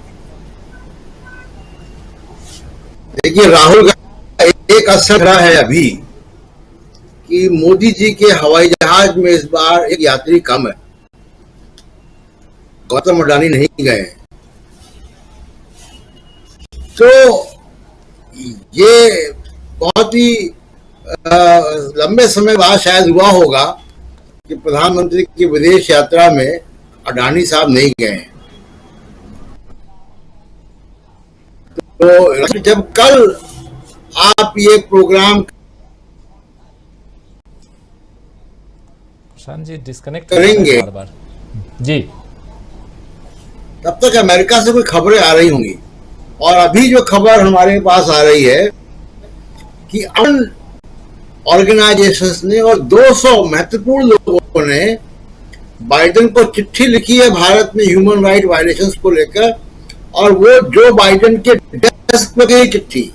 देखिए, राहुल गांधी एक असर रहा है अभी कि मोदी जी के हवाई जहाज में इस बार एक यात्री कम है। गौतम अडानी नहीं गए, तो ये बहुत ही लंबे समय बाद शायद हुआ होगा कि प्रधानमंत्री की विदेश यात्रा में अडानी साहब नहीं गए। तो जब कल आप ये प्रोग्राम जी डिस्कनेक्ट करेंगे बार जी, तब तक अमेरिका से कोई खबरें आ रही होंगी। और अभी जो खबर हमारे पास आ रही है कि ऑर्गेनाइजेशंस ने और 200 महत्वपूर्ण लोगों ने बाइडेन को चिट्ठी लिखी है भारत में ह्यूमन राइट वायलेशंस को लेकर, और वो जो बाइडेन के डेस्क पर गई चिट्ठी।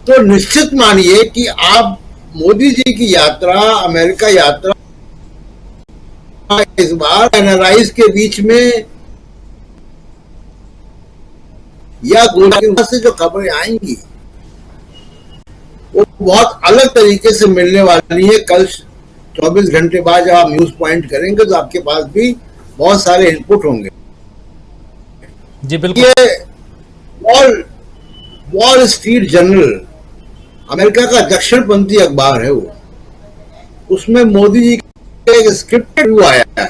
तो निश्चित मानिए कि आप मोदी जी की यात्रा, अमेरिका यात्रा, इस बार एनआरआईज के बीच में या गोला से जो खबरें आएंगी वो बहुत अलग तरीके से मिलने वाली है। कल 24 घंटे बाद जब आप न्यूज पॉइंट करेंगे तो आपके पास भी बहुत सारे इनपुट होंगे। जी बिल्कुल। ये वॉल स्ट्रीट जर्नल, अमेरिका का दक्षिणपंथी अखबार है वो, उसमें मोदी जी का एक स्क्रिप्टेड व्यू आया है।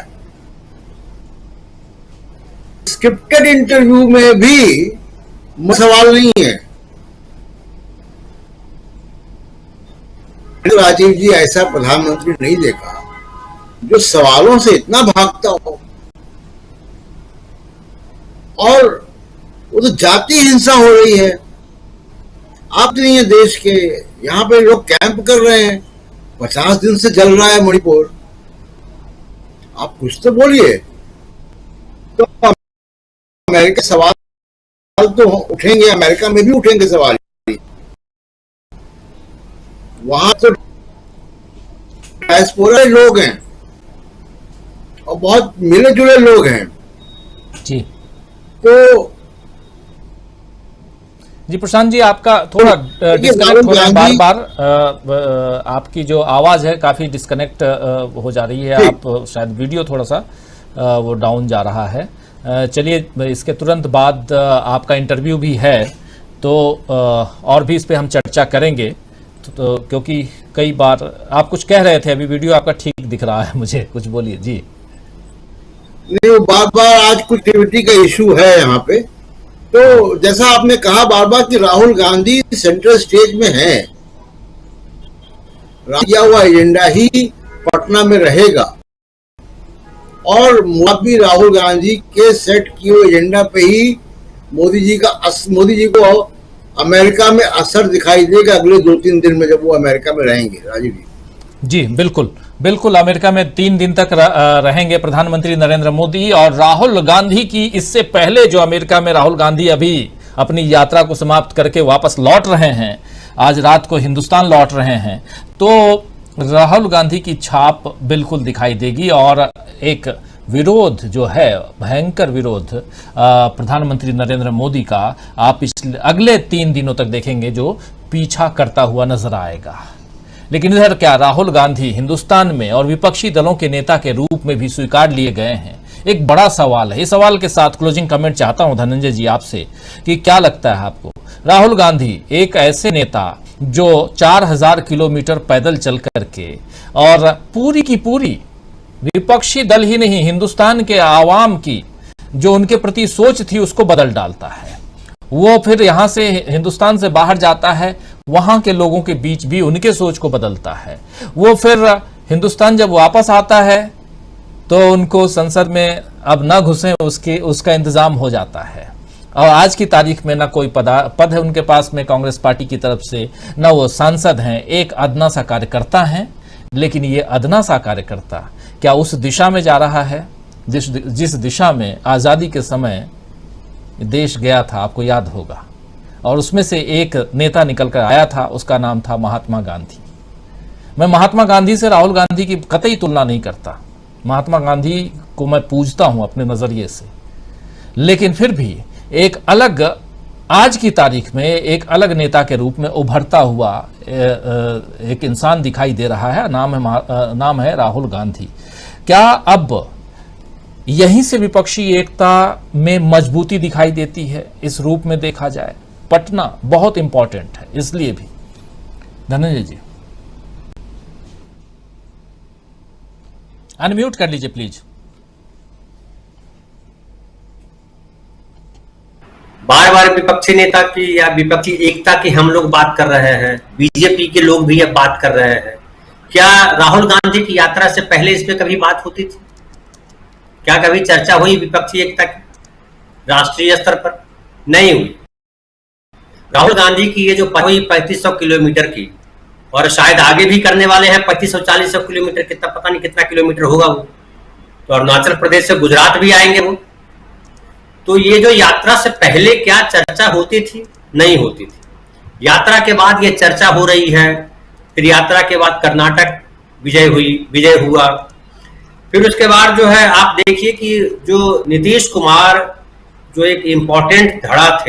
स्क्रिप्टेड इंटरव्यू में भी सवाल नहीं है। राजीव जी, ऐसा प्रधानमंत्री नहीं देखा जो सवालों से इतना भागता हो। और वो तो जातीय हिंसा हो रही है। आप नहीं है देश के, यहां पे लोग कैंप कर रहे हैं, 50 दिन से जल रहा है मणिपुर। आप कुछ तो बोलिए। तो अमेरिका सवाल तो उठेंगे, अमेरिका में भी उठेंगे सवाल। वहां तो डायस्पोरा लोग हैं और बहुत मिले जुले लोग हैं। जी तो जी प्रशांत जी, आपका थोड़ा डिस्कनेक्ट हो रहा है बार बार। आपकी जो आवाज है काफी डिस्कनेक्ट हो जा रही है। आप शायद वीडियो थोड़ा सा वो डाउन जा रहा है। चलिए, इसके तुरंत बाद आपका इंटरव्यू भी है, तो और भी इस पे हम चर्चा करेंगे। तो क्योंकि कई बार आप कुछ कह रहे थे, अभी वीडियो आपका ठीक दिख रहा है मुझे, कुछ बोलिए जी। नहीं, वो बार बार आज कुछ एक्टिविटी का इशू है यहाँ पे। तो जैसा आपने कहा बार बार कि राहुल गांधी सेंट्रल स्टेज में है, किया हुआ एजेंडा ही पटना में रहेगा और भी राहुल गांधी के सेट किए हुए एजेंडा पे ही मोदी जी को अमेरिका में असर दिखाई देगा अगले 2-3 दिन में, जब वो अमेरिका में रहेंगे। राजीव जी, बिल्कुल बिल्कुल, अमेरिका में 3 दिन तक रहेंगे प्रधानमंत्री नरेंद्र मोदी। और राहुल गांधी की इससे पहले जो अमेरिका में राहुल गांधी अभी अपनी यात्रा को समाप्त करके वापस लौट रहे हैं, आज रात को हिंदुस्तान लौट रहे हैं, तो राहुल गांधी की छाप बिल्कुल दिखाई देगी और एक विरोध जो है, भयंकर विरोध प्रधानमंत्री नरेंद्र मोदी का आप अगले 3 दिनों तक देखेंगे जो पीछा करता हुआ नजर आएगा। लेकिन इधर क्या राहुल गांधी हिंदुस्तान में और विपक्षी दलों के नेता के रूप में भी स्वीकार लिए गए हैं? एक बड़ा सवाल है। इस सवाल के साथ क्लोजिंग कमेंट चाहता हूं धनंजय जी आपसे कि क्या लगता है आपको, राहुल गांधी एक ऐसे नेता जो 4000 किलोमीटर पैदल चल करके और पूरी की पूरी विपक्षी दल ही नहीं हिंदुस्तान के आवाम की जो उनके प्रति सोच थी उसको बदल डालता है, वो फिर यहां से हिंदुस्तान से बाहर जाता है, वहां के लोगों के बीच भी उनके सोच को बदलता है, वो फिर हिंदुस्तान जब वापस आता है तो उनको संसद में अब ना घुसे उसका इंतजाम हो जाता है। और आज की तारीख में ना कोई पद है उनके पास में कांग्रेस पार्टी की तरफ से, ना वो सांसद हैं, एक अदना सा कार्यकर्ता हैं। लेकिन ये अदना सा कार्यकर्ता क्या उस दिशा में जा रहा है जिस दिशा में आज़ादी के समय देश गया था, आपको याद होगा, और उसमें से एक नेता निकल कर आया था, उसका नाम था महात्मा गांधी। मैं महात्मा गांधी से राहुल गांधी की कतई तुलना नहीं करता, महात्मा गांधी को मैं पूजता हूं अपने नजरिए से, लेकिन फिर भी एक अलग आज की तारीख में एक अलग नेता के रूप में उभरता हुआ एक इंसान दिखाई दे रहा है। नाम है राहुल गांधी। क्या अब यहीं से विपक्षी एकता में मजबूती दिखाई देती है? इस रूप में देखा जाए पटना बहुत इंपॉर्टेंट है, इसलिए भी। धनंजय जी अनम्यूट कर लीजिए प्लीज। बार बार विपक्षी नेता की या विपक्षी एकता की हम लोग बात कर रहे हैं, बीजेपी के लोग भी अब बात कर रहे हैं। क्या राहुल गांधी की यात्रा से पहले इस पे कभी बात होती थी? क्या कभी चर्चा हुई विपक्षी एकता की राष्ट्रीय स्तर पर? नहीं हुई। राहुल गांधी की ये जो हुई 3500 किलोमीटर की, और शायद आगे भी करने वाले हैं 2500-4000 किलोमीटर, कितना पता नहीं कितना किलोमीटर होगा वो, तो अरुणाचल प्रदेश से गुजरात भी आएंगे वो। तो ये जो यात्रा से पहले क्या चर्चा होती थी? नहीं होती थी। यात्रा के बाद ये चर्चा हो रही है। फिर यात्रा के बाद कर्नाटक विजय हुआ। फिर उसके बाद जो है आप देखिए कि जो नीतीश कुमार जो एक इम्पोर्टेंट धड़ा थे